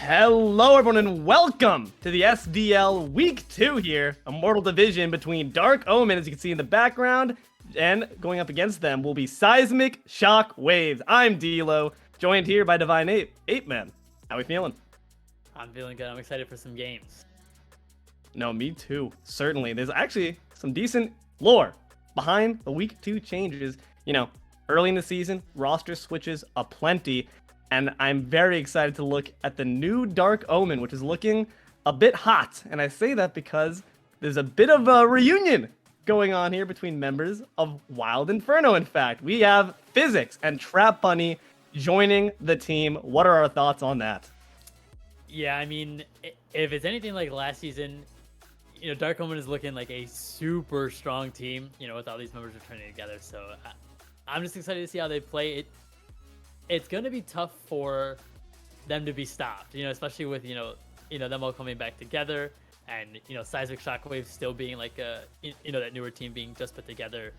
Hello everyone and welcome to the SDL Week 2 here. Immortal division between Dark Omen, as you can see in the background, and going up against them will be Seismic Shockwaves. I'm Deelo, joined here by TheDivineApe. Ape Man, how we feeling? I'm feeling good. I'm excited for some games. No, me too. Certainly. There's actually some decent lore behind the Week 2 changes. You know, early in the season, roster switches aplenty. And I'm very excited to look at the new Dark Omen, which is looking a bit hot. And I say that because there's a bit of a reunion going on here between members of Wild Inferno, in fact. We have Physics and TrapBunny joining the team. What are our thoughts on that? Yeah, I mean, if it's anything like last season, you know, Dark Omen is looking like a super strong team, you know, with all these members returning together. So I'm just excited to see how they play it. It's going to be tough for them to be stopped, you know, especially with, you know, them all coming back together and, you know, Seismic Shockwaves still being like that newer team being just put together.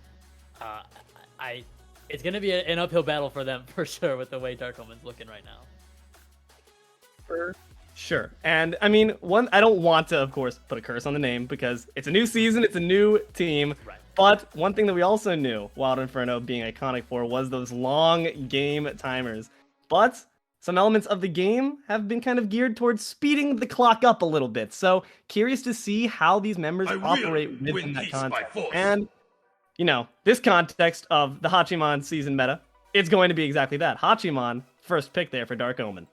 It's going to be an uphill battle for them for sure with the way Dark Omen's looking right now. For sure. And I mean, I don't want to, of course, put a curse on the name because it's a new season, it's a new team. Right. But one thing that we also knew Wild Inferno being iconic for was those long game timers. But some elements of the game have been kind of geared towards speeding the clock up a little bit. So curious to see how these members operate within that context. And, you know, this context of the Hachiman season meta, it's going to be exactly that. Hachiman, first pick there for Dark Omen.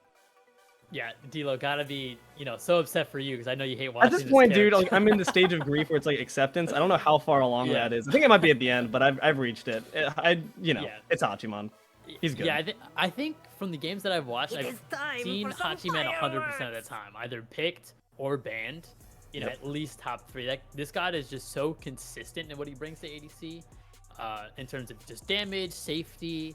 Yeah, Deelo, gotta be, you know, so upset for you because I know you hate watching At this point, character. dude, like, I'm in the stage of grief where it's like acceptance. I don't know how far along that is. I think it might be at the end, but I've reached it. It's Hachiman. He's good. Yeah, I think from the games that I've watched, I've seen Hachiman 100% of the time, either picked or banned. You know, at least top 3. This god is just so consistent in what he brings to ADC, in terms of just damage, safety,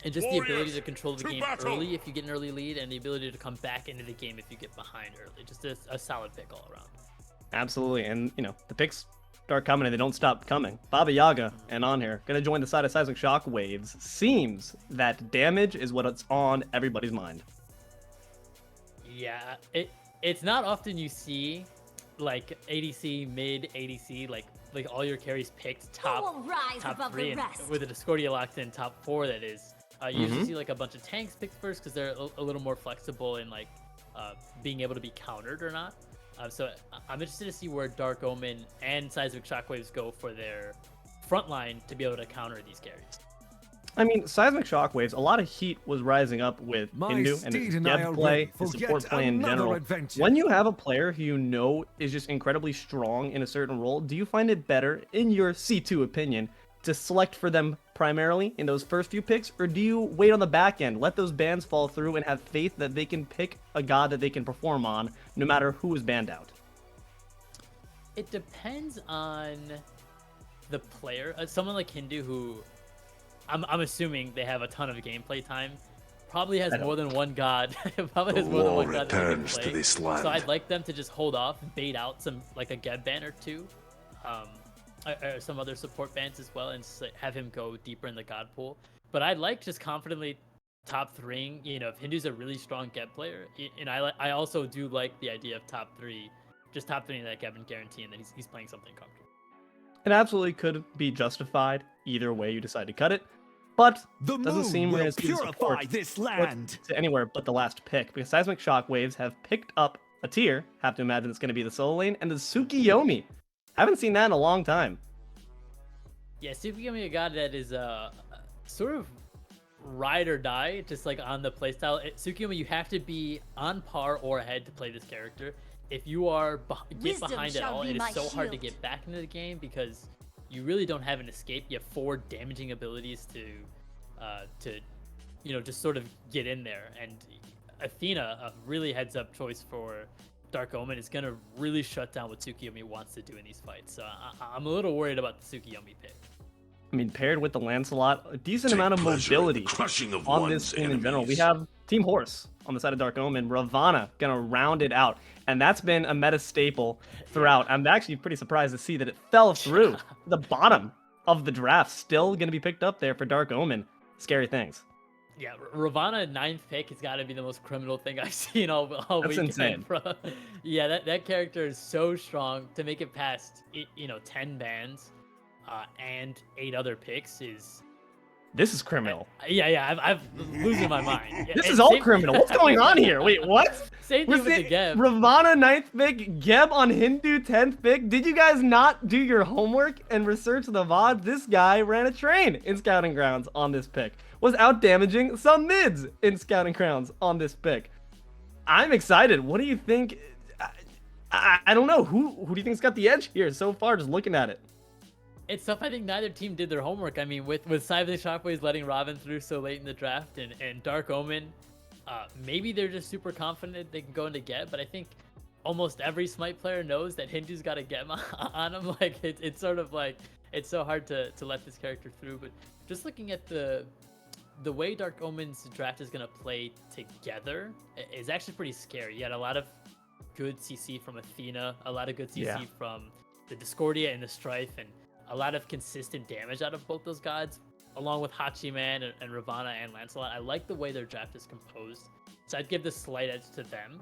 and just the ability to control the game early if you get an early lead, and the ability to come back into the game if you get behind early. Just a solid pick all around. Absolutely, and you know, the picks start coming and they don't stop coming. Baba Yaga and on here, gonna join the side of Seismic Shockwaves. Seems that damage is what's on everybody's mind. Yeah, it's not often you see like ADC, mid ADC, like all your carries picked top 3, and with a Discordia locked in top 4 that is. You usually see like a bunch of tanks picked first because they're a little more flexible in like being able to be countered or not. So I'm interested to see where Dark Omen and Seismic Shockwaves go for their front line to be able to counter these carries. I mean, Seismic Shockwaves, a lot of heat was rising up with Hindu and his Geb play, his support play in general. When you have a player who you know is just incredibly strong in a certain role, do you find it better, in your C2 opinion, to select for them primarily in those first few picks, or do you wait on the back end, let those bans fall through, and have faith that they can pick a god that they can perform on, no matter who is banned out? It depends on the player. Someone like Hindu, who I'm assuming they have a ton of gameplay time, probably has more than one god. Probably has more than one god that they can play. To this land. So I'd like them to just hold off, bait out some like a Geb ban or two. Or some other support bans as well, and have him go deeper in the god pool. But I'd like just confidently top 3ing, you know, if Hindu's a really strong Geb player, and I also do like the idea of top 3, just top 3ing that Geb and guaranteeing that he's playing something comfortable. It absolutely could be justified either way you decide to cut it, but it doesn't seem we're going to see the support this land to anywhere but the last pick, because Seismic Shockwaves have picked up a tier. Have to imagine it's going to be the solo lane and the Tsukiyomi. Haven't seen that in a long time. Yeah, Tsukiyomi, a god that is sort of ride or die, just like on the playstyle. Tsukiyomi, you have to be on par or ahead to play this character. If you are get behind at all, it is so hard to get back into the game because you really don't have an escape. You have 4 damaging abilities to you know, just sort of get in there. And Athena, a really heads-up choice for Dark Omen, is going to really shut down what Tsukiyomi wants to do in these fights. So I'm a little worried about the Tsukiyomi pick. I mean, paired with the Lancelot, a decent amount of mobility on this team in general. We have Team Horse on the side of Dark Omen, Ravana going to round it out. And that's been a meta staple throughout. I'm actually pretty surprised to see that it fell through the bottom of the draft. Still going to be picked up there for Dark Omen. Scary things. Yeah, Ravana 9th pick has got to be the most criminal thing I've seen all That's weekend, insane. bro. Yeah, that character is so strong to make it past 10 bans and 8 other picks is. This is criminal. Yeah, I'm losing my mind. This And is all same- criminal. What's going on here? Wait, what? Same thing with the Geb. Ravana 9th pick, Geb on Hindu 10th pick. Did you guys not do your homework and research the VOD? This guy ran a train in Scouting Grounds on this pick. Was out damaging some mids in Scouting Grounds on this pick. I'm excited. What do you think? I don't know. Who do you think's got the edge here so far, just looking at it? It's tough. I think neither team did their homework. I mean, with Seismic Shockwaves letting Robin through so late in the draft and Dark Omen, maybe they're just super confident they can go into Geb, but I think almost every Smite player knows that Hindu's got a Geb on him. Like, it's sort of like, it's so hard to let this character through. But just looking at the way Dark Omen's draft is going to play together is actually pretty scary. You had a lot of good CC from Athena, a lot of good CC from the Discordia and the Strife, and a lot of consistent damage out of both those gods, along with Hachiman and Ravana and Lancelot. I like the way their draft is composed, so I'd give the slight edge to them.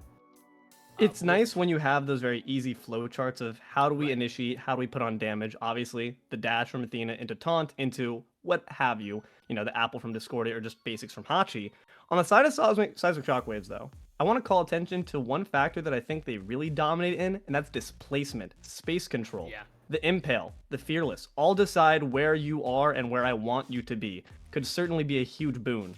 It's nice when you have those very easy flow charts of how do we initiate, how do we put on damage. Obviously, the dash from Athena into taunt into what have you, the apple from Discordia or just basics from Hachi. On the side of Seismic Shockwaves, though, I want to call attention to one factor that I think they really dominate in, and that's displacement, space control. Yeah. The Impale, the Fearless, all decide where you are and where I want you to be. Could certainly be a huge boon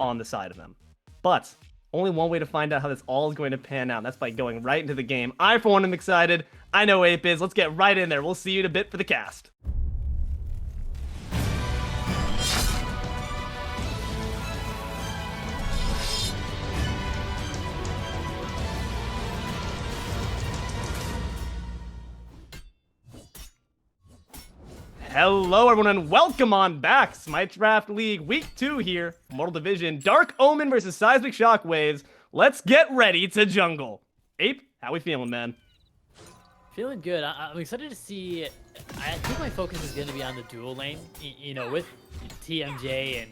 on the side of them. But only one way to find out how this all is going to pan out, and that's by going right into the game. I, for one, am excited. I know Ape is. Let's get right in there. We'll see you in a bit for the cast. Hello everyone and welcome on back. Smite Draft League Week 2 here. Immortal Division, Dark Omen versus Seismic Shockwaves. Let's get ready to jungle. Ape, how we feeling, man? Feeling good. I'm excited to see. I think my focus is going to be on the dual lane, with TMJ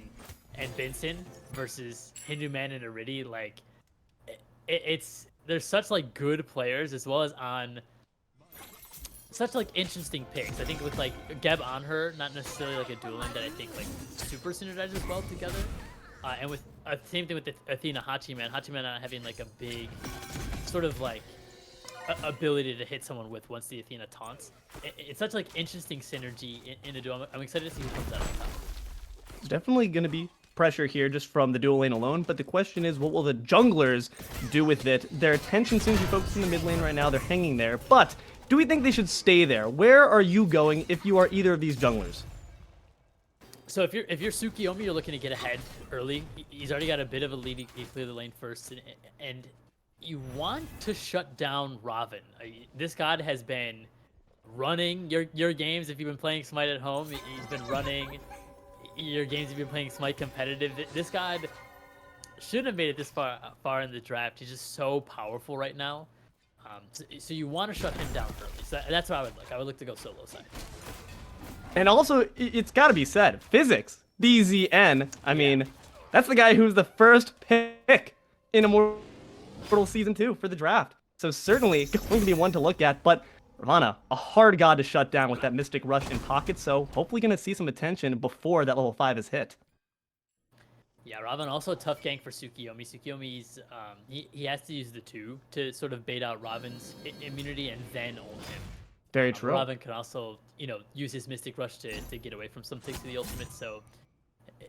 and Binsen versus HiRezHinduman and Aritti. Like, there's such like good players as well as on such like interesting picks. I think with like Geb on her, not necessarily like a dual lane that I think like super synergizes well together. And with same thing with the Athena Hachiman not having like a big sort of like ability to hit someone with once the Athena taunts. It's such like interesting synergy in a duo. I'm excited to see who comes out on top. There's definitely going to be pressure here just from the dual lane alone, but the question is, what will the junglers do with it? Their attention seems to be focused in the mid lane right now. They're hanging there, but do we think they should stay there? Where are you going if you are either of these junglers? So if you're Tsukiyomi, you're looking to get ahead early. He's already got a bit of a lead. He cleared the lane first, and you want to shut down Ravin. This god has been running your games. If you've been playing Smite at home, he's been running your games. If you've been playing Smite competitive, this god shouldn't have made it this far in the draft. He's just so powerful right now. So you want to shut him down early. So that's what I would look. I would look to go solo side. And also, it's got to be said, PhysicsDZN, I mean, that's the guy who's the first pick in Immortal Season 2 for the draft. So certainly going to be one to look at, but Ravana, a hard god to shut down with that Mystic Rush in pocket, so hopefully going to see some attention before that level 5 is hit. Yeah, Ravin also a tough gank for Tsukiyomi. Tsukiyomi's he has to use the 2 to sort of bait out Ravin's immunity and then ult him. Very true. Ravin can also, use his Mystic Rush to get away from some things to the ultimate. So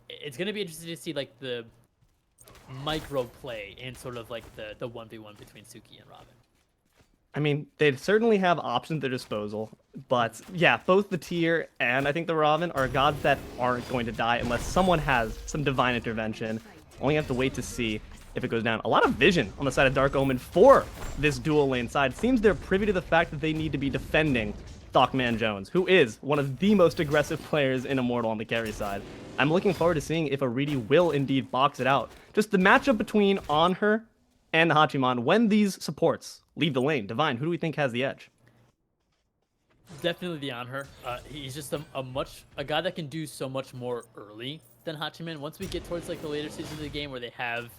it's gonna be interesting to see like the micro play and sort of like the 1v1 between Suki and Ravin. I mean, they certainly have options at their disposal, but yeah, both the Tyr and I think the Ravin are gods that aren't going to die unless someone has some divine intervention. Only have to wait to see if it goes down. A lot of vision on the side of Dark Omen for this dual lane side. Seems they're privy to the fact that they need to be defending ThockManJones, who is one of the most aggressive players in Immortal on the carry side. I'm looking forward to seeing if aritti will indeed box it out. Just the matchup between Onher and the Hachiman when these supports leave the lane. Divine, who do we think has the edge? Definitely the Onher. He's just a guy that can do so much more early than HiRezHinduman. Once we get towards like the later stages of the game where they have,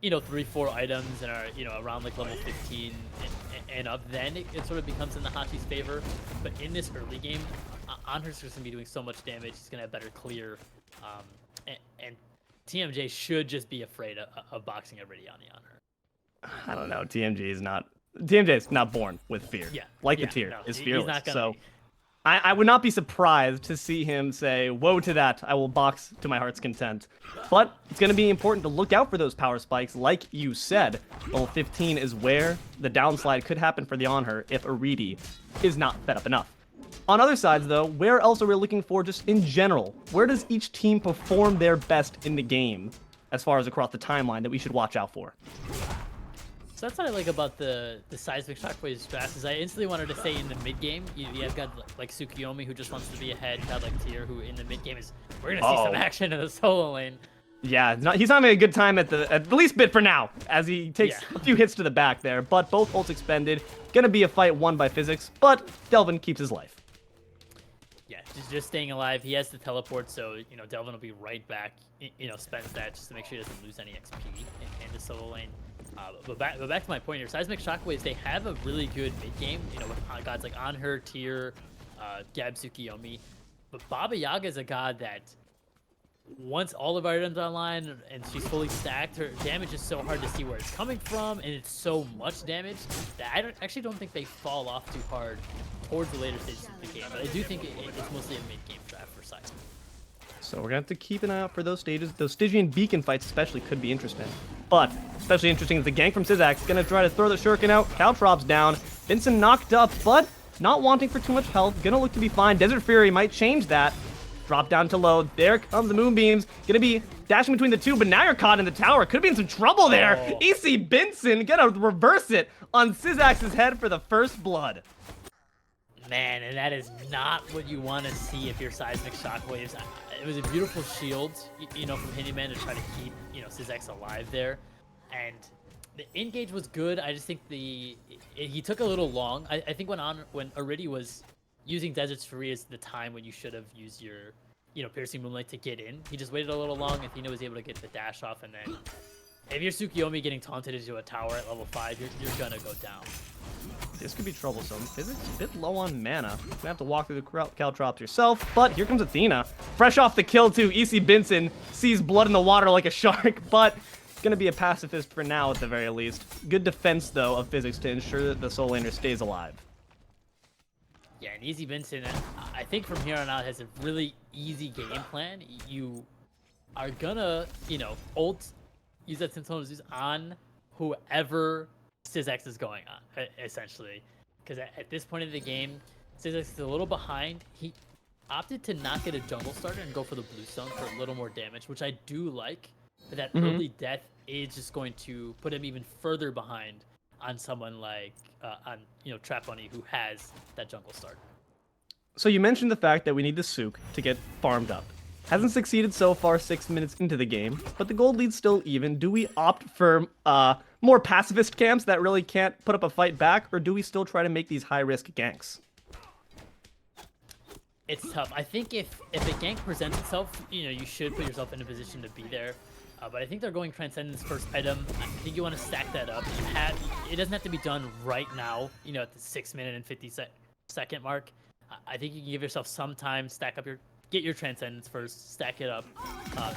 you know, 3-4 items and are, you know, around like level 15 and up, then it sort of becomes in the Hachi's favor. But in this early game, Anher's just gonna be doing so much damage. He's gonna have better clear, and TMJ should just be afraid of boxing aritti on Anher. I don't know. TMJ is not born with fear. Yeah, the tier is fearless. He's not gonna so be. I would not be surprised to see him say, "Woe to that! I will box to my heart's content." But it's going to be important to look out for those power spikes, like you said. Level 15 is where the downslide could happen for the Anher if aritti is not fed up enough. On other sides, though, where else are we looking for just in general? Where does each team perform their best in the game, as far as across the timeline that we should watch out for? So that's what I like about the Seismic Shockwaves draft, is I instantly wanted to say in the mid game, you have got like Tsukiyomi, who just wants to be ahead, got like Tier, who in the mid game is, we're gonna see some action in the solo lane. Yeah, he's not having a good time at the least bit for now, as he takes a few hits to the back there, but both ults expended. Gonna be a fight won by Physics, but Delvin keeps his life. Yeah, just staying alive. He has the teleport, so, you know, Delvin will be right back, you know, spends that just to make sure he doesn't lose any XP in the solo lane. But back to my point here, Seismic Shockwaves, they have a really good mid game, you know, with gods like Anher, Tier, Gab, Tsukiyomi. But Baba Yaga is a god that once all of our items are online and she's fully stacked, her damage is so hard to see where it's coming from, and it's so much damage that I actually don't think they fall off too hard towards the later stages of the game. But I do think it's mostly a mid game draft for Seismic. So we're going to have to keep an eye out for those stages. Those Stygian Beacon fights especially could be interesting. But especially interesting is the gank from szax. Going to try to throw the Shuriken out. Caltrops down. Vincent knocked up, but not wanting for too much health. Going to look to be fine. Desert Fury might change that. Drop down to low. There comes the Moonbeams. Going to be dashing between the two, but now you're caught in the tower. Could be in some trouble there. ECBinsen going to reverse it on szax's head for the first blood. Man, and that is not what you want to see if you're Seismic Shockwaves. It was a beautiful shield, you know, from HiRezHinduman to try to keep, you know, szax alive there. And the engage was good. I just think he took a little long. I think when aritti was using Desert's Fury as the time when you should have used your, you know, Piercing Moonlight to get in. He just waited a little long. Athena was able to get the dash off, and then if you're Tsukiyomi getting taunted into a tower at level 5, you're gonna go down. This could be troublesome. Physics a bit low on mana. You're gonna have to walk through the Caltrops yourself, but here comes Athena. Fresh off the kill too. ECBinsen sees blood in the water like a shark, but gonna be a pacifist for now at the very least. Good defense though of Physics to ensure that the soul laner stays alive. Yeah, and ECBinsen, I think from here on out has a really easy game plan. You are gonna, you know, use that Sentinel on whoever szax is going on, essentially. Because at this point in the game, szax is a little behind. He opted to not get a jungle starter and go for the Bluestone for a little more damage, which I do like. But that early death is just going to put him even further behind on someone like, you know, TrapBunny, who has that jungle starter. So you mentioned the fact that we need the Sook to get farmed up. Hasn't succeeded so far 6 minutes into the game, but the gold lead's still even. Do we opt for more pacifist camps that really can't put up a fight back, or do we still try to make these high-risk ganks? It's tough. I think if a gank presents itself, you know, you should put yourself in a position to be there. But I think they're going Transcendence first item. I think you want to stack that up. It doesn't have to be done right now, you know, at the 6 minute and 50-second mark. I think you can give yourself some time, get your Transcendence first, stack it up,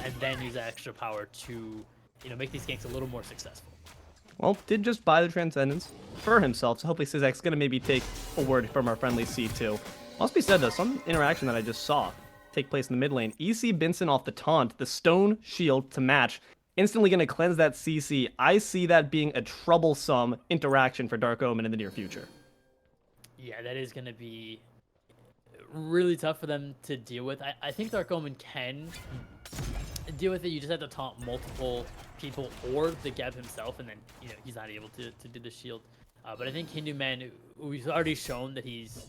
and then use that extra power to, you know, make these ganks a little more successful. Well, did just buy the Transcendence for himself, so hopefully szax is going to maybe take a word from our friendly C2. Must be said, though, some interaction that I just saw take place in the mid lane. ECBinsen off the taunt, the stone shield to match, instantly going to cleanse that CC. I see that being a troublesome interaction for Dark Omen in the near future. Yeah, that is going to be really tough for them to deal with. I think Dark Omen can deal with it. You just have to taunt multiple people or the Geb himself, and then, you know, he's not able to do the shield. But I think HiRezHinduman, who's already shown that he's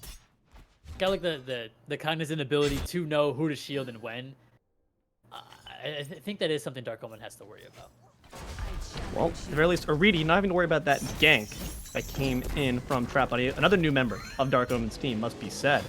got like the cognizant ability to know who to shield and when. I think that is something Dark Omen has to worry about. Well, at the very least, aritti not having to worry about that gank that came in from TrapBunny. Another new member of Dark Omen's team, must be said.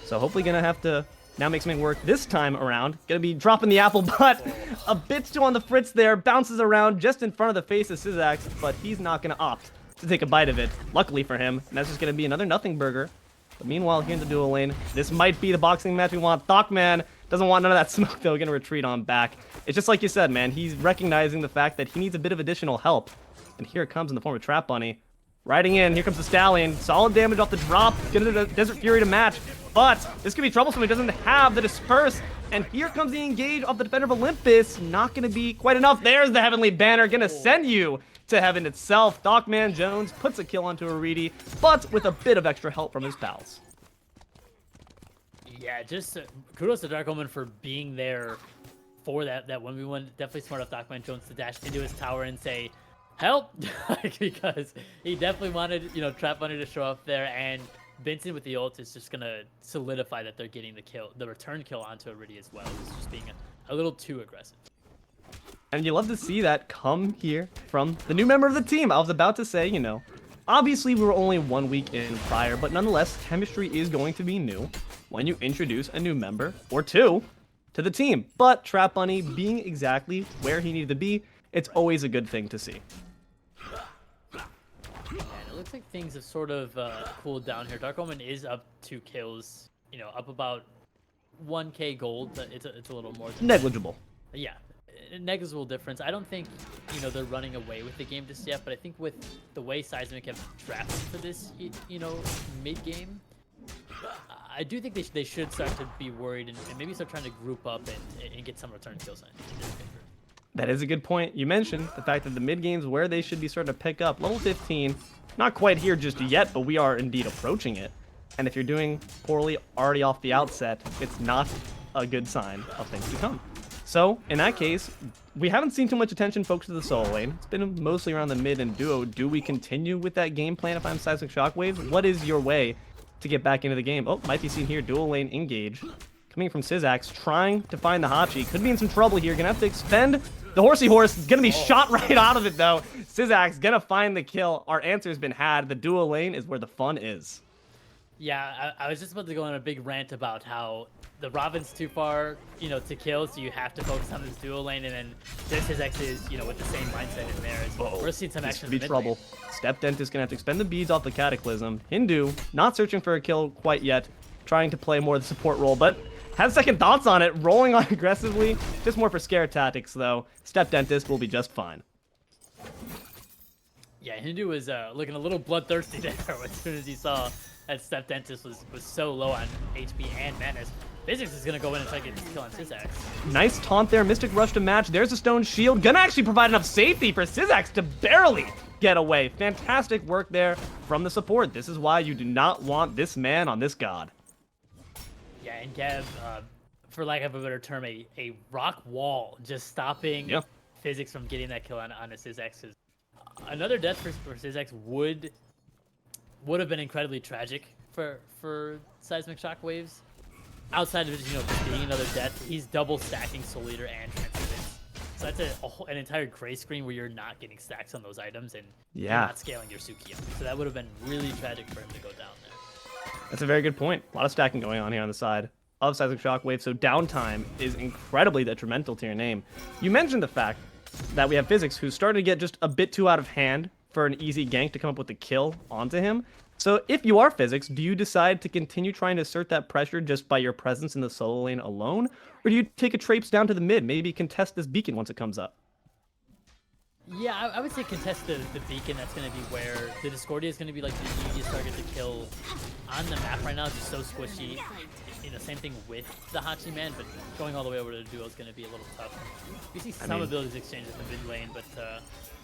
So hopefully gonna have to Now makes something work this time around. Gonna be dropping the apple, but a bit too on the fritz there. Bounces around just in front of the face of szax, but he's not gonna opt to take a bite of it. Luckily for him, and that's just gonna be another nothing burger. But meanwhile, here in the duo lane, this might be the boxing match we want. ThockMan doesn't want none of that smoke, though. Gonna retreat on back. It's just like you said, man. He's recognizing the fact that he needs a bit of additional help. And here it comes in the form of Trap Bunny. Riding in, here comes the Stallion. Solid damage off the drop. Get a Desert Fury to match. But this could be troublesome. He doesn't have the Disperse. And here comes the engage off the Defender of Olympus. Not going to be quite enough. There's the Heavenly Banner. Going to send you to heaven itself. ThockManJones puts a kill onto aritti, but with a bit of extra help from his pals. Yeah, just kudos to Dark Omen for being there for that 1v1. Definitely smart of ThockManJones to dash into his tower and say, help! Because he definitely wanted, Trap Bunny to show up there, and Benson with the ult is just gonna solidify that they're getting the return kill onto aritti as well. It's just being a little too aggressive. And you love to see that come here from the new member of the team. I was about to say, obviously we were only 1 week in prior, but nonetheless, chemistry is going to be new when you introduce a new member, or two, to the team. But Trap Bunny being exactly where he needed to be, it's always a good thing to see. And it looks like things have sort of cooled down here. Dark Omen is up 2 kills, up about 1k gold. It's a little more than negligible. Yeah, negligible difference. I don't think they're running away with the game just yet, but I think with the way Seismic have drafted for this mid game, I do think they should start to be worried and maybe start trying to group up and get some return kills in this favor. That is a good point. You mentioned the fact that the mid game's where they should be starting to pick up. Level 15, not quite here just yet, but we are indeed approaching it. And if you're doing poorly already off the outset, it's not a good sign of things to come. So, in that case, we haven't seen too much attention focused to the solo lane. It's been mostly around the mid and duo. Do we continue with that game plan if I'm Seismic Shockwaves? What is your way to get back into the game? Oh, might be seen here, dual lane engage. Coming from szax, trying to find the Hachi. Could be in some trouble here. Gonna have to expend the horsey horse. Gonna be shot right out of it, though. szax gonna find the kill. Our answer's been had. The dual lane is where the fun is. Yeah, I was just about to go on a big rant about how the Robin's too far, to kill, so you have to focus on this dual lane, and then there's szax is, with the same mindset in there as well. We're seeing some action. This could be trouble. StepDentist gonna have to expend the beads off the Cataclysm. Hindu not searching for a kill quite yet, trying to play more of the support role, but has second thoughts on it, rolling on aggressively. Just more for scare tactics, though. StepDentist will be just fine. Yeah, Hindu was looking a little bloodthirsty there as soon as he saw that StepDentist was so low on HP and mana. Physics is gonna go in and try to get this kill on szax. Nice taunt there, Mystic Rush to match. There's a stone shield. Gonna actually provide enough safety for szax to barely get away. Fantastic work there from the support. This is why you do not want this man on this god. Yeah, and Gav, for lack of a better term, a rock wall just stopping Physics from getting that kill on a szax. Another death for szax would have been incredibly tragic for Seismic Shockwaves. Outside of it, just being another death, he's double stacking Soul Eater and Transcendence. So that's an entire gray screen where you're not getting stacks on those items and you're not scaling your Sukiya. So that would have been really tragic for him to go down there. That's a very good point. A lot of stacking going on here on the side of Seismic Shockwave, so downtime is incredibly detrimental to your name. You mentioned the fact that we have Physics, who's starting to get just a bit too out of hand for an easy gank to come up with the kill onto him. So if you are Physics, do you decide to continue trying to assert that pressure just by your presence in the solo lane alone? Or do you take a traipse down to the mid, maybe contest this beacon once it comes up? Yeah, I would say contest the beacon. That's going to be where the Discordia is going to be like the easiest target to kill on the map right now. It's just so squishy. Same thing with the Hachi man, but going all the way over to the duo is going to be a little tough. We see some abilities exchange in the mid lane, but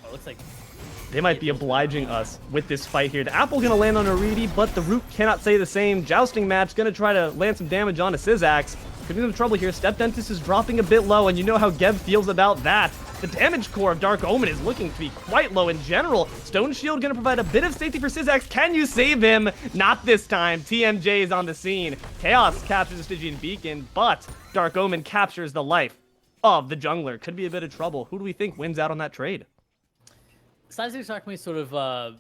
it looks like they might be obliging us with this fight here. The apple gonna land on aritti, but the root cannot say the same. Jousting match gonna try to land some damage onto szax. Could be some trouble here. StepDentist is dropping a bit low, and you know how Geb feels about that. The damage core of Dark Omen is looking to be quite low in general. Stone Shield gonna provide a bit of safety for szax. Can you save him? Not this time. TMJ is on the scene. Chaos captures the Stygian Beacon, but Dark Omen captures the life of the jungler. Could be a bit of trouble. Who do we think wins out on that trade? Seismic Shockwaves sort of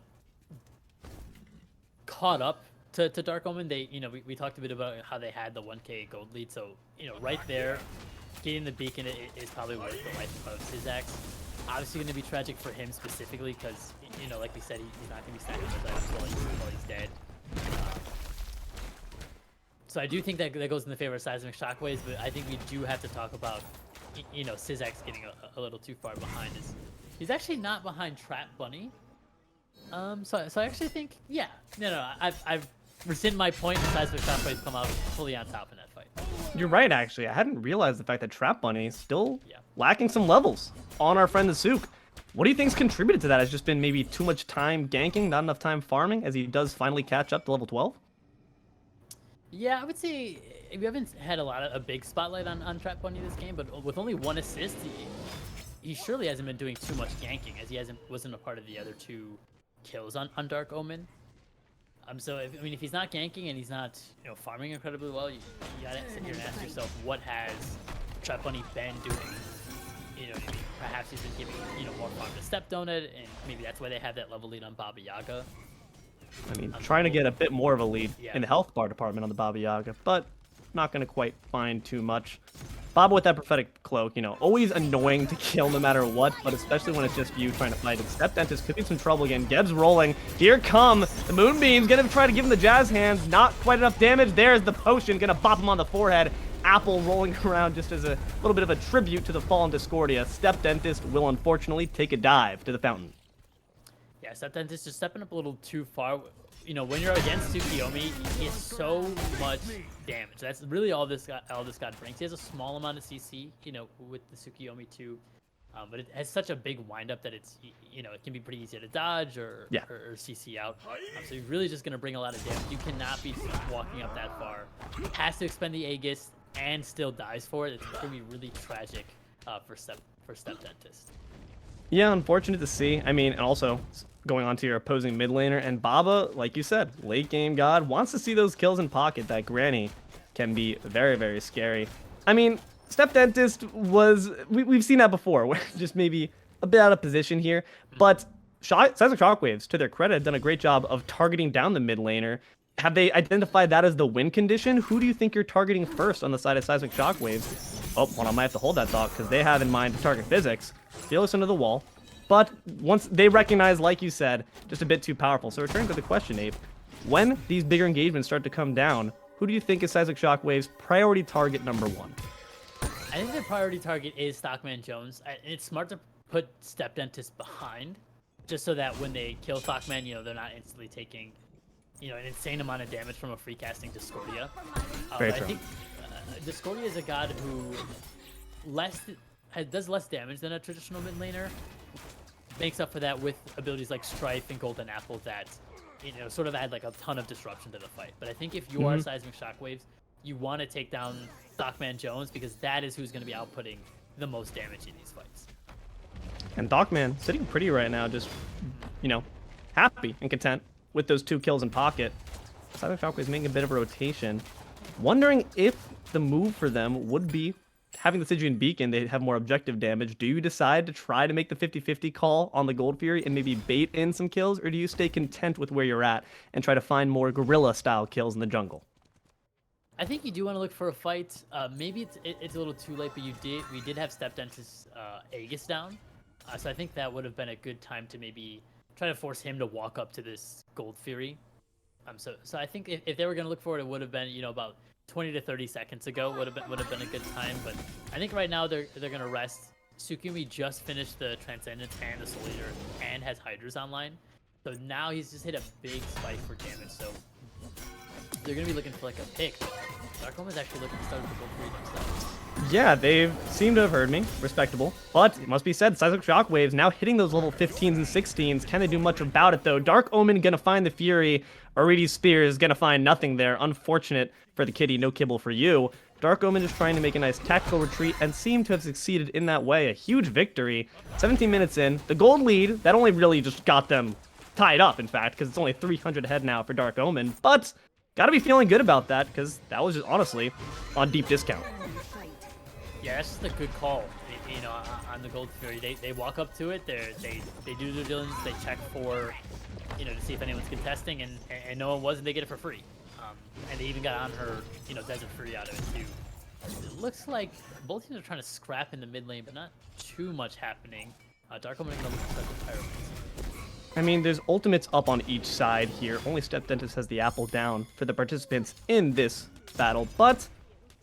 caught up to Dark Omen. They, we talked a bit about how they had the 1k gold lead, so right there, getting the beacon is probably worth the life of szax. Obviously going to be tragic for him specifically because, like we said, he's not going to be stacking those items while he's dead. So I do think that goes in the favor of Seismic Shockwaves, but I think we do have to talk about, szax getting a little too far behind. He's actually not behind TrapBunny. So I actually think, yeah, no, I've rescind my point. And Seismic Shockwaves come out fully on top in that fight. You're right, actually. I hadn't realized the fact that TrapBunny is still lacking some levels on our friend the Sook. What do you think's contributed to that? Has just been maybe too much time ganking, not enough time farming, as he does finally catch up to level 12? Yeah, I would say we haven't had a big spotlight on TrapBunny this game, but with only 1 assist, he surely hasn't been doing too much ganking, as he wasn't a part of the other 2 kills on Dark Omen. So if he's not ganking and he's not farming incredibly well, you gotta sit here and ask yourself, what has TrapBunny been doing? Perhaps he's been giving more farm to StepDentist, and maybe that's why they have that level lead on Baba Yaga. I mean, trying to get a bit more of a lead in the health bar department on the Baba Yaga, but not going to quite find too much. Baba with that prophetic cloak, always annoying to kill no matter what, but especially when it's just you trying to fight it. StepDentist could be some trouble again. Geb's rolling. Here come the Moonbeams. Going to try to give him the jazz hands. Not quite enough damage. There's the potion. Going to bop him on the forehead. Apple rolling around just as a little bit of a tribute to the fallen Discordia. StepDentist will unfortunately take a dive to the fountain. Yeah, StepDentist just stepping up a little too far. When you're against Tsukiyomi, he has so much damage. That's really all this god brings. He has a small amount of CC, with the Tsukiyomi too, but it has such a big windup that it's, it can be pretty easy to dodge or CC out. So you're really just gonna bring a lot of damage. You cannot be walking up that far. Has to expend the Aegis and still dies for it. It's gonna be really tragic for StepDentist. Yeah, unfortunate to see. I mean, and also going on to your opposing mid laner, and Baba, like you said, late game god, wants to see those kills in pocket. That Granny can be very, very scary. I mean, StepDentist we've seen that before, where just maybe a bit out of position here, but Seismic Shockwaves, to their credit, have done a great job of targeting down the mid laner. Have they identified that as the win condition? Who do you think you're targeting first on the side of Seismic Shockwaves? Oh, well, I might have to hold that thought, because they have in mind to target Physics. Fearless into the wall. But once they recognize, like you said, just a bit too powerful. So returning to the question, Ape, when these bigger engagements start to come down, who do you think is Seismic Shockwaves' priority target number 1? I think their priority target is ThockManJones. It's smart to put StepDentist behind, just so that when they kill ThockMan, they're not instantly taking, an insane amount of damage from a free casting Discordia. Very true. I think Discordia is a god who does less damage than a traditional mid laner. Makes up for that with abilities like Strife and Golden Apple that, sort of add like a ton of disruption to the fight. But I think if you are Seismic Shockwaves, you want to take down ThockManJones, because that is who's going to be outputting the most damage in these fights. And ThockMan sitting pretty right now, just, happy and content with those 2 kills in pocket. Seismic Shockwaves making a bit of a rotation. Wondering if the move for them would be having the Stygian Beacon. They have more objective damage. Do you decide to try to make the 50-50 call on the Gold Fury and maybe bait in some kills, or do you stay content with where you're at and try to find more guerrilla-style kills in the jungle? I think you do want to look for a fight. Maybe it's a little too late, but we did have StepDentist's Aegis down, so I think that would have been a good time to maybe try to force him to walk up to this Gold Fury. So I think if they were going to look for it, it would have been about 20 to 30 seconds ago would have been a good time. But I think right now they're going to rest. Tsukiyomi just finished the Transcendence and the Soul Eater and has Hydras online, so now he's just hit a big spike for damage. So they're going to be looking for like a pick. Dark Omen's actually looking to start with the Gold Fury themselves. Yeah, they seem to have heard me. Respectable. But it must be said, Seismic Shockwaves now hitting those level 15s and 16s. Can they do much about it, though? Dark Omen going to find the Fury. Aritti's Spear is going to find nothing there. Unfortunate for the kitty. No kibble for you. Dark Omen just trying to make a nice tactical retreat and seem to have succeeded in that way. A huge victory. 17 minutes in. The gold lead, that only really just got them tied up, in fact, because it's only 300 ahead now for Dark Omen. But gotta be feeling good about that, because that was just honestly on deep discount. Yeah, that's just a good call, on the Gold Fury. They walk up to it, they do their diligence, they check for, you know, to see if anyone's contesting, and no one was, and they get it for free. And they even got on her, you know, Desert Fury out of it too. It looks like both teams are trying to scrap in the mid lane, but not too much happening. Dark Omen gonna look for the Pyromancer. I mean, there's ultimates up on each side here. Only StepDentist has the apple down for the participants in this battle, but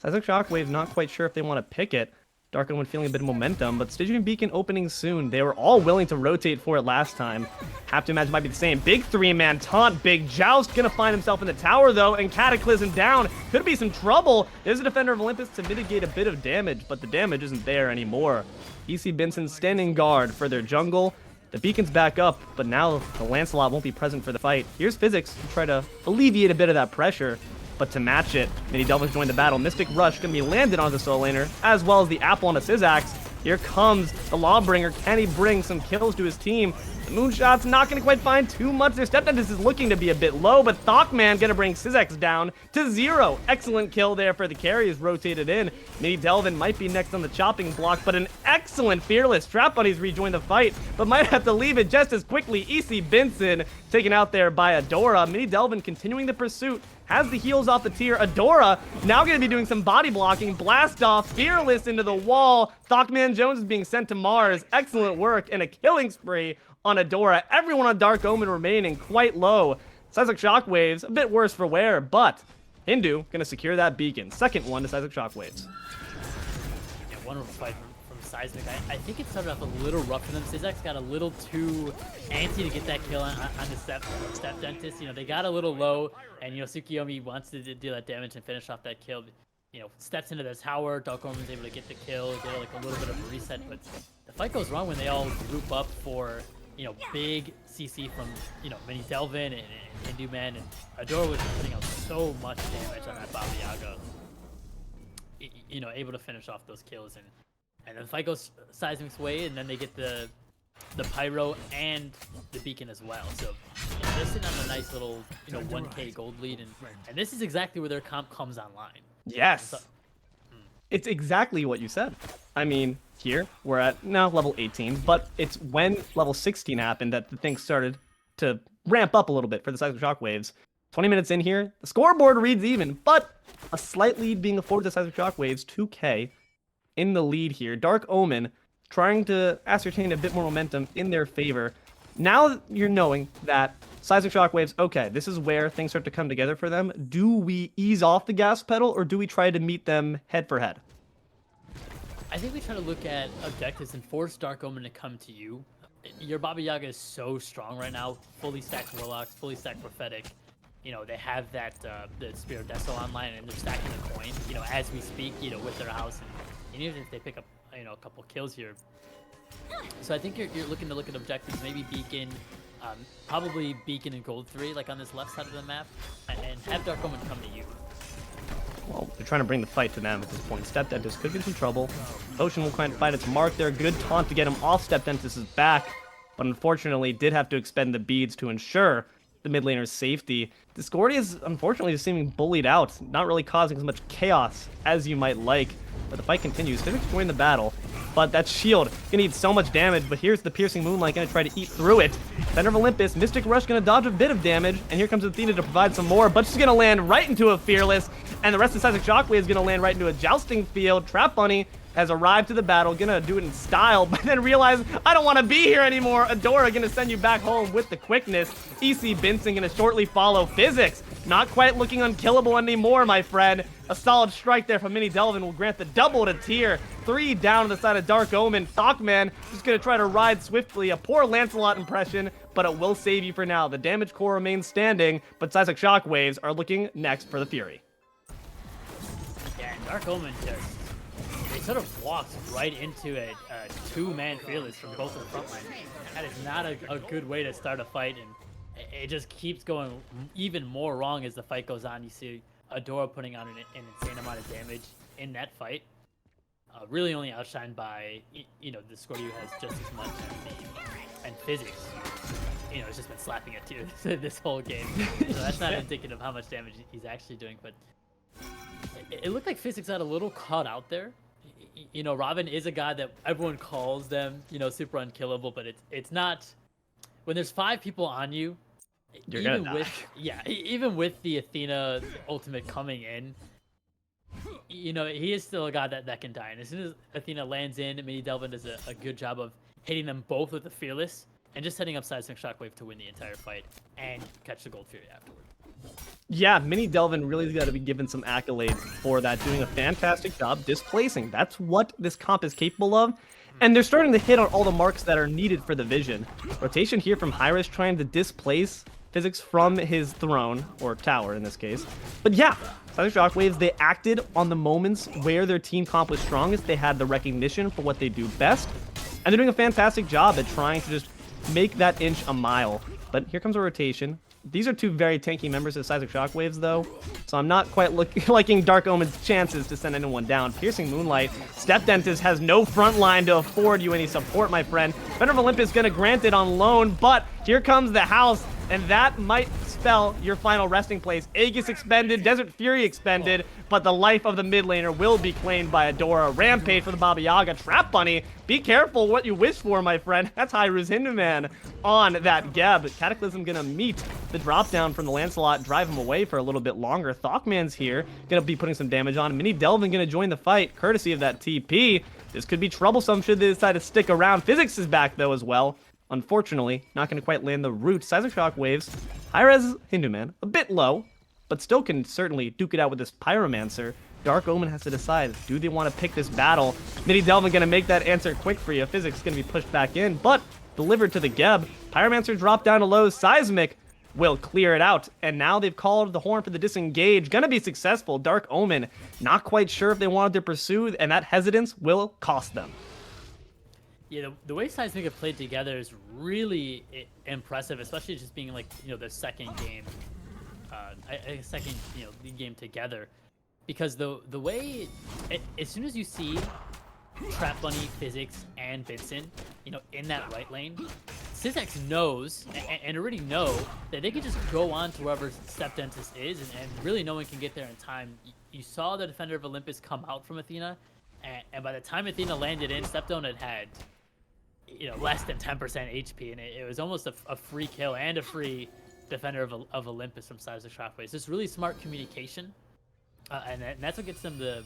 Seismic Shockwaves not quite sure if they want to pick it. Dark Omen feeling a bit of momentum, but Stygian Beacon opening soon. They were all willing to rotate for it last time. Have to imagine it might be the same. Big three-man taunt. Big Joust gonna find himself in the tower, though, and Cataclysm down. Could be some trouble. There's a Defender of Olympus to mitigate a bit of damage, but the damage isn't there anymore. ECBinsen standing guard for their jungle. The beacon's back up, but now the Lancelot won't be present for the fight. Here's Physics to try to alleviate a bit of that pressure. But to match it, MiniDelvin's joined the battle. Mystic Rush going to be landed on the solo laner, as well as the apple on the szax. Here comes the Lawbringer. Can he bring some kills to his team? The Moonshot's not going to quite find too much. Their StepDentist is looking to be a bit low, but ThockMan going to bring szax down to 0. Excellent kill there for the carry, is rotated in. MiniDelvin might be next on the chopping block, but an excellent Fearless. TrapBunny's rejoined the fight, but might have to leave it just as quickly. ECBinsen taken out there by Adora. MiniDelvin continuing the pursuit. Has the heals off the tier. Adora now going to be doing some body blocking. Blast off. Fearless into the wall. ThockManJones is being sent to Mars. Excellent work and a killing spree on Adora. Everyone on Dark Omen remaining quite low. Seismic Shockwaves, a bit worse for wear, but Hindu going to secure that beacon. Second one to Seismic Shockwaves. Yeah, wonderful fight from Seismic. I think it started off a little rough for them. szax got a little too antsy to get that kill on the StepDentist. You know, they got a little low, and, you know, Tsukiyomi wants to do that damage and finish off that kill. You know, steps into their tower. Dark Omen's able to get the kill, get like a little bit of a reset, but the fight goes wrong when they all group up for, you know, big CC from, you know, MiniDelvin and HiRezHinduman, and Adora was putting out so much damage on that Baba Yaga. You know, able to finish off those kills, and then the fight goes Seismic's way, and then they get the Pyro and the Beacon as well. So, you know, they're sitting on a nice little, you know, 1k gold lead, and this is exactly where their comp comes online. Yes. It's exactly what you said. I mean, here we're at now level 18, but it's when level 16 happened that the things started to ramp up a little bit for the Seismic Shockwaves. 20 minutes in here, the scoreboard reads even, but a slight lead being afforded to Seismic Shockwaves. 2k in the lead here. Dark Omen trying to ascertain a bit more momentum in their favor. Now you're knowing that Seismic Shockwaves, okay, this is where things start to come together for them. Do we ease off the gas pedal, or do we try to meet them head for head? I think we try to look at objectives and force Dark Omen to come to you. Your Baba Yaga is so strong right now. Fully stacked Warlocks, fully stacked Prophetic. You know, they have that the Spear of Deso online, and they're stacking the coin, you know, as we speak, you know, with their house. And even if they pick up, you know, a couple kills here. So I think you're looking to look at objectives, maybe Beacon, probably Beacon and Gold 3, like on this left side of the map, and have Dark Omen come to you. Well, they're trying to bring the fight to them at this point. StepDentist could get some trouble. Potion will kind of find its mark there. Good taunt to get him off StepDentist's back, but unfortunately did have to expend the beads to ensure the mid laner's safety. Discordia is unfortunately just seeming bullied out, not really causing as much chaos as you might like. But the fight continues. Physics join the battle, but that shield gonna eat so much damage. But here's the piercing moonlight gonna try to eat through it. Center of Olympus, Mystic Rush gonna dodge a bit of damage, and here comes Athena to provide some more. But she's gonna land right into a Fearless, and the rest of Seismic Shockwave is gonna land right into a jousting field. TrapBunny has arrived to the battle, gonna do it in style, but then realize, I don't want to be here anymore. Adora gonna send you back home with the quickness. ECBinsen gonna shortly follow. Physics not quite looking unkillable anymore, my friend. A solid strike there from MiniDelvin will grant the double to tier 3 down to the side of Dark Omen. ThockMan just gonna try to ride swiftly. A poor Lancelot impression, but it will save you for now. The damage core remains standing, but Seismic Shockwaves are looking next for the Fury. Yeah, and Dark Omen just, they sort of walked right into a two-man Fearless from both of the front lines. That is not a good way to start a fight, and it just keeps going even more wrong as the fight goes on. You see Adora putting on an insane amount of damage in that fight. Really only outshined by, you know, Discordia, who has just as much, and Physics, you know, has just been slapping it too this whole game. So that's not indicative of how much damage he's actually doing, but it looked like Physics got a little caught out there. You know, Robin is a guy that everyone calls them, you know, super unkillable, but it's not. When there's 5 people on you, You're gonna die. Even with the Athena ultimate coming in, you know, he is still a god that can die. And as soon as Athena lands in, MiniDelvin does a good job of hitting them both with the Fearless and just setting up Seismic Shockwave to win the entire fight and catch the Gold Fury afterward. Yeah, MiniDelvin really got to be given some accolades for that, doing a fantastic job displacing. That's what this comp is capable of. And they're starting to hit on all the marks that are needed for the vision. Rotation here from HiRez trying to displace Physics from his throne, or tower in this case. But yeah, Seismic Shockwaves, they acted on the moments where their team comp was strongest. They had the recognition for what they do best. And they're doing a fantastic job at trying to just make that inch a mile. But here comes a rotation. These are two very tanky members of Seismic Shockwaves, though, so I'm not quite liking Dark Omen's chances to send anyone down. Piercing Moonlight. StepDentist has no front line to afford you any support, my friend. Defender of Olympus gonna grant it on loan, but here comes the house, and that might spell your final resting place. Aegis expended, Desert Fury expended, but the life of the mid laner will be claimed by Adora. Rampage for the Baba Yaga. Trap Bunny, be careful what you wish for, my friend. That's HiRezHinduman on that Geb. Cataclysm gonna meet the drop down from the Lancelot, drive him away for a little bit longer. ThockMan's here, gonna be putting some damage on. MiniDelvin gonna join the fight, courtesy of that TP. This could be troublesome should they decide to stick around. Physics is back, though, as well. Unfortunately, not going to quite land the root. Seismic Shockwaves. HiRezHinduman, a bit low, but still can certainly duke it out with this Pyromancer. Dark Omen has to decide, do they want to pick this battle? MiniDelvin going to make that answer quick for you. Physics going to be pushed back in, but delivered to the Geb. Pyromancer dropped down to low. Seismic will clear it out, and now they've called the horn for the disengage. Gonna be successful. Dark Omen, not quite sure if they wanted to pursue, and that hesitance will cost them. Yeah, the way Seismic have played together is really impressive, especially just being like, you know, their second game, game together. Because the way, as soon as you see TrapBunny, Physics, and Binsen, you know, in that right lane, szax knows and already know that they can just go on to wherever StepDentist is, and really no one can get there in time. You saw the Defender of Olympus come out from Athena, and by the time Athena landed in, StepDon had you know, less than 10% HP, and it was almost a free kill and a free Defender of Olympus from Seismic Shockwaves. Just really smart communication, and that's what gets them the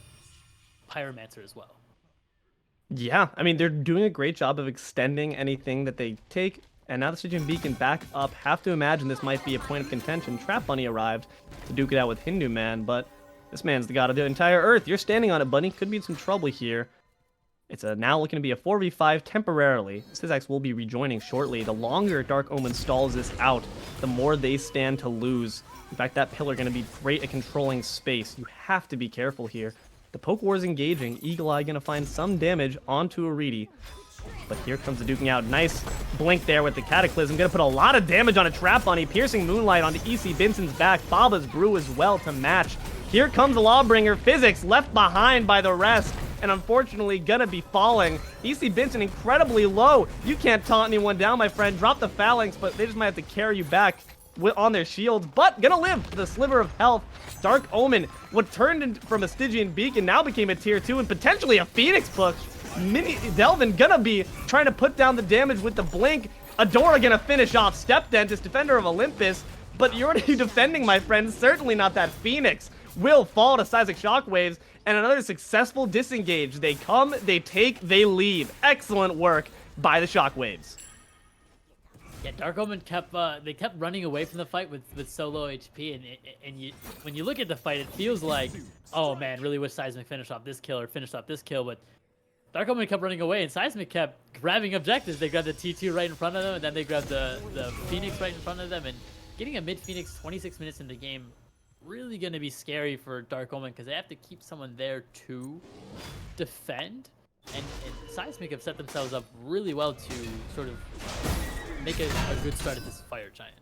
Pyromancer as well. Yeah, I mean, they're doing a great job of extending anything that they take, and now the Stygian Beacon back up. Have to imagine this might be a point of contention. Trap Bunny arrived to duke it out with Hinduman, but this man's the god of the entire earth. You're standing on it, Bunny. Could be in some trouble here. It's now looking to be a 4v5 temporarily. szax will be rejoining shortly. The longer Dark Omen stalls this out, the more they stand to lose. In fact, that pillar going to be great at controlling space. You have to be careful here. The poke war is engaging. Eagle Eye going to find some damage onto aritti. But here comes the duking out. Nice blink there with the Cataclysm. Going to put a lot of damage on a Trap Bunny. Piercing Moonlight onto ECBinsen's back. Baba's Brew as well to match. Here comes the Lawbringer. Physics left behind by the rest, and unfortunately gonna be falling. ECBinsen incredibly low. You can't taunt anyone down, my friend. Drop the phalanx, but they just might have to carry you back on their shields, but gonna live with a sliver of health. Dark Omen, what turned from a Stygian Beacon, now became a tier 2 and potentially a Phoenix push. MiniDelvin gonna be trying to put down the damage with the blink. Adora gonna finish off StepDentist, Defender of Olympus, but you're already defending, my friend. Certainly not that Phoenix. Will fall to Seismic Shockwaves, and another successful disengage. They come, they take, they leave. Excellent work by the Shockwaves. Yeah, Dark Omen kept running away from the fight with so low HP, and when you look at the fight, it feels like, oh man, really wish Seismic finished off this kill or finished off this kill, but Dark Omen kept running away, and Seismic kept grabbing objectives. They grabbed the T2 right in front of them, and then they grabbed the Phoenix right in front of them, and getting a mid Phoenix 26 minutes in the game really going to be scary for Dark Omen because they have to keep someone there to defend, and Seismic have set themselves up really well to sort of make a good start at this Fire Giant.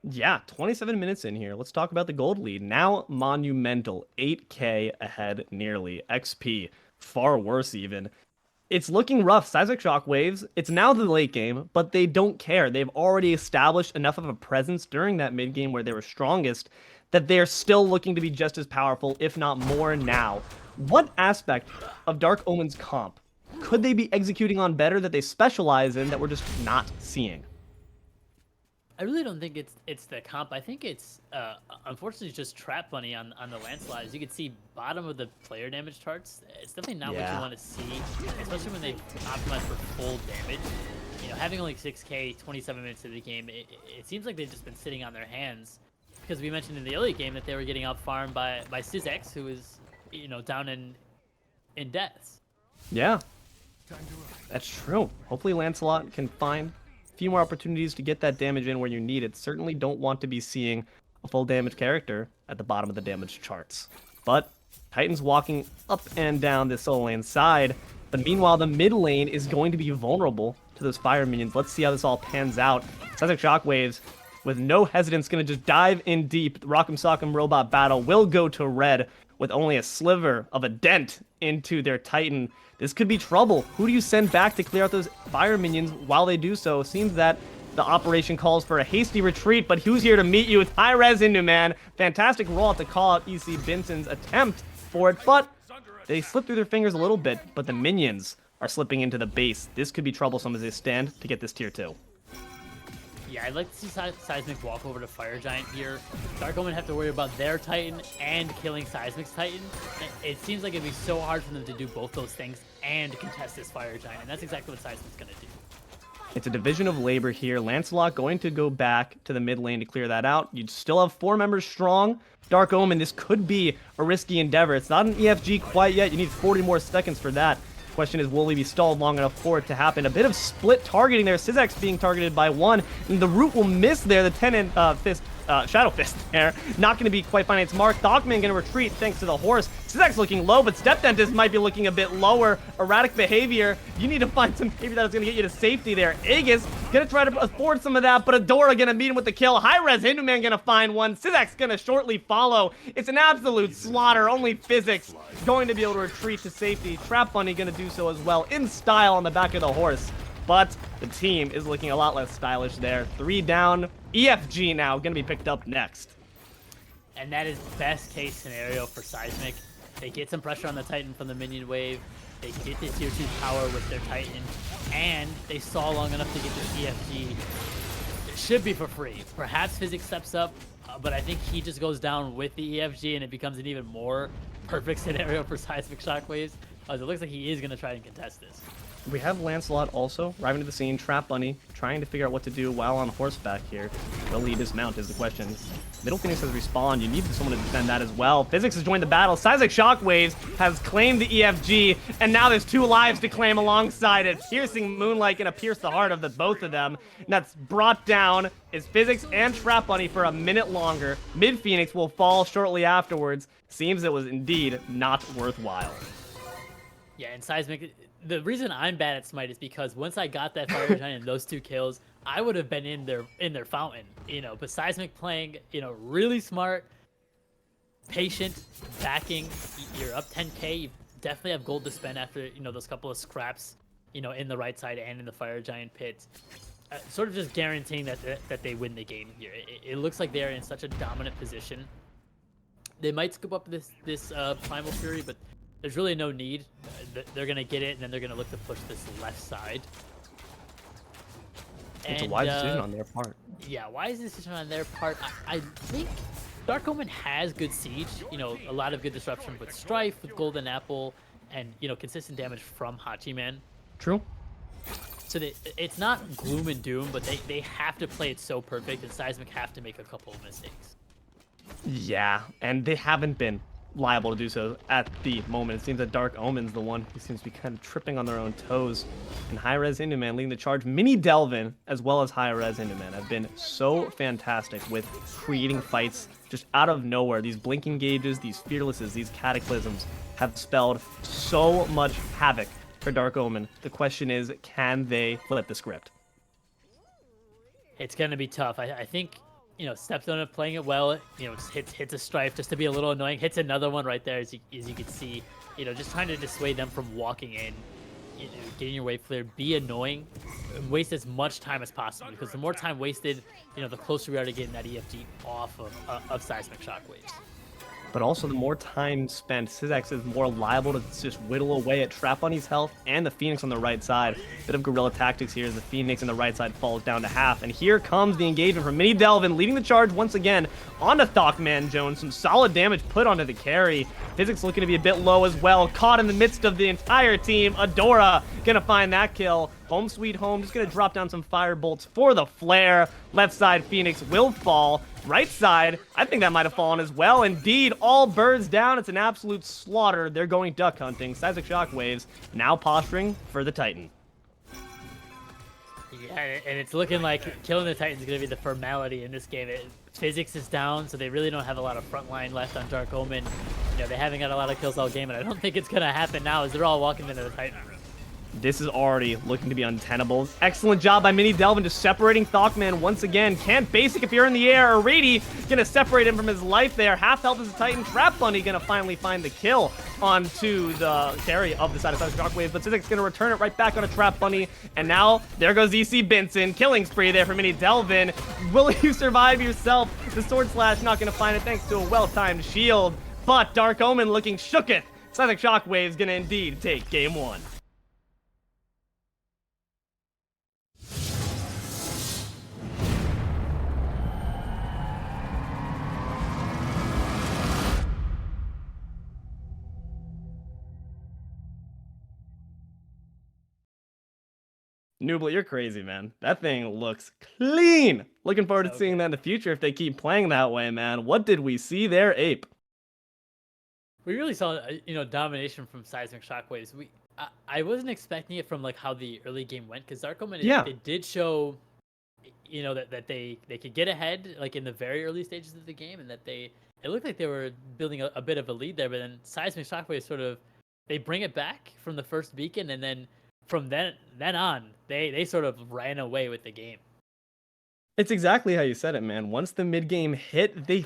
Yeah, 27 minutes in here. Let's talk about the gold lead. Now monumental, 8k ahead nearly. XP, far worse even. It's looking rough. Seismic Shockwaves, it's now the late game, but they don't care. They've already established enough of a presence during that mid game where they were strongest that they're still looking to be just as powerful, if not more now. What aspect of Dark Omen's comp could they be executing on better that they specialize in that we're just not seeing? I really don't think it's the comp. I think it's unfortunately just TrapBunny on the Lancelot. As you can see, bottom of the player damage charts, it's definitely not what you want to see, especially when they optimize for full damage. You know, having only 6k, 27 minutes of the game, it seems like they've just been sitting on their hands, because we mentioned in the early game that they were getting out farmed by szax, who is, you know, down in deaths. Yeah, that's true. Hopefully Lancelot can find few more opportunities to get that damage in where you need it. Certainly don't want to be seeing a full damage character at the bottom of the damage charts. But Titan's walking up and down this solo lane side, but meanwhile the mid lane is going to be vulnerable to those fire minions. Let's see how this all pans out. Seismic Shockwaves, with no hesitance, gonna just dive in deep. The Rock'em Sock'em robot battle will go to red with only a sliver of a dent into their Titan. This could be trouble. Who do you send back to clear out those fire minions while they do so? Seems that the operation calls for a hasty retreat, but who's here to meet you with HiRezHinduman? Fantastic roll to call out ECBinsen's attempt for it, but they slip through their fingers a little bit, but the minions are slipping into the base. This could be troublesome as they stand to get this tier 2. Yeah, I'd like to see Seismic walk over to Fire Giant here. Dark Omen have to worry about their Titan and killing Seismic's Titan. It seems like it'd be so hard for them to do both those things and contest this Fire Giant, and that's exactly what Seismic's gonna do. It's a division of labor here. Lancelot going to go back to the mid lane to clear that out. You'd still have 4 members strong. Dark Omen, this could be a risky endeavor. It's not an EFG quite yet. You need 40 more seconds for that. Question is, will he be stalled long enough for it to happen? A bit of split targeting there. szax being targeted by 1, and the root will miss there. The 10 and fist, Shadow Fist there, not going to be quite finding its mark. ThockMan going to retreat thanks to the horse. szax looking low, but StepDentist might be looking a bit lower. Erratic behavior. You need to find some behavior that's going to get you to safety there. Aegis going to try to afford some of that, but Adora going to meet him with the kill. HiRezHinduman going to find one. szax going to shortly follow. It's an absolute slaughter. Only Physics going to be able to retreat to safety. TrapBunny going to do so as well in style on the back of the horse. But the team is looking a lot less stylish there. 3 down. EFG now going to be picked up next. And that is best case scenario for Seismic. They get some pressure on the Titan from the minion wave. They get this tier 2 power with their Titan. And they saw long enough to get this EFG. It should be for free. Perhaps Physics steps up, but I think he just goes down with the EFG and it becomes an even more perfect scenario for Seismic Shockwaves. It looks like he is going to try and contest this. We have Lancelot also arriving to the scene. TrapBunny trying to figure out what to do while on horseback here. Will he dismount is the question. Middle Phoenix has respawned. You need someone to defend that as well. Physics has joined the battle. Seismic Shockwaves has claimed the EFG, and now there's 2 lives to claim alongside it. Piercing Moonlight gonna pierce the heart of both of them. And that's brought down is Physics and TrapBunny for a minute longer. Mid Phoenix will fall shortly afterwards. Seems it was indeed not worthwhile. Yeah, and Seismic, the reason I'm bad at Smite is because once I got that Fire Giant and those 2 kills, I would have been in their fountain, you know. But Seismic playing, you know, really smart, patient, backing. You're up 10k. You definitely have gold to spend after, you know, those couple of scraps, you know, in the right side and in the Fire Giant pit. Sort of just guaranteeing that they win the game here. It looks like they're in such a dominant position. They might scoop up this Primal Fury, but there's really no need. They're going to get it, and then they're going to look to push this left side. It's a wise decision on their part. Yeah, wise decision on their part. I think Dark Omen has good siege. You know, a lot of good disruption with Strife, with Golden Apple, and, you know, consistent damage from Hachiman. True. So it's not gloom and doom, but they have to play it so perfect, and Seismic have to make a couple of mistakes. Yeah, and they haven't been liable to do so at the moment. It seems that Dark Omen's the one who seems to be kind of tripping on their own toes. And HiRezHinduman leading the charge. MiniDelvin, as well as HiRezHinduman, have been so fantastic with creating fights just out of nowhere. These blinking gauges, these fearlesses, these cataclysms have spelled so much havoc for Dark Omen. The question is, can they flip the script? It's going to be tough. I think, you know, StepDentist playing it well, you know, just hits a Strife just to be a little annoying, hits another one right there as you can see, you know, just trying to dissuade them from walking in, you know, getting your wave cleared, be annoying, and waste as much time as possible, because the more time wasted, you know, the closer we are to getting that EFG off of Seismic Shockwaves. but also the more time spent, szax is more liable to just whittle away at TrapBunny's health and the Phoenix on the right side. Bit of guerrilla tactics here as the Phoenix on the right side falls down to half. And here comes the engagement from MiniDelvin, leading the charge once again onto ThockManJones. Some solid damage put onto the carry. Physics looking to be a bit low as well. Caught in the midst of the entire team. Adora gonna find that kill. Home sweet home, just gonna drop down some fire bolts for the flare. Left side Phoenix will fall. Right side, I think that might have fallen as well. Indeed, all birds down. It's an absolute slaughter. They're going duck hunting. Seismic Shockwaves now posturing for the Titan. Yeah, and it's looking like killing the Titan is going to be the formality in this game. Physics is down, so they really don't have a lot of front line left on Dark Omen. You know, they haven't got a lot of kills all game, and I don't think it's going to happen now as they're all walking into the Titan room. This is already looking to be untenable. Excellent job by MiniDelvin just separating ThockMan once again. Can't basic if you're in the air. Aritti gonna separate him from his life there. Half health is a Titan. TrapBunny gonna finally find the kill onto the carry of the side of Shockwaves, but szax gonna return it right back on a TrapBunny. And now there goes ECBinsen. Killing spree there for MiniDelvin. Will you survive yourself? The sword slash not gonna find it thanks to a well-timed shield. But Dark Omen looking shooketh. Seismic Shockwaves gonna indeed take game one. Nooblet, you're crazy, man. That thing looks clean. Looking forward to seeing that in the future if they keep playing that way, man. What did we see there, Ape? We really saw, domination from Seismic Shockwaves. I wasn't expecting it from like how the early game went, because Dark Omen, they did show, that they could get ahead like in the very early stages of the game, and that it looked like they were building a bit of a lead there. But then Seismic Shockwaves they bring it back from the first beacon, and then from then on, they sort of ran away with the game. It's exactly how you said it, man. Once the mid game hit, they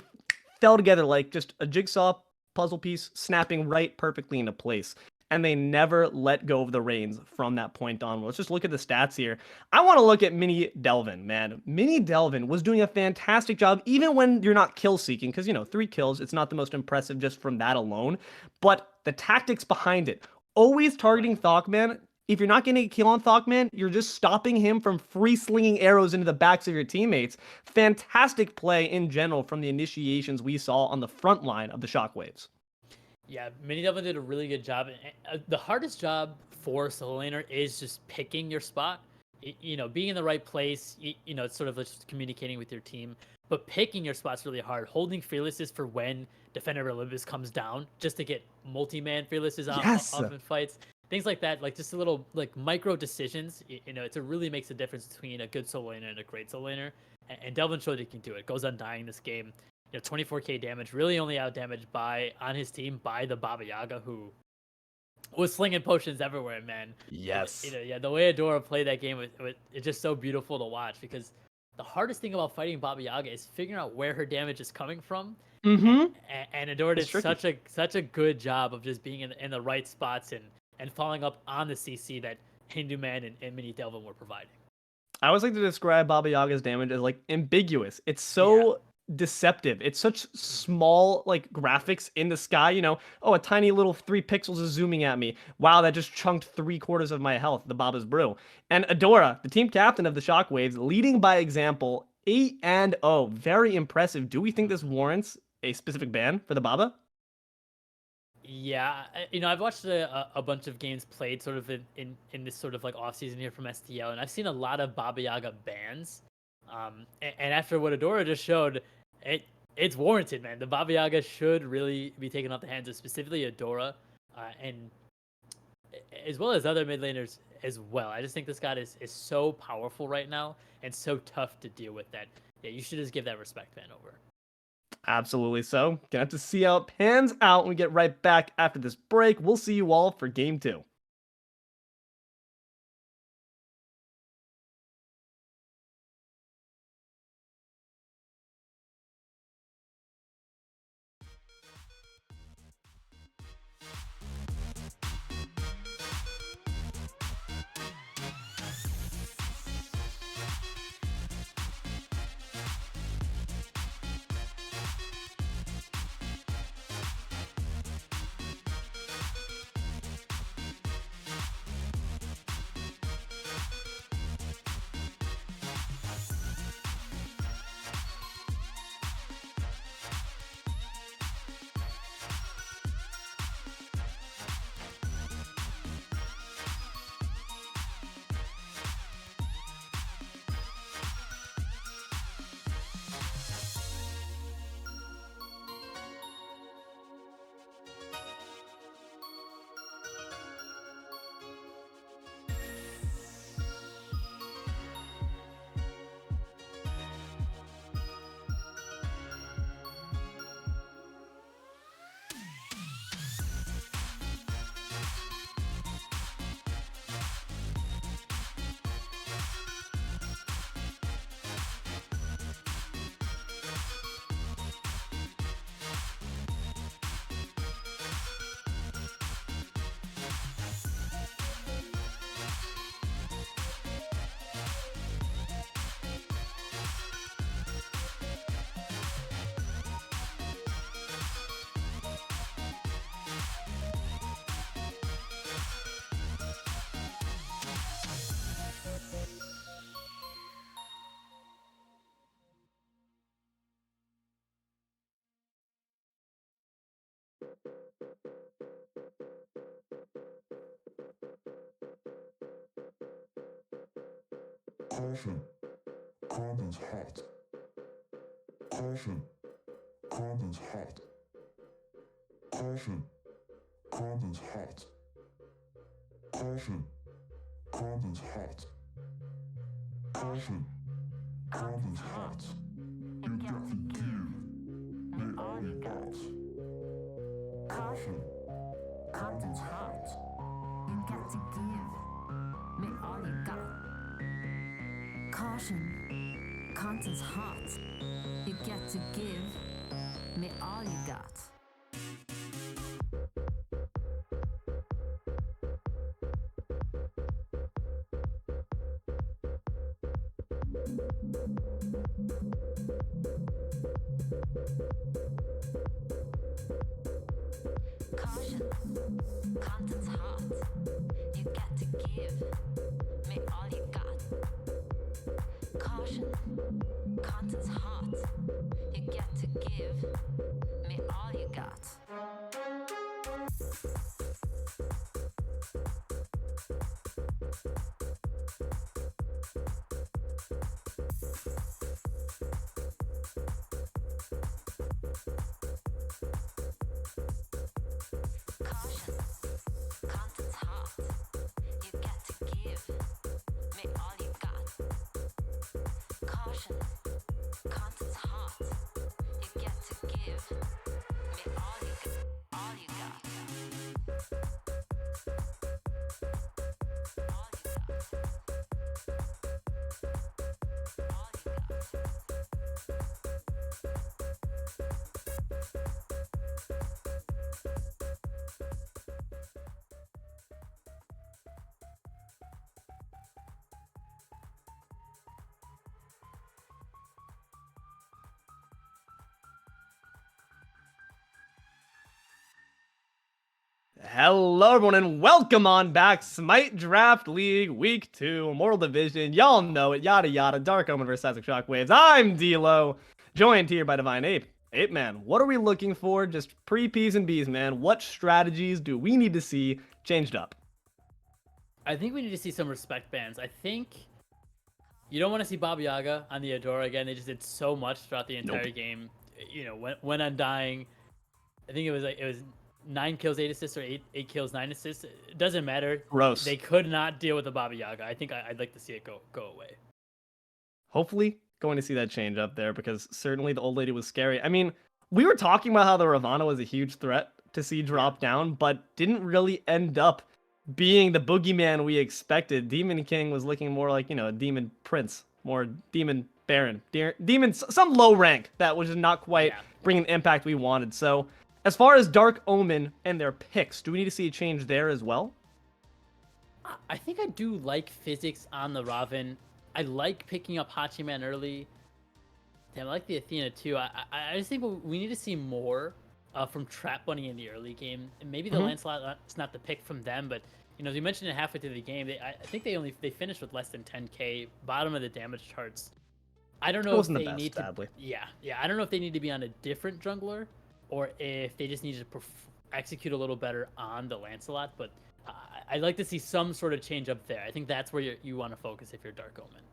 fell together like just a jigsaw puzzle piece snapping right perfectly into place. And they never let go of the reins from that point on. Let's just look at the stats here. I want to look at MiniDelvin, man. MiniDelvin was doing a fantastic job, even when you're not kill seeking, because, 3 kills, it's not the most impressive just from that alone. But the tactics behind it, always targeting ThockMan. If you're not getting a kill on ThockMan, you're just stopping him from free slinging arrows into the backs of your teammates. Fantastic play in general from the initiations we saw on the front line of the Shockwaves. Yeah, MiniDelvin did a really good job. The hardest job for a solo laner is just picking your spot. Being in the right place. It's sort of just communicating with your team. But picking your spot's really hard. Holding fearlesses for when Defender Olympus comes down, just to get multi-man fearlesses off in fights. Things like that, like just a little like micro decisions. It really makes a difference between a good solo laner and a great solo laner. And Delvin showed he can do it. Goes undying this game. 24k damage, really only out damaged on his team by the Baba Yaga, who was slinging potions everywhere, man. Yes. The way Adora played that game, it's just so beautiful to watch, because the hardest thing about fighting Baba Yaga is figuring out where her damage is coming from. Mm-hmm. And Adora did such a good job of just being in the right spots and following up on the CC that HiRezHinduman and MiniDelvin were providing. I always like to describe Baba Yaga's damage as like ambiguous. It's so deceptive. It's such small like graphics in the sky. A tiny little 3 pixels is zooming at me. Wow, that just chunked 3/4 of my health. The Baba's brew. And Adora, the team captain of the Shockwaves, leading by example, 8-0. Very impressive. Do we think this warrants a specific ban for the Baba? Yeah, I've watched a bunch of games played sort of in this sort of like off season here from STL, and I've seen a lot of Baba Yaga bans. And after what Adora just showed, it's warranted, man. The Baba Yaga should really be taken off the hands of specifically Adora, and as well as other mid laners as well. I just think this god is so powerful right now and so tough to deal with that. Yeah, you should just give that respect ban over. Absolutely so. Gonna have to see how it pans out when we get right back after this break. We'll see you all for game 2. Caution, content's hot. Caution, content's hot. Caution, content's hot. Caution, content's hot. Caution, content's hot. You got to give me all you got. Caution, content's hot. You got to give me all you got. Caution, content's hot. You got to give me all you got. Caution, content's hot. You got to give me all you got. Caution, content's hot. You got to give me all you got. Caution, content's hot. You got to give me all you got. Caution, content's hot. You got to give me all you got. All you got. All you got. All you got. Hello everyone and welcome on back. Smite Draft League Week 2, Immortal Division. Y'all know it, yada yada, Dark Omen versus Seismic Shockwaves. I'm Deelo, joined here by TheDivineApe. Ape man, what are we looking for? Just pre-P's and B's, man. What strategies do we need to see changed up? I think we need to see some respect bans. I think you don't want to see Baba Yaga on the Adora again. They just did so much throughout the entire game. You know, when undying, I think it was 9 kills, 8 assists, or 8 kills, 9 assists. It doesn't matter. Gross. They could not deal with the Baba Yaga. I think I'd like to see it go away. Hopefully going to see that change up there, because certainly the old lady was scary. I mean, we were talking about how the Ravana was a huge threat to see drop down, but didn't really end up being the boogeyman we expected. Demon King was looking more like, you know, a demon prince, more demon baron, demon, some low rank that was not quite bringing the impact we wanted. So as far as Dark Omen and their picks, do we need to see a change there as well? I think I do like physics on the Raven. I like picking up Hachiman early. Damn, I like the Athena too. I just think we need to see more from Trap Bunny in the early game. And maybe the Lancelot is not the pick from them, but you know, as you mentioned it halfway through the game, I think they finished with less than 10k, bottom of the damage charts. I don't know if they need to. Sadly. Yeah. I don't know if they need to be on a different jungler, or if they just need to execute a little better on the Lancelot, but I'd like to see some sort of change up there. I think that's where you want to focus if you're Dark Omen.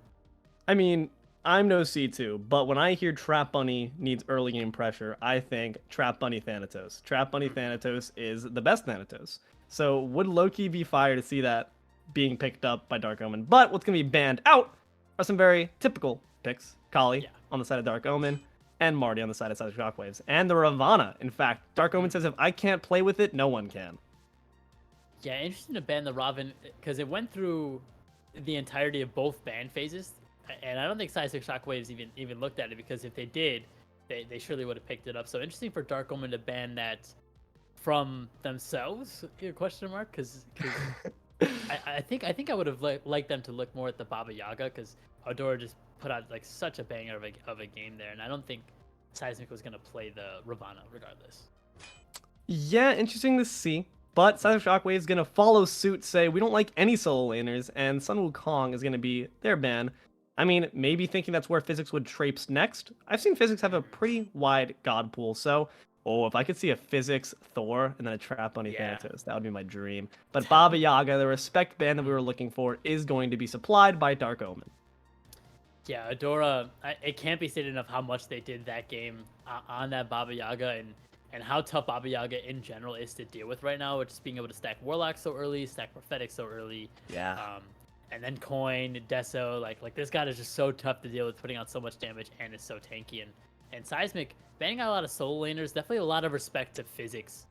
I mean, I'm no C2, but when I hear Trap Bunny needs early game pressure, I think Trap Bunny Thanatos. Trap Bunny Thanatos is the best Thanatos. So would Loki be fire to see that being picked up by Dark Omen? But what's going to be banned out are some very typical picks. Kali on the side of Dark Omen, and Marty on the side of Seismic Shockwaves. And the Ravana. In fact, Dark Omen says if I can't play with it, no one can. Yeah, interesting to ban the Raven, because it went through the entirety of both ban phases. And I don't think Seismic Shockwaves even looked at it, because if they did, they surely would have picked it up. So interesting for Dark Omen to ban that from themselves, question mark, because I think I would have liked them to look more at the Baba Yaga, because Adora just put out like such a banger of a game there, and I don't think Seismic was gonna play the Ravana regardless. Yeah, interesting to see. But Seismic Shockwave is gonna follow suit, say we don't like any solo laners, and Sun Wukong is gonna be their ban. I mean, maybe thinking that's where Physics would traipse next. I've seen Physics have a pretty wide god pool, so if I could see a Physics Thor and then a Trap Bunny Thanatos, that would be my dream. But Baba Yaga, the respect ban that we were looking for, is going to be supplied by Dark Omen. Yeah, Adora, it can't be stated enough how much they did that game on that Baba Yaga and how tough Baba Yaga in general is to deal with right now, with just being able to stack Warlock so early, stack Prophetic so early. Yeah. And then Coin, Deso, like this guy is just so tough to deal with, putting out so much damage and is so tanky. And Seismic, banning out a lot of solo laners, definitely a lot of respect to Physics.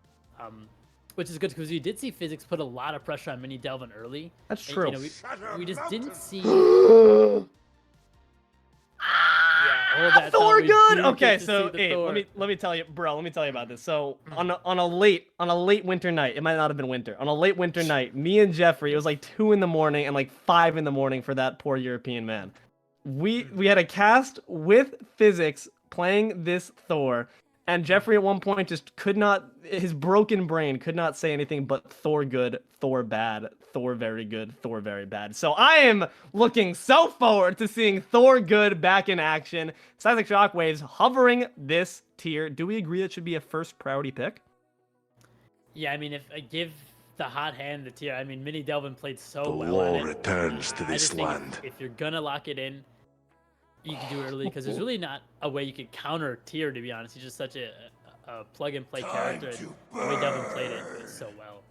Which is good because we did see Physics put a lot of pressure on MiniDelvin early. That's true. And, we just didn't see... Yeah, that Thor we good. do Okay, get to so see the hey, Thor. let me tell you, bro. Let me tell you about this. So on a late winter night, it might not have been winter. On a late winter night, me and Jeffrey, it was like 2 in the morning and like 5 in the morning for that poor European man. We had a cast with Physics playing this Thor, and Jeffrey at one point just could not. His broken brain could not say anything but Thor good, Thor bad, Thor very good, Thor very bad. So I am looking so forward to seeing Thor good back in action. Seismic Shockwaves hovering this tier. Do we agree it should be a first priority pick? Yeah, I mean, if I give the hot hand the tier, I mean, MiniDelvin played so The well. law at it. returns to I this just think land. if you're gonna lock it in, you can do it early because there's really not a way you could counter tier. To be honest, he's just such a plug and play character. And the way Delvin played it so well.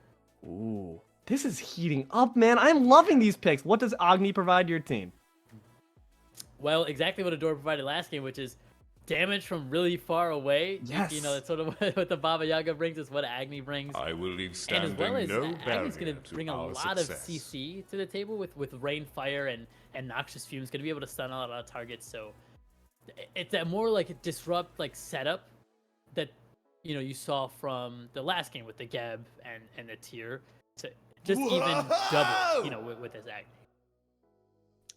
Ooh, this is heating up, man. I'm loving these picks. What does Agni provide your team? Well, exactly what Adora provided last game, which is damage from really far away. Yes. You know, that's sort of what the Baba Yaga brings, is what Agni brings. I will leave And standing as well as no Agni's barrier going to bring a our lot success. of CC to the table with Rain Fire and Noxious Fumes. Going to be able to stun a lot of targets. So it's that more like disrupt like setup that you saw from the last game with the Geb and the tier to just even double with this Agni.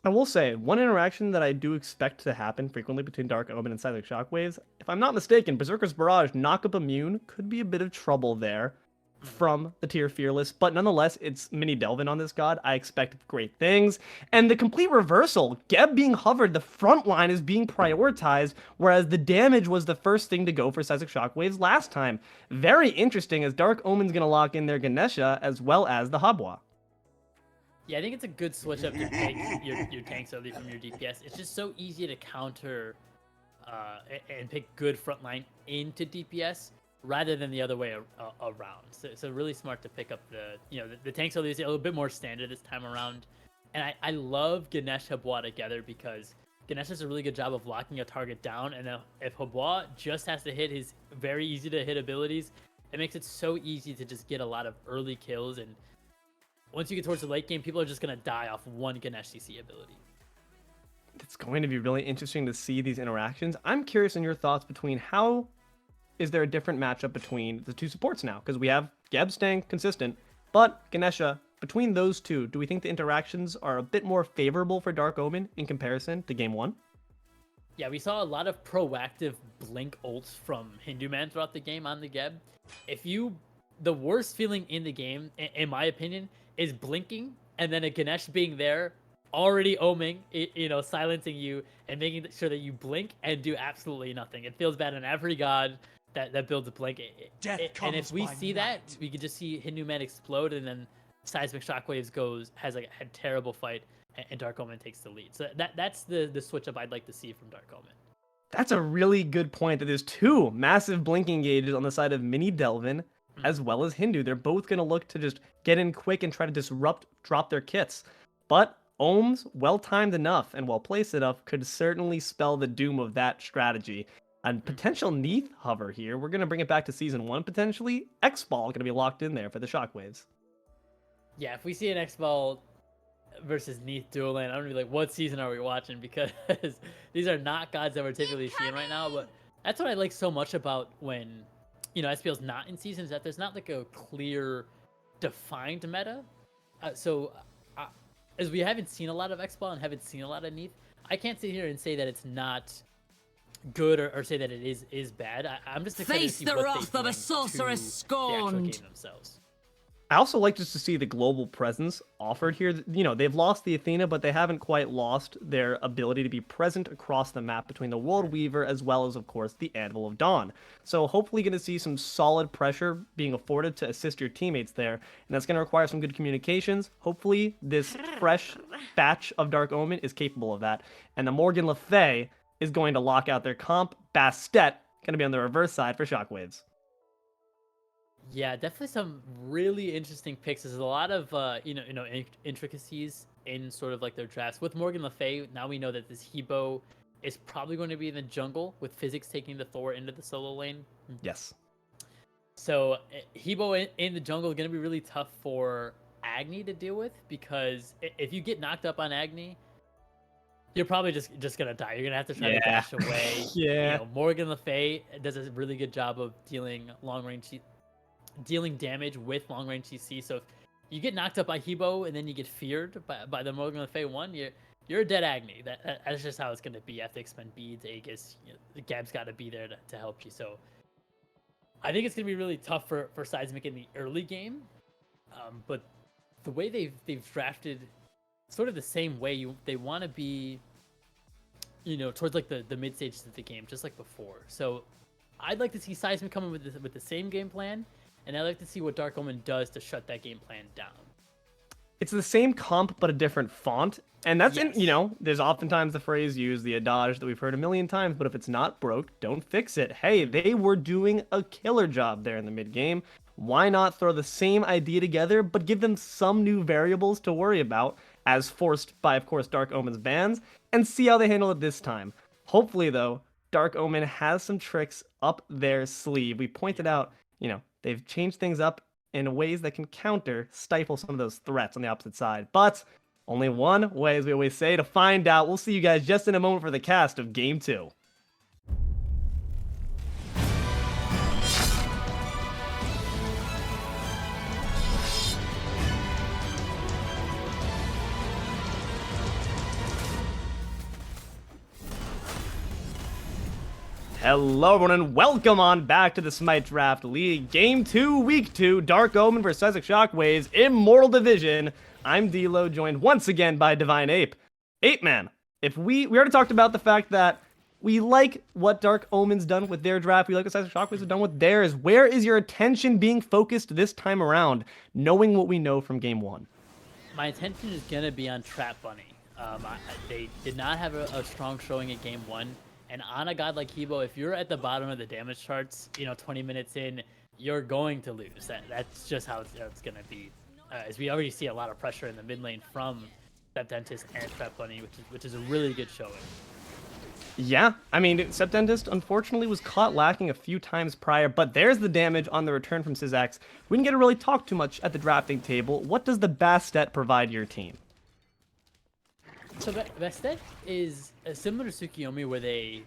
I will say, one interaction that I do expect to happen frequently between Dark Omen and Seismic Shockwaves, if I'm not mistaken, Berserker's Barrage knock-up immune could be a bit of trouble there from the tier Fearless, but nonetheless, it's MiniDelvin on this god. I expect great things. And the complete reversal, Geb being hovered, the front line is being prioritized, whereas the damage was the first thing to go for Seismic Shockwaves last time. Very interesting, as Dark Omen's going to lock in their Ganesha as well as the Habwa. Yeah, I think it's a good switch up to take your tanks early from your DPS. It's just so easy to counter and pick good frontline into DPS rather than the other way around. So really smart to pick up the tanks early is a little bit more standard this time around. And I love Ganesh Habwa together because Ganesh does a really good job of locking a target down, and if Habwa just has to hit his very easy to hit abilities, it makes it so easy to just get a lot of early kills. And once you get towards the late game, people are just going to die off one Ganesh CC ability. It's going to be really interesting to see these interactions. I'm curious in your thoughts between how is there a different matchup between the two supports now? Because we have Geb staying consistent, but Ganesha, between those two, do we think the interactions are a bit more favorable for Dark Omen in comparison to Game 1? Yeah, we saw a lot of proactive blink ults from HiRezHinduman throughout the game on the Geb. The worst feeling in the game, in my opinion, is blinking and then a Ganesh being there, already oming, silencing you and making sure that you blink and do absolutely nothing. It feels bad on every god that builds a blink. And if we see that, we could just see HiRezHinduman explode, and then Seismic Shockwaves has like a terrible fight, and Dark Omen takes the lead. So that's the switch up I'd like to see from Dark Omen. That's a really good point, that there's two massive blinking gauges on the side of MiniDelvin as well as Hindu. They're both going to look to just get in quick and try to drop their kits. But Ohms, well-timed enough and well-placed enough, could certainly spell the doom of that strategy. And potential Neath hover here. We're going to bring it back to Season 1, potentially. X-Ball going to be locked in there for the Shockwaves. Yeah, if we see an X-Ball versus Neath duel lane, I'm going to be like, what season are we watching? Because these are not gods that we're typically seeing right now. But that's what I like so much about when, SPL's not in season, is that there's not like a clear, defined meta. As we haven't seen a lot of X-Ball and haven't seen a lot of Neath, I can't sit here and say that it's not good or say that it is bad. I'm just excited Face to see the what wrath they of a bring sorceress to the actual scorned. game themselves. I also like just to see the global presence offered here. You know, they've lost the Athena, but they haven't quite lost their ability to be present across the map between the World Weaver as well as, of course, the Anvil of Dawn. So hopefully going to see some solid pressure being afforded to assist your teammates there, and that's going to require some good communications. Hopefully this fresh batch of Dark Omen is capable of that, and the Morgan Le Fay is going to lock out their comp. Bastet going to be on the reverse side for Shockwaves. Yeah, definitely some really interesting picks. There's a lot of intricacies in sort of like their drafts. With Morgan Le Fay, now we know that this Hebo is probably going to be in the jungle, with Physics taking the Thor into the solo lane. Yes. So Hebo in the jungle is going to be really tough for Agni to deal with, because if you get knocked up on Agni, you're probably just gonna die. You're gonna have to try to dash away. Yeah. You know, Morgan Le Fay does a really good job of dealing damage with long range CC. So if you get knocked up by Hebo and then you get feared by the Morgan Le Fay one, you're a dead Agni. That's just how it's gonna be. You have to expend beads, Aegis. The Gab's got to be there to help you. So I think it's gonna be really tough for Seismic in the early game. But the way they've drafted, sort of the same way, they want to be, towards like the mid stages of the game, just like before. So I'd like to see Seismic come in with the same game plan, and I'd like to see what Dark Omen does to shut that game plan down. It's the same comp, but a different font. And that's Yes. there's oftentimes the phrase used, the adage that we've heard a million times, but if it's not broke, don't fix it. Hey, they were doing a killer job there in the mid game. Why not throw the same idea together, but give them some new variables to worry about, as forced by, of course, Dark Omen's bans, and see how they handle it this time. Hopefully, though, Dark Omen has some tricks up their sleeve. We pointed out, they've changed things up in ways that can stifle some of those threats on the opposite side. But only one way, as we always say, to find out. We'll see you guys just in a moment for the cast of Game 2. Hello everyone and welcome on back to the Smite Draft League. Game 2, Week 2, Dark Omen vs Seismic Shockwaves, Immortal Division. I'm Deelo, joined once again by TheDivineApe. Ape Man, if we already talked about the fact that we like what Dark Omen's done with their draft, we like what Seismic Shockwaves have done with theirs. Where is your attention being focused this time around, knowing what we know from Game 1? My attention is going to be on TrapBunny. They did not have a strong showing at Game 1. And on a god like Hebo, if you're at the bottom of the damage charts, 20 minutes in, you're going to lose. That's just how it's going to be. As we already see a lot of pressure in the mid lane from StepDentist and TrapBunny, which is a really good showing. Yeah, I mean, StepDentist unfortunately was caught lacking a few times prior, but there's the damage on the return from szax. We didn't get to really talk too much at the drafting table. What does the Bastet provide your team? So Bastet is similar to Tsukiyomi, where they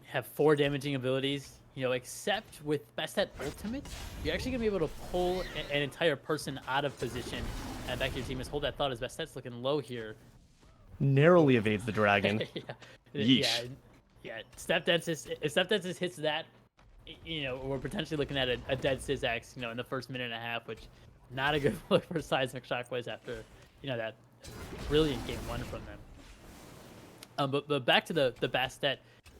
have 4 damaging abilities. Except with Bastet Ultimate, you're actually gonna be able to pull an entire person out of position and back to your team. Just hold that thought as Bastet's looking low here. Narrowly evades the dragon. Yeah. StepDentist. If StepDentist hits that, we're potentially looking at a dead szax. In the first minute and a half, which not a good look for Seismic Shockwaves after that brilliant Game 1 from them. But back to the Bastet,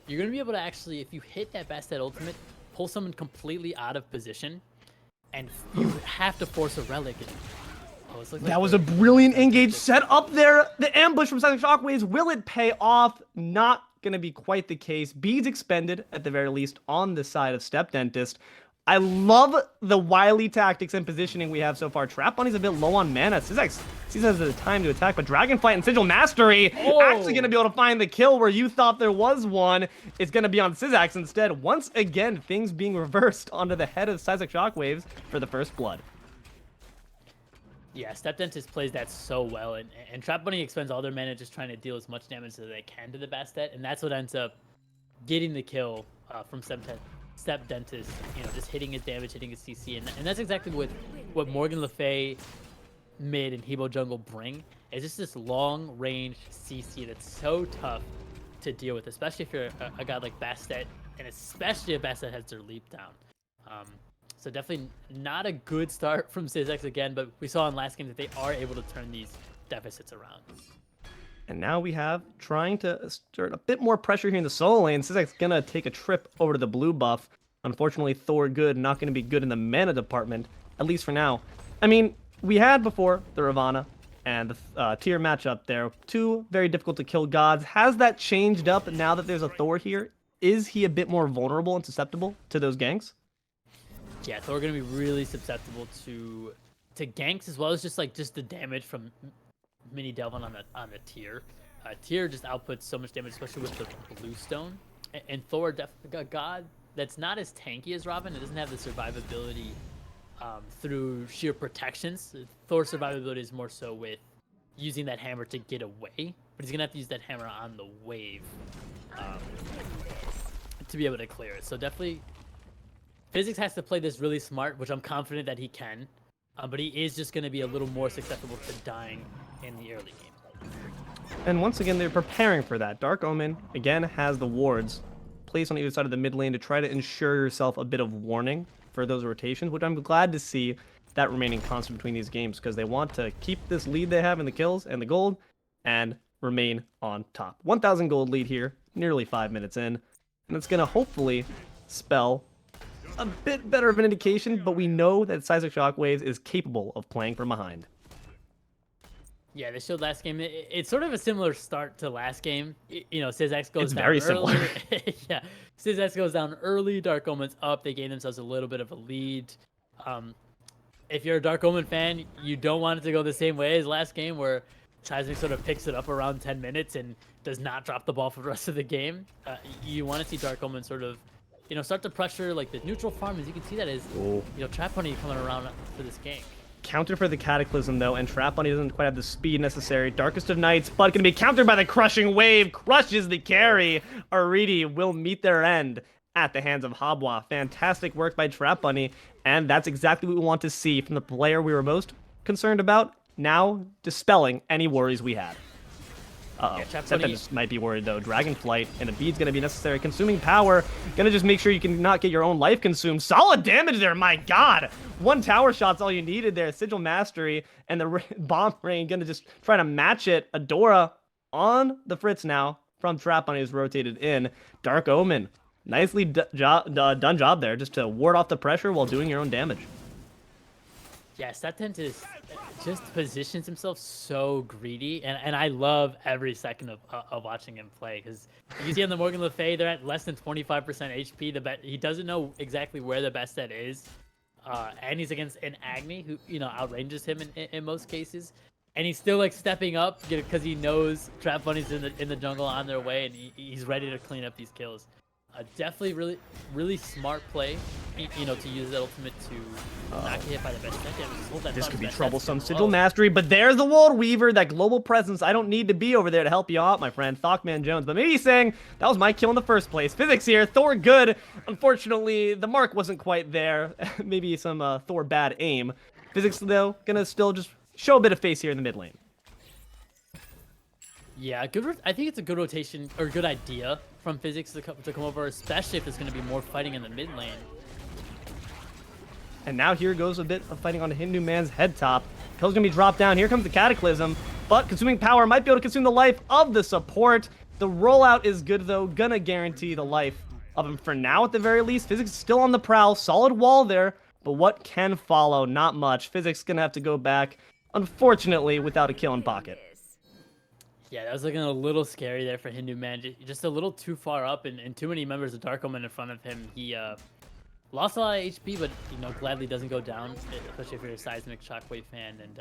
you're going to be able to actually, if you hit that Bastet ultimate, pull someone completely out of position, and you have to force a relic. That was a brilliant engage set up there. The ambush from Seismic Shockwaves, will it pay off? Not going to be quite the case. Beads expended, at the very least, on the side of StepDentist. I love the wily tactics and positioning we have so far. TrapBunny's a bit low on mana. szax sees it as the time to attack, but Dragonflight and Sigil Mastery actually going to be able to find the kill where you thought there was one. It's going to be on szax instead. Once again, things being reversed onto the head of Seismic Shockwaves for the first blood. Yeah, StepDentist plays that so well, and TrapBunny expends all their mana just trying to deal as much damage as they can to the Bastet, and that's what ends up getting the kill from StepDentist, just hitting his damage, hitting his CC, and that's exactly what Morgan Le Fay mid and Hebo jungle bring. It's just this long range CC that's so tough to deal with, especially if you're a god like Bastet, and especially if Bastet has their leap down. So definitely not a good start from szax again, but we saw in last game that they are able to turn these deficits around. And now we have trying to start a bit more pressure here in the solo lane. szax's gonna take a trip over to the blue buff. Unfortunately, Thor good not gonna be good in the mana department, at least for now. I mean, we had before the Ravana and the tier matchup there. Two very difficult to kill gods. Has that changed up now that there's a Thor here? Is he a bit more vulnerable and susceptible to those ganks? Yeah, Thor gonna be really susceptible to ganks as well as just the damage from MiniDelvin on the tier. Tier just outputs so much damage, especially with the blue stone. And Thor definitely a god that's not as tanky as Robin. It doesn't have the survivability through sheer protections. Thor's survivability is more so with using that hammer to get away, but he's gonna have to use that hammer on the wave to be able to clear it. So definitely, Physics has to play this really smart, which I'm confident that he can, but he is just gonna be a little more susceptible to dying in the early game. And once again, they're preparing for that. Dark Omen, again, has the wards placed on either side of the mid lane to try to ensure yourself a bit of warning for those rotations, which I'm glad to see that remaining constant between these games, because they want to keep this lead they have in the kills and the gold and remain on top. 1,000 gold lead here, nearly 5 minutes in, and it's going to hopefully spell a bit better of an indication, but we know that Seismic Shockwaves is capable of playing from behind. Yeah, they showed last game. It's sort of a similar start to last game. You know, szax goes It's down very early. similar. Yeah, szax goes down early. Dark Omen's up. They gain themselves a little bit of a lead. If you're a Dark Omen fan, you don't want it to go the same way as last game, where Seismic sort of picks it up around 10 minutes and does not drop the ball for the rest of the game. You want to see Dark Omen sort of, you know, start to pressure like the neutral farm. As you can see, that is, you know, TrapBunny coming around for this gank. Countered for the Cataclysm, though, and TrapBunny doesn't quite have the speed necessary. Darkest of Nights, but going to be countered by the Crushing Wave. Crushes the carry. Aritti will meet their end at the hands of Habwa. Fantastic work by TrapBunny, and that's exactly what we want to see from the player we were most concerned about, now dispelling any worries we had. Uh-oh. Yeah, StepDentist might be worried, though. Dragonflight and a bead's going to be necessary. Consuming power. Going to just make sure you can not get your own life consumed. Solid damage there, my god! One tower shot's all you needed there. Sigil Mastery and the bomb rain going to just try to match it. Adora on the fritz now from TrapBunny is rotated in. Dark Omen. Nicely done job there, just to ward off the pressure while doing your own damage. Yeah, StepDentist just positions himself so greedy, and I love every second of watching him play, because you see on the Morgan Le Fay, they're at less than 25% HP. He doesn't know exactly where the best set is, and he's against an Agni who, you know, outranges him in most cases, and he's still like stepping up because he knows TrapBunny's in the jungle on their way, and he's ready to clean up these kills. Definitely really smart play, you know, to use that ultimate to not get hit by the best set. This could be troublesome. Sigil Mastery, but there's the World Weaver, that global presence. I don't need to be over there to help you out, my friend. ThockManJones, but maybe he's saying, that was my kill in the first place. Physics here, Thor good. Unfortunately, the mark wasn't quite there. Maybe some Thor bad aim. Physics, though, gonna still just show a bit of face here in the mid lane. Yeah, I think it's a good rotation, or good idea from Physics to come over, especially if there's going to be more fighting in the mid lane. And now here goes a bit of fighting on HiRezHinduman's head top. Kill's going to be dropped down. Here comes the Cataclysm, but consuming power might be able to consume the life of the support. The rollout is good, though. Gonna guarantee the life of him for now, at the very least. Physics is still on the prowl. Solid wall there, but what can follow? Not much. Physics going to have to go back, unfortunately, without a kill in pocket. Yeah, that was looking a little scary there for HiRezHinduman. Just a little too far up, and too many members of Dark Omen in front of him. He lost a lot of HP, but, you know, gladly doesn't go down, especially if you're a Seismic Shockwave fan, and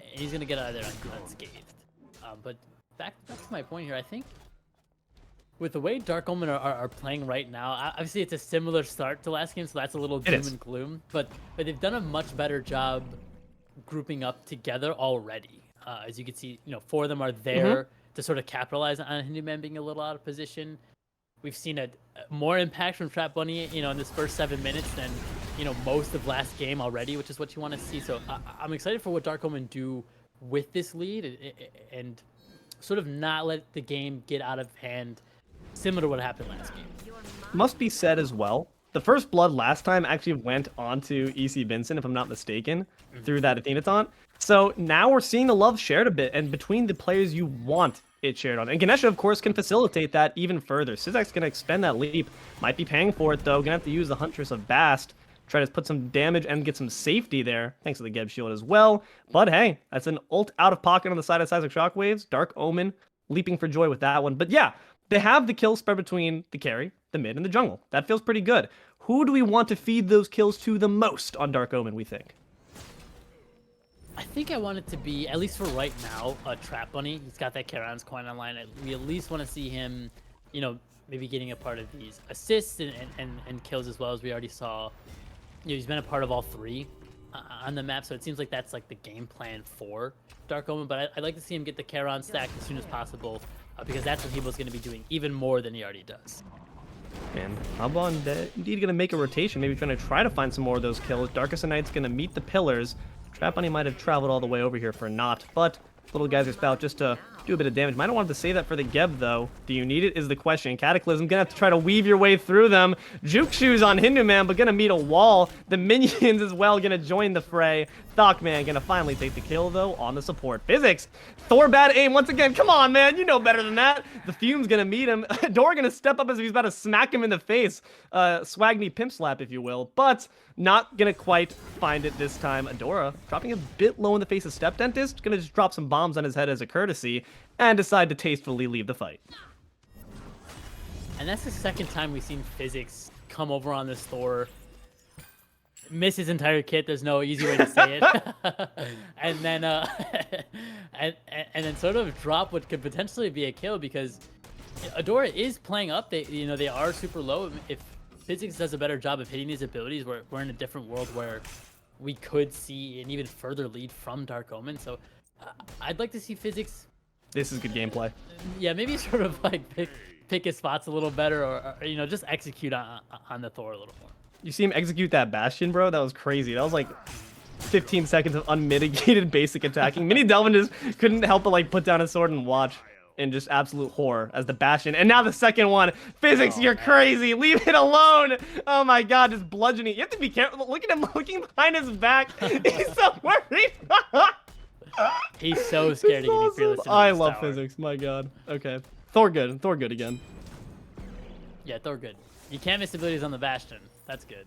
he's going to get out of there unscathed. But back to my point here, I think with the way Dark Omen are playing right now, obviously it's a similar start to last game, so that's a little doom and gloom, but they've done a much better job grouping up together already. As you can see, you know, 4 of them are there to sort of capitalize on HiRezHinduman being a little out of position. We've seen a more impact from TrapBunny, you know, in this first 7 minutes than, you know, most of last game already, which is what you want to see. So I'm excited for what Dark Omen do with this lead and sort of not let the game get out of hand, similar to what happened last game. Must be said as well the first blood last time actually went onto ECBinsen, if I'm not mistaken, through that Athena taunt. So now we're seeing the love shared a bit, and between the players you want it shared on. And Ganesha, of course, can facilitate that even further. szax gonna extend that leap. Might be paying for it, though. Gonna have to use the Huntress of Bast. Try to put some damage and get some safety there, thanks to the Geb shield as well. But hey, that's an ult out of pocket on the side of Seismic Shockwaves. Dark Omen leaping for joy with that one. But yeah, they have the kills spread between the carry, the mid, and the jungle. That feels pretty good. Who do we want to feed those kills to the most on Dark Omen, we think? I think I want it to be, at least for right now, a Trap Bunny. He's got that Charon's coin online. We at least want to see him, you know, maybe getting a part of these assists and kills as well, as we already saw. You know, he's been a part of all three on the map, so it seems like that's like the game plan for Dark Omen. But I'd like to see him get the Charon stacked as soon as possible, because that's what he was going to be doing even more than he already does. And Habba indeed going to make a rotation, maybe trying to try to find some more of those kills. Darkest of Night's going to meet the pillars. Trap Bunny might have traveled all the way over here for not, but little Geyser Spout just to do a bit of damage. Might not want to save that for the Geb, though. Do you need it is the question. Cataclysm gonna have to try to weave your way through them. Juke Shoes on HiRezHinduman, but gonna meet a wall. The minions as well gonna join the fray. ThockMan gonna finally take the kill, though, on the support. Physics, Thor bad aim once again. Come on, man, you know better than that. The Fume's gonna meet him. Dora gonna step up as if he's about to smack him in the face. Swagny pimp slap, if you will, but not gonna quite find it this time. Adora dropping a bit low in the face of StepDentist. Gonna just drop some bombs on his head as a courtesy and decide to tastefully leave the fight. And that's the second time we've seen Physics come over on this Thor, miss his entire kit. There's no easy way to say it. and then and then sort of drop what could potentially be a kill, because Adora is playing up. They are super low. If Physics does a better job of hitting these abilities, we're in a different world where we could see an even further lead from Dark Omen. So I'd like to see Physics. This is good gameplay. Yeah, maybe sort of like pick his spots a little better, or you know, just execute on the Thor a little more. You see him execute that Bastion, bro? That was crazy. That was like 15 seconds of unmitigated basic attacking. MiniDelvin just couldn't help but like put down his sword and watch in just absolute horror as the Bastion. And now the second one. Physics, you're crazy. Leave it alone. Oh my god, just bludgeoning. You have to be careful. Look at him looking behind his back. He's so worried. He's so scared to get fearless. I love Physics. My god. Okay. Thor good. Thor good again. Yeah, Thor good. You can't miss abilities on the Bastion. That's good.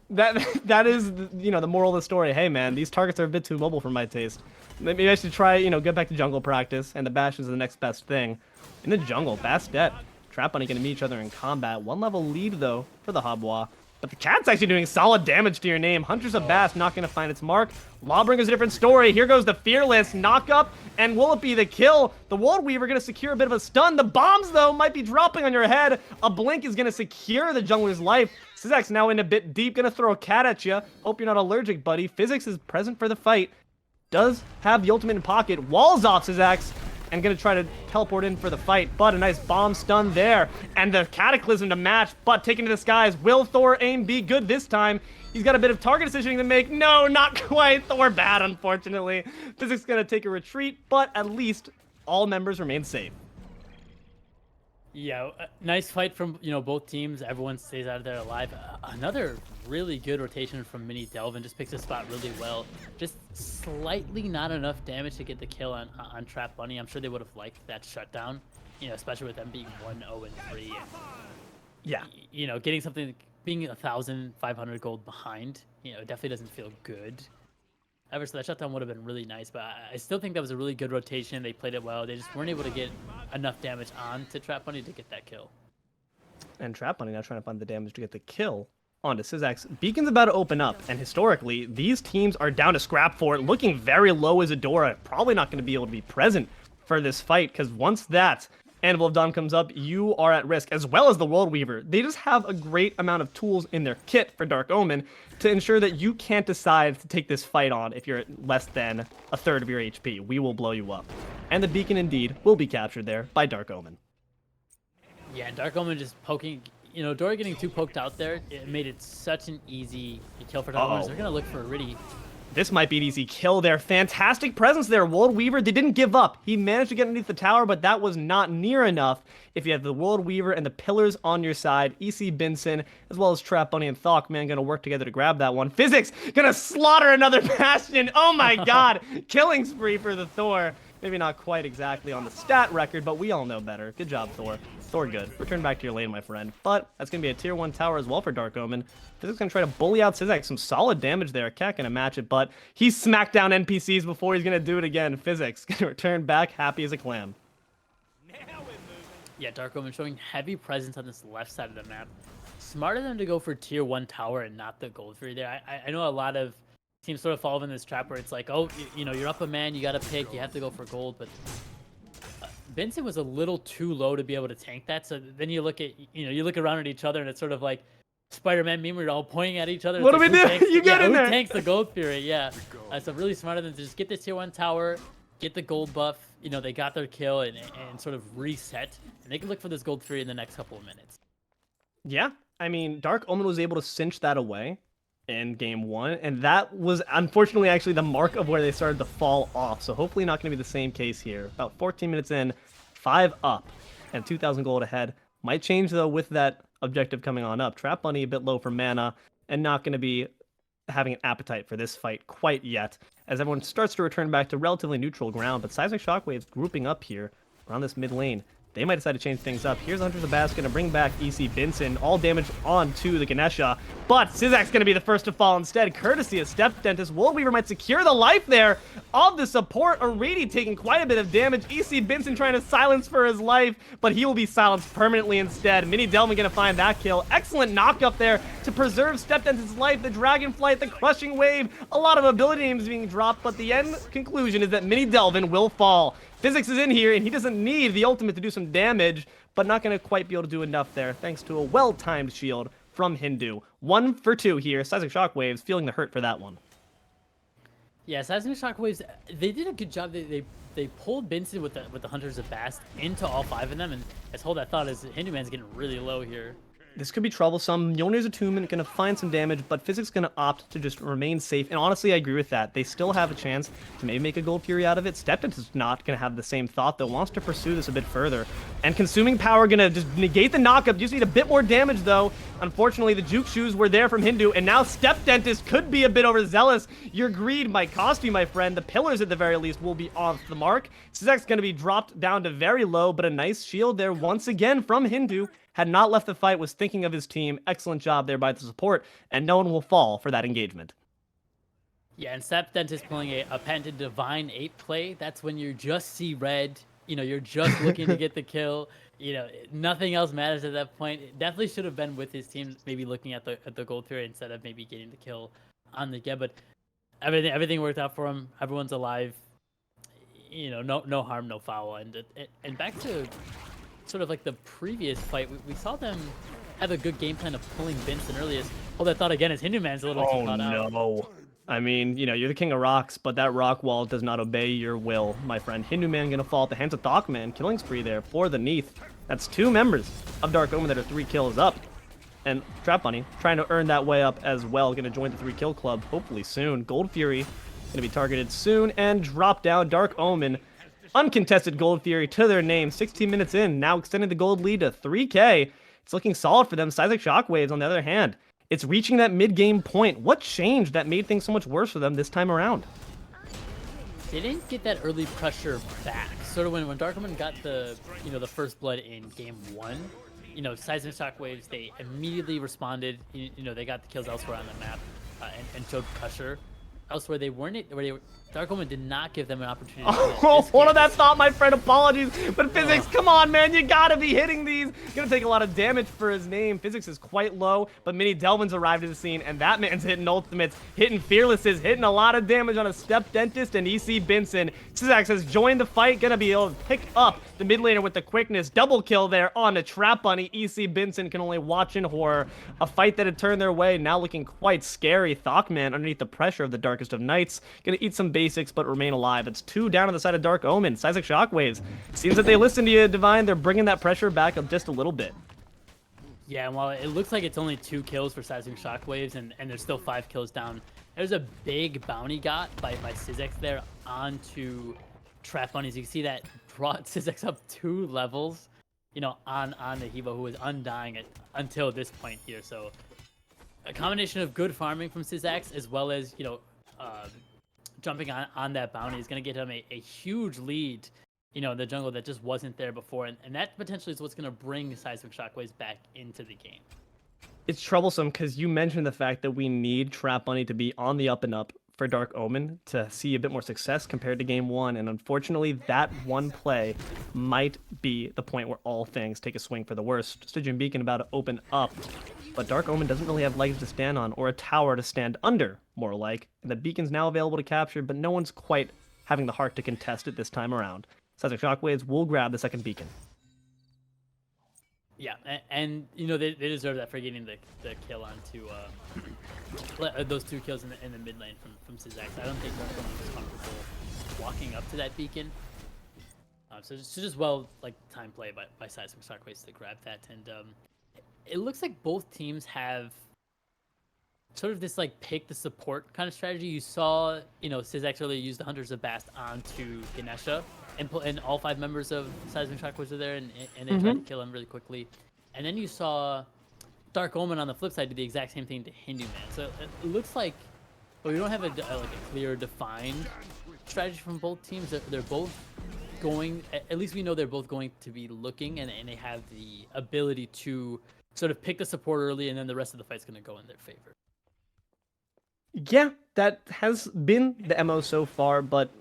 That is, you know, the moral of the story. Hey man, these targets are a bit too mobile for my taste. Maybe I should try, you know, get back to jungle practice, and the Bastion's the next best thing. In the jungle, Bastet, Trap Bunny gonna meet each other in combat. 1 level lead though for the Habwa. But the cat's actually doing solid damage to your name. Huntress of Bast not going to find its mark. Lawbringer's a different story. Here goes the Fearless. Knock up, and will it be the kill? The World Weaver going to secure a bit of a stun. The bombs, though, might be dropping on your head. A blink is going to secure the jungler's life. szax now in a bit deep. Going to throw a cat at you. Hope you're not allergic, buddy. Physics is present for the fight. Does have the ultimate in pocket. Walls off szax. And gonna try to teleport in for the fight, but a nice bomb stun there, and the Cataclysm to match, but taken to the skies. Will Thor aim be good this time? He's got a bit of target decisioning to make. No, not quite. Thor bad, unfortunately. Physics gonna take a retreat, but at least all members remain safe. Yeah, nice fight from, you know, both teams. Everyone stays out of there alive. Another really good rotation from MiniDelvin. Just picks a spot really well. Just slightly not enough damage to get the kill on Trap Bunny. I'm sure they would have liked that shutdown, you know, especially with them being 1-0-3. And, Yeah. you know, getting something, being 1,500 gold behind, you know, definitely doesn't feel good. Ever so that shutdown would have been really nice, but I still think that was a really good rotation. They played it well. They just weren't able to get enough damage on to Trap Bunny to get that kill. And Trap Bunny now trying to find the damage to get the kill onto szax. Beacon's about to open up, and historically, these teams are down to scrap for it. Looking very low as Adora. Probably not going to be able to be present for this fight, because once that Anvil of Dawn comes up, you are at risk, as well as the World Weaver. They just have a great amount of tools in their kit for Dark Omen to ensure that you can't decide to take this fight on if you're at less than a third of your HP. We will blow you up. And the Beacon, indeed, will be captured there by Dark Omen. Yeah, Dark Omen just poking, you know, Dora getting too poked out there, it made it such an easy kill for Dark Omen. So they're going to look for aritti. This might be an easy kill there. Fantastic presence there. World Weaver, they didn't give up. He managed to get underneath the tower, but that was not near enough. If you have the World Weaver and the pillars on your side, ECBinsen, as well as TrapBunny and ThockMan gonna work together to grab that one. Physics gonna slaughter another Bastion. Oh my god. Killing spree for the Thor. Maybe not quite exactly on the stat record, but we all know better. Good job, Thor. Thor good. Return back to your lane, my friend. But that's going to be a tier 1 tower as well for Dark Omen. Physics going to try to bully out szax. Some solid damage there. Cat going to match it, but he smacked down NPCs before he's going to do it again. Physics going to return back happy as a clam. Yeah, Dark Omen showing heavy presence on this left side of the map. Smart of them to go for tier 1 tower and not the gold free there. I know a lot of teams sort of fall in this trap where it's like, oh, you know, you're up a man, you got to pick, you have to go for gold, but Benson was a little too low to be able to tank that. So then you look at, you look around at each other and it's sort of like Spider-Man meme where you're all pointing at each other. What do like, we do? Tanks, You get in there. Who tanks the gold fury? Yeah. So really smart of them to just get this tier 1 tower, get the gold buff. You know, they got their kill and sort of reset. And they can look for this gold fury in the next couple of minutes. Yeah. I mean, Dark Omen was able to cinch that away in game 1, and that was unfortunately actually the mark of where they started to fall off. So hopefully not going to be the same case here. About 14 minutes in, 5 up, and 2,000 gold ahead. Might change though with that objective coming on up. TrapBunny a bit low for mana, and not going to be having an appetite for this fight quite yet, as everyone starts to return back to relatively neutral ground. But Seismic Shockwaves grouping up here around this mid lane. They might decide to change things up. Here's Hunters of Bass going to bring back ECBinsen. All damage onto the Ganesha. But szax going to be the first to fall instead, courtesy of StepDentist. World Weaver might secure the life there of the support. Aritti taking quite a bit of damage. ECBinsen trying to silence for his life, but he will be silenced permanently instead. MiniDelvin going to find that kill. Excellent knock up there to preserve StepDentist's life. The Dragonflight, the Crushing Wave. A lot of ability names being dropped, but the end conclusion is that MiniDelvin will fall. Physics is in here, and he doesn't need the ultimate to do some damage, but not going to quite be able to do enough there, thanks to a well-timed shield from Hindu. 1 for 2 here. Seismic Shockwaves feeling the hurt for that one. Yeah, Seismic Shockwaves, they did a good job. They pulled Benson with the Hunters of Bast into all 5 of them, and as Hold that thought is HiRezHinduman's getting really low here. This could be troublesome. Mjolnir's attunement going to find some damage, but Physics going to opt to just remain safe. And honestly, I agree with that. They still have a chance to maybe make a Gold Fury out of it. StepDentist is not going to have the same thought, though. Wants to pursue this a bit further. And Consuming Power going to just negate the knockup. Just need a bit more damage, though. Unfortunately, the Juke Shoes were there from Hindu, and now StepDentist could be a bit overzealous. Your greed might cost you, my friend. The pillars, at the very least, will be off the mark. szax going to be dropped down to very low, but a nice shield there once again from Hindu. Had not left the fight, was thinking of his team. Excellent job there by the support, and no one will fall for that engagement. Yeah, and StepDentist pulling a patented TheDivineApe play. That's when you just see red. You know, you're just looking to get the kill. You know, nothing else matters at that point. It definitely should have been with his team, maybe looking at the gold tier instead of maybe getting the kill on the get. But everything worked out for him. Everyone's alive. You know, no harm, no foul. And back to sort of like the previous fight, we saw them have a good game plan of pulling Benson earliest. Hold that thought again, as HiRezHinduman's a little too caught out. Oh no. I mean, you know, you're the king of rocks, but that rock wall does not obey your will, my friend. HiRezHinduman gonna fall at the hands of ThockMan. Killing spree there for the Neath. That's 2 members of Dark Omen that are 3 kills up. And TrapBunny trying to earn that way up as well. Gonna join the 3 kill club hopefully soon. Gold Fury gonna be targeted soon and drop down. Dark Omen, uncontested Gold Fury to their name. 16 minutes in, now extending the gold lead to 3K. It's looking solid for them. Seismic Shockwaves, on the other hand, it's reaching that mid-game point. What changed that made things so much worse for them this time around? They didn't get that early pressure back. Sort of when Dark Omen got the first blood in game 1, you know, Seismic Shockwaves, they immediately responded. You know, they got the kills elsewhere on the map and showed pressure elsewhere. Dark Omen did not give them an opportunity. Oh, hold on that thought, my friend. Apologies. But Physics, come on, man. You gotta be hitting these. Gonna take a lot of damage for his name. Physics is quite low, but MiniDelvin's arrived at the scene, and that man's hitting ultimates, hitting fearlesses, hitting a lot of damage on a StepDentist and ECBinsen. szax has joined the fight. Gonna be able to pick up the mid laner with the quickness. Double kill there on a TrapBunny. ECBinsen can only watch in horror. A fight that had turned their way, now looking quite scary. ThockMan underneath the pressure of the Darkest of Nights. Gonna eat some basics, but remain alive. It's 2 down on the side of Dark Omen. Seismic Shockwaves. Seems that they listen to you, Divine. They're bringing that pressure back up just a little bit. Yeah, and while it looks like it's only 2 kills for Seismic Shockwaves, and there's still 5 kills down there's a big bounty got by szax there onto TrapBunny. As you can see, that brought szax up 2 levels, you know, on the Hivo, who was undying until this point here. So a combination of good farming from szax as well as, you know, jumping on that bounty is going to get him a huge lead, you know, in the jungle that just wasn't there before. And that potentially is what's going to bring Seismic Shockwaves back into the game. It's troublesome because you mentioned the fact that we need TrapBunny to be on the up and up for Dark Omen to see a bit more success compared to game 1. And unfortunately, that one play might be the point where all things take a swing for the worst. Stygian Beacon about to open up, but Dark Omen doesn't really have legs to stand on or a tower to stand under, more like. And the beacon's now available to capture, but no one's quite having the heart to contest it this time around. Seismic Shockwaves will grab the second beacon. Yeah, and you know, they deserve that for getting the kill onto those 2 kills in the mid lane from szax. I don't think Dark Omen was comfortable walking up to that beacon. So just well, like, time play by Seismic Shockwaves to grab that. And it looks like both teams have sort of this, like, pick the support kind of strategy. You saw, you know, szax earlier use the Hunters of Bast onto Ganesha, and all 5 members of Seismic Shockwaves were there, and they tried to kill him really quickly. And then you saw Dark Omen on the flip side do the exact same thing to HiRezHinduman. So it looks like, well, we don't have like a clear defined strategy from both teams. They're both going, at least we know they're both going to be looking, and they have the ability to sort of pick the support early, and then the rest of the fight's going to go in their favor. Yeah, that has been the MO so far, but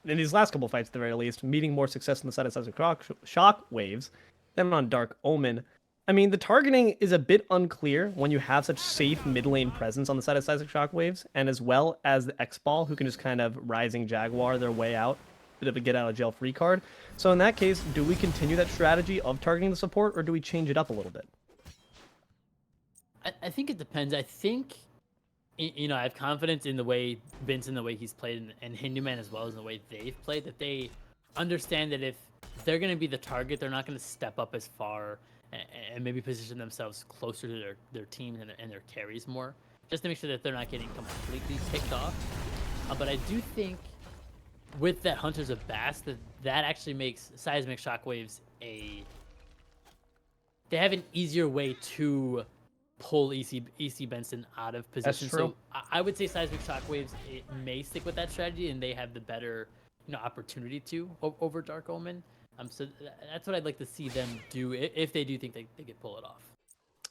in these last couple fights, at the very least, meeting more success on the side of Seismic Shockwaves than on Dark Omen. I mean, the targeting is a bit unclear when you have such safe mid lane presence on the side of Seismic Shockwaves, and as well as the X-Ball, who can just kind of Rising Jaguar their way out, bit of a get-out-of-jail-free card. So in that case, do we continue that strategy of targeting the support, or do we change it up a little bit? I think it depends. I think, you know, I have confidence in the way Vincent, the way he's played, and HiRezHinduman as well as the way they've played, that they understand that if they're going to be the target, they're not going to step up as far and maybe position themselves closer to their team and their carries more, just to make sure that they're not getting completely picked off. But I do think with that Hunters of Bast, that actually makes Seismic Shockwaves they have an easier way to pull ECBinsen out of position. That's true. So I would say Seismic Shockwaves, it may stick with that strategy, and they have the better, you know, opportunity to over Dark Omen. So that's what I'd like to see them do if they do think they could pull it off.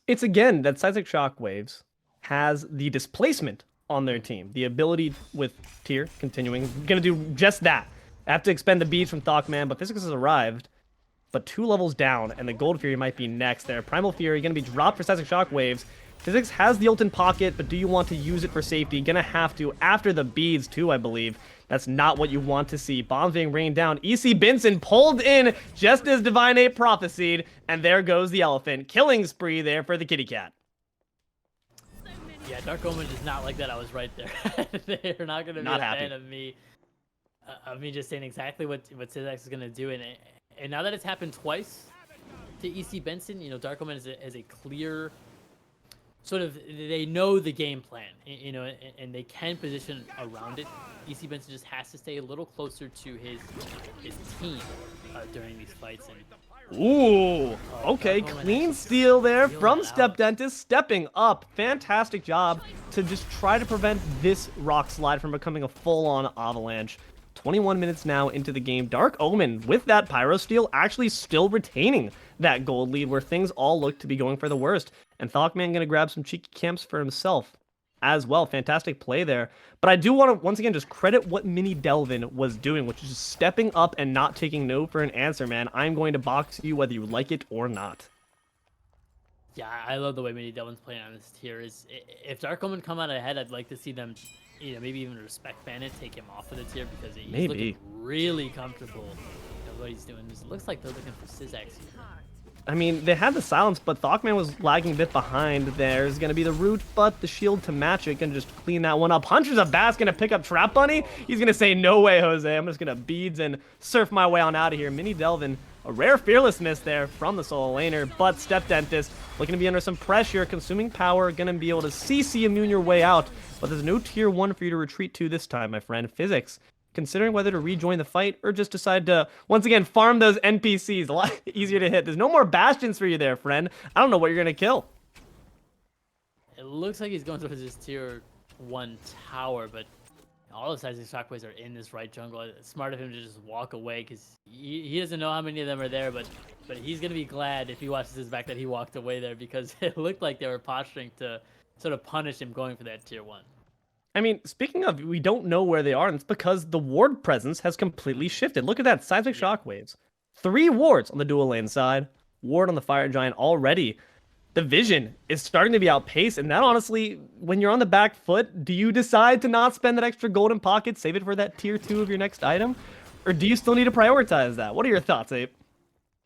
It's again that Seismic Shockwaves has the displacement on their team, the ability with tier continuing, gonna do just that. I have to expend the beads from ThockMan, but Physics has arrived, but 2 levels down, and the Gold Fury might be next there. Primal Fury gonna be dropped for Seismic Shockwaves. Physics has the ult in pocket, but do you want to use it for safety? Gonna have to after the beads too, I believe. That's not what you want to see. Bombs being rained down. ECBinsen pulled in just as DivineApe prophesied, and there goes the elephant. Killing spree there for the kitty cat. Yeah, Dark Omen is not like that. I was right there. They're not going to be a fan of me just saying exactly what szax is going to do. And now that it's happened twice to ECBinsen, you know, Dark Omen is a clear sort of, they know the game plan, you know, and they can position around it. ECBinsen just has to stay a little closer to his team during these fights. And ooh, okay, clean steal there from StepDentist, stepping up. Fantastic job to just try to prevent this rock slide from becoming a full-on avalanche. 21 minutes now into the game. Dark Omen, with that Pyro Steal, actually still retaining that gold lead where things all look to be going for the worst. And ThockMan gonna grab some cheeky camps for himself as well. Fantastic play there. But I do want to, once again, just credit what MiniDelvin was doing, which is just stepping up and not taking no for an answer, man. I'm going to box you whether you like it or not. Yeah, I love the way MiniDelvin's playing on this tier. If Dark Omen come out ahead, I'd like to see them, you know, maybe even respect ban it, take him off of the tier, because he's looking really comfortable at what he's doing. It looks like they're looking for szax here. I mean, they had the silence, but ThockMan was lagging a bit behind. There's going to be the root, but the shield to match it. Going to just clean that one up. Hunters of Bast going to pick up TrapBunny. He's going to say, no way, Jose. I'm just going to beads and surf my way on out of here. MiniDelvin A rare fearless miss there from the solo laner, but StepDentist looking to be under some pressure, consuming power, gonna be able to CC immune your way out, but there's no tier 1 for you to retreat to this time, my friend. Physics, considering whether to rejoin the fight or just decide to, once again, farm those NPCs. A lot easier to hit. There's no more bastions for you there, friend. I don't know what you're gonna kill. It looks like he's going towards his tier 1 tower, but all of Seismic Shockwaves are in this right jungle. It's smart of him to just walk away because he doesn't know how many of them are there, but he's going to be glad if he watches his back that he walked away there because it looked like they were posturing to sort of punish him going for that tier 1. I mean, speaking of, we don't know where they are, and it's because the ward presence has completely shifted. Look at that, Seismic Shockwaves. 3 wards on the dual lane side, ward on the Fire Giant already. The vision is starting to be outpaced, and that honestly, when you're on the back foot, do you decide to not spend that extra golden pocket, save it for that tier 2 of your next item? Or do you still need to prioritize that? What are your thoughts, Ape?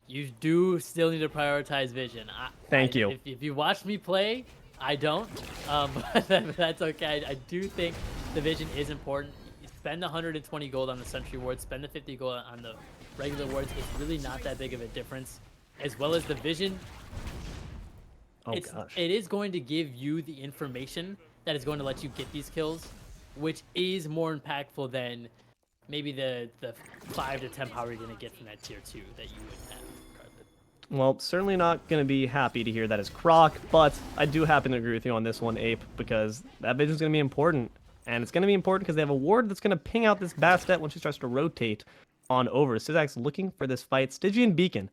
You do still need to prioritize vision. Thank you. If you watch me play, I don't, but that's okay. I do think the vision is important. You spend 120 gold on the sentry ward, spend the 50 gold on the regular wards. It's really not that big of a difference. As well as the vision, it is going to give you the information that is going to let you get these kills, which is more impactful than maybe the 5 to 10 power you're going to get from that tier 2 that you would have. Well, certainly not going to be happy to hear that as Croc, but I do happen to agree with you on this one, Ape, because that vision is going to be important. And it's going to be important because they have a ward that's going to ping out this Bastet when she starts to rotate on over. szax looking for this fight. Stygian Beacon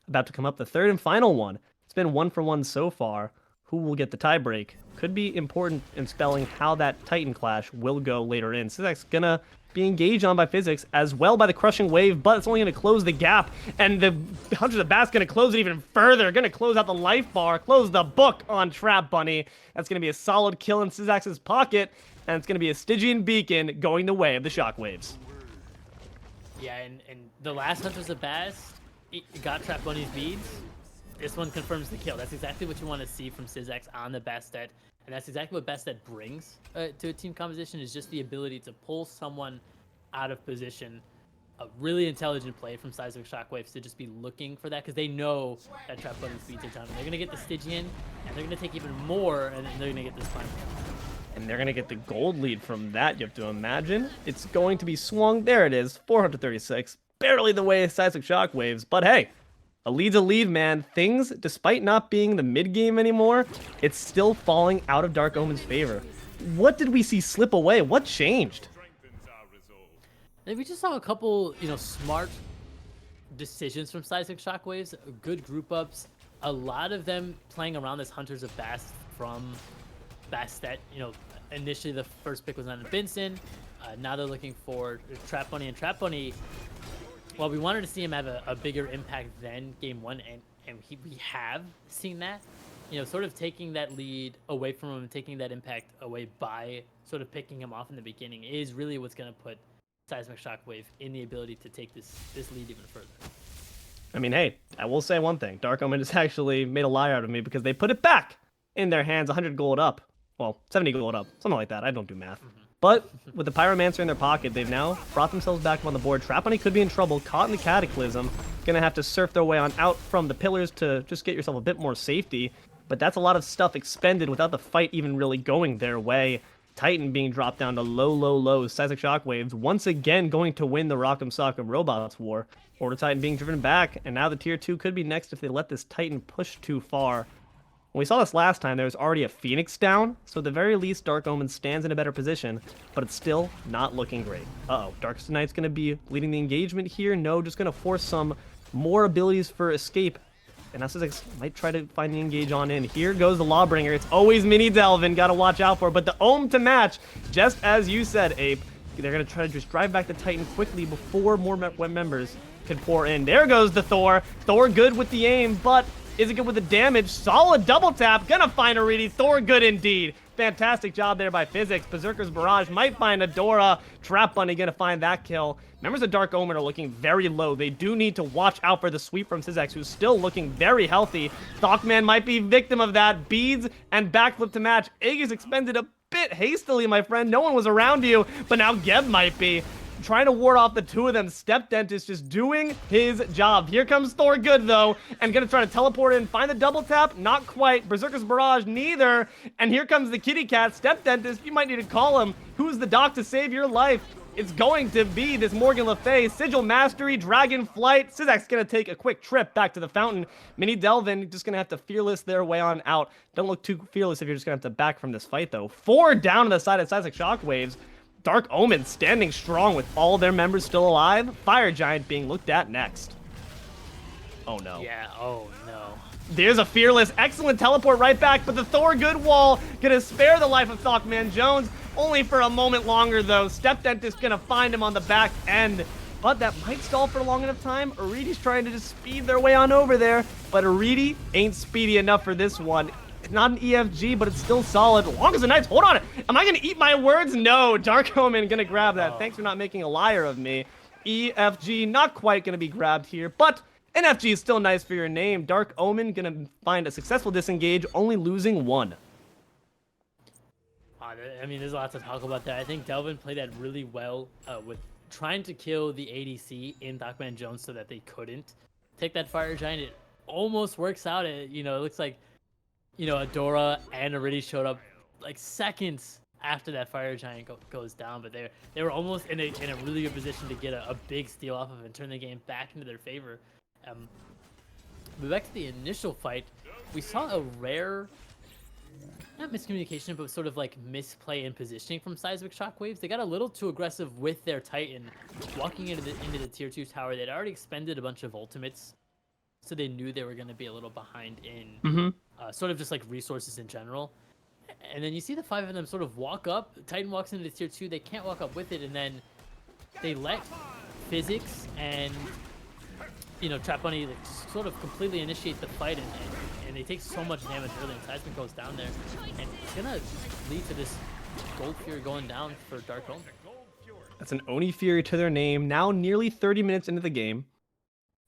about to come up, the third and final one. It's been 1-for-1 so far. Who will get the tiebreak? Could be important in spelling how that Titan clash will go later in. szax gonna be engaged on by Physics, as well by the Crushing Wave, but it's only going to close the gap, and the Hunters of Bass going to close it even further, going to close out the life bar, close the book on Trap Bunny. That's going to be a solid kill in szax's pocket, and it's going to be a Stygian Beacon going the way of the Shockwaves. Yeah, and the last Hunters of Bass, it got Trap Bunny's beads. This one confirms the kill. That's exactly what you want to see from szax on the Bastet. And that's exactly what Bastet brings to a team composition, is just the ability to pull someone out of position. A really intelligent play from Seismic Shockwaves to just be looking for that, because they know that Trap Bunny's beats are down. They're going to get the Stygian, and they're going to take even more, and they're going to get this final. And they're going to get the gold lead from that, you have to imagine. It's going to be swung. There it is, 436. Barely the way of Seismic Shockwaves, but hey. A lead's a lead, man. Things, despite not being the mid-game anymore, it's still falling out of Dark Omen's favor. What did we see slip away? What changed? We just saw a couple, smart decisions from Seismic Shockwaves, good group ups, a lot of them playing around this Hunters of Bass from Bastet. Initially the first pick was on Binsen. Now they're looking for Trap Bunny, and Trap Bunny, well, we wanted to see him have a bigger impact than Game 1, and we have seen that. Sort of taking that lead away from him and taking that impact away by sort of picking him off in the beginning is really what's going to put Seismic Shockwave in the ability to take this lead even further. I mean, hey, I will say one thing. Dark Omen has actually made a liar out of me because they put it back in their hands, 100 gold up. Well, 70 gold up, something like that. I don't do math. But with the Pyromancer in their pocket, they've now brought themselves back up on the board. Trap Bunny could be in trouble, caught in the Cataclysm. Gonna have to surf their way on out from the pillars to just get yourself a bit more safety. But that's a lot of stuff expended without the fight even really going their way. Titan being dropped down to low. Seismic Shockwaves once again going to win the Rock'em Sock'em Robots war. Order Titan being driven back, and now the tier 2 could be next if they let this Titan push too far. When we saw this last time, there was already a Phoenix down, so at the very least, Dark Omen stands in a better position, but it's still not looking great. Uh-oh, Darkest Knight's going to be leading the engagement here. No, just going to force some more abilities for escape. And now szax might try to find the engage on in. Here goes the Lawbringer. It's always MiniDelvin, got to watch out for it. But the Ohm to match, just as you said, Ape. They're going to try to just drive back the Titan quickly before more members can pour in. There goes the Thor. Thor good with the aim, but is it good with the damage? Solid double tap. Gonna find aritti. Thor good indeed. Fantastic job there by Physics. Berserker's Barrage might find Adora. Trap Bunny gonna find that kill. Members of Dark Omen are looking very low. They do need to watch out for the sweep from szax, who's still looking very healthy. ThockMan might be victim of that. Beads and backflip to match. Egg is expended a bit hastily, my friend. No one was around you, but now Geb might be. trying to ward off the two of them. StepDentist just doing his job. Here comes Thorgood, though, and gonna try to teleport in, find the double tap. Not quite. Berserker's Barrage, neither. And here comes the kitty cat. StepDentist, you might need to call him. Who's the doc to save your life? It's going to be this Morgan Le Fay. Sigil Mastery, Dragon Flight. szax gonna take a quick trip back to the fountain. MiniDelvin just gonna have to fearless their way on out. Don't look too fearless if you're just gonna have to back from this fight, though. 4 down on the side of Seismic Shockwaves. Dark Omen standing strong with all their members still alive. Fire Giant being looked at next. Oh no. Yeah, oh no. There's a fearless, excellent teleport right back, but the Thorgood wall gonna spare the life of ThockManJones. Only for a moment longer, though. StepDentist gonna find him on the back end, but that might stall for a long enough time. Aritti's trying to just speed their way on over there, but Aritti ain't speedy enough for this one. It's not an EFG, but it's still solid. Long as the Knights, hold on. Am I gonna eat my words? No, Dark Omen gonna grab that. Thanks for not making a liar of me. EFG, not quite gonna be grabbed here, but NFG is still nice for your name. Dark Omen gonna find a successful disengage, only losing 1. I mean, there's a lot to talk about there. I think Delvin played that really well with trying to kill the ADC in ThockManJones so that they couldn't take that Fire Giant. It almost works out. It looks like, Adora and Aritti showed up like seconds after that Fire Giant goes down, but they were almost in a really good position to get a big steal off of it and turn the game back into their favor. But back to the initial fight, we saw a rare, not miscommunication, but sort of like misplay in positioning from Seismic Shockwaves. They got a little too aggressive with their Titan, walking into the tier 2 tower. They'd already expended a bunch of ultimates, so they knew they were going to be a little behind in sort of just like resources in general. And then you see the 5 of them sort of walk up. Titan walks into tier 2. They can't walk up with it, and then they let Physics and TrapBunny like, sort of completely initiate the fight, and they take so much damage early, and Seismic goes down there, and it's gonna lead to this Gold Fury going down for Dark Omen. That's an Oni Fury to their name. Now nearly 30 minutes into the game.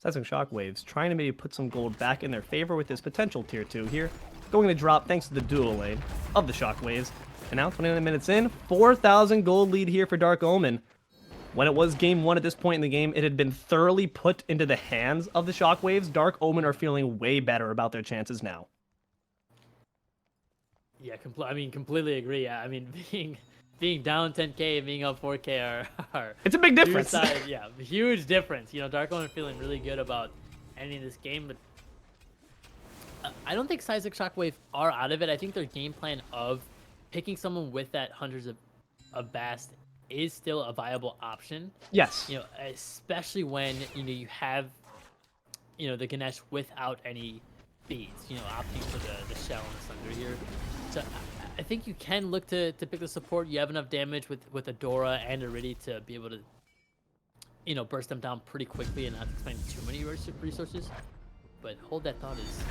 Seismic Shockwaves trying to maybe put some gold back in their favor with this potential tier 2 here. Going to drop thanks to the dual lane of the Shockwaves. And now 29 minutes in, 4,000 gold lead here for Dark Omen. When it was game 1 at this point in the game, it had been thoroughly put into the hands of the Shockwaves. Dark Omen are feeling way better about their chances now. Yeah, completely agree. Yeah, I mean, being down 10k and being up 4k are it's a big difference. Yeah, huge difference. Dark Omen feeling really good about ending this game, but I don't think Seismic Shockwave are out of it. I think their game plan of picking someone with that hundreds of Bast is still a viable option. Yes. Especially when you have the Ganesh without any beads. Opting for the shell and the Sunder here. So I think you can look to pick the support. You have enough damage with Adora and Aritti to be able to burst them down pretty quickly and not expend too many resources. But hold that thought is.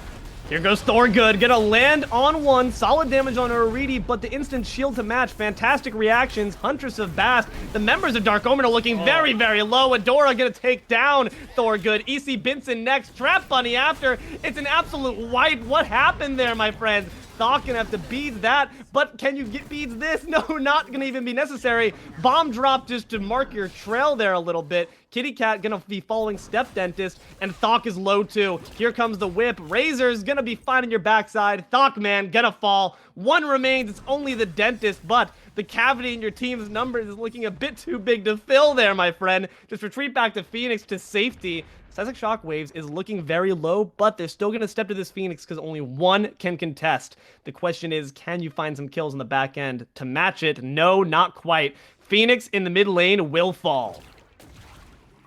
Here goes Thorgood, gonna land on one, solid damage on Aritti, but the instant shield to match, fantastic reactions, Huntress of Bast. The members of Dark Omen are looking very, very low. Adora gonna take down Thorgood. ECBinsen next, TrapBunny after. It's an absolute wipe. What happened there, my friends? Thok gonna have to bead that, but can you get beads this? No, not gonna even be necessary. Bomb drop just to mark your trail there a little bit. Kitty Cat gonna be following StepDentist, and Thok is low too. Here comes the whip. Razor's gonna be finding your backside. ThockMan gonna fall. 1 remains. It's only the dentist, but the cavity in your team's numbers is looking a bit too big to fill there, my friend. Just retreat back to Phoenix to safety. Seismic Shockwaves is looking very low, but they're still going to step to this Phoenix because only 1 can contest. The question is, can you find some kills on the back end to match it? No, not quite. Phoenix in the mid lane will fall.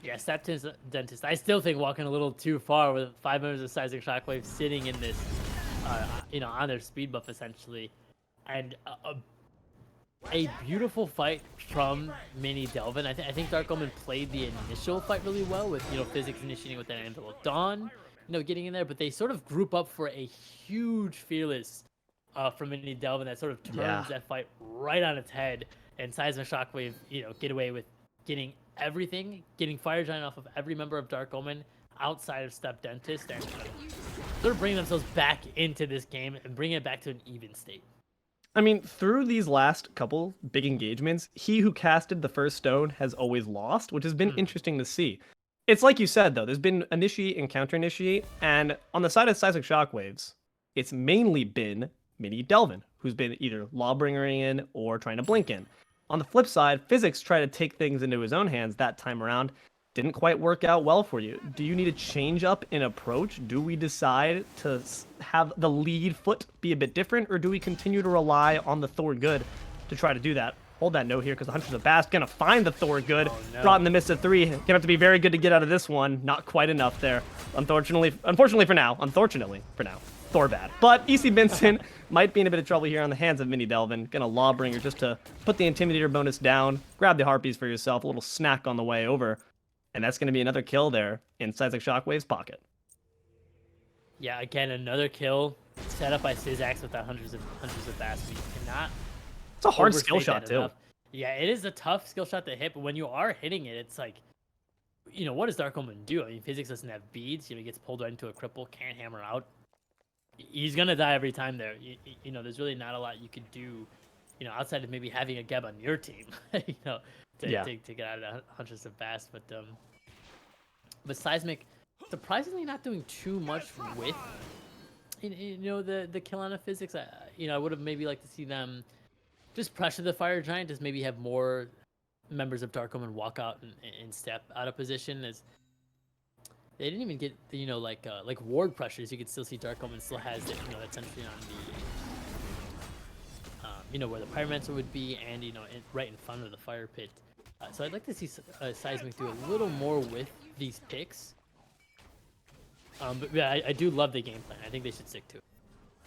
Yeah, StepDentist. I still think walking a little too far with 5 members of Seismic Shockwaves sitting in this, on their speed buff essentially, and a beautiful fight from MiniDelvin. I think Dark Omen played the initial fight really well with Physics initiating with that Anvil of Dawn, getting in there, but they sort of group up for a huge fearless from MiniDelvin that sort of turns that fight right on its head, and Seismic Shockwave get away with getting everything, getting Fire Giant off of every member of Dark Omen outside of StepDentist, and they're bringing themselves back into this game and bringing it back to an even state. I mean, through these last couple big engagements, he who casted the first stone has always lost, which has been interesting to see. It's like you said, though, there's been initiate and counter initiate, and on the side of Seismic Shockwaves, it's mainly been MiniDelvin, who's been either lawbringering in or trying to blink in. On the flip side, Physics tried to take things into his own hands that time around. Didn't quite work out well for you. Do you need a change up in approach? Do we decide to have the lead foot be a bit different, or do we continue to rely on the Thor good to try to do that? Hold that note here, because the Hunters of Bast gonna find the Thor good. Oh, no. Brought in the midst of 3. Gonna have to be very good to get out of this one. Not quite enough there. Unfortunately for now. Thor bad. But ECBinsen might be in a bit of trouble here on the hands of MiniDelvin. Gonna Lawbringer just to put the Intimidator bonus down. Grab the Harpies for yourself. A little snack on the way over. And that's going to be another kill there in Seismic Shockwave's pocket. Yeah, again, another kill set up by szax with that hundreds of Bast. You cannot. It's a hard overstate skill shot, that too. enough. Yeah, it is a tough skill shot to hit, but when you are hitting it, it's like, you know, what does Dark Omen do? I mean, Physics doesn't have beads. You know, he gets pulled right into a cripple, can't hammer out. He's going to die every time there. You know, there's really not a lot you could do, you know, outside of maybe having a Geb on your team, you know, to get out of the hundreds of Bast. But Seismic, surprisingly not doing too much with, you know, the kill on a Physics. You know, I would have maybe liked to see them just pressure the Fire Giant, just maybe have more members of Dark Omen walk out and step out of position. As they didn't even get, you know, like ward pressures. You could still see Dark Omen still has it, you know, that's essentially on the, you know, where the Pyromancer would be, and, you know, right in front of the Fire Pit. So I'd like to see Seismic do a little more with these picks. But yeah, I do love the game plan. I think they should stick to it.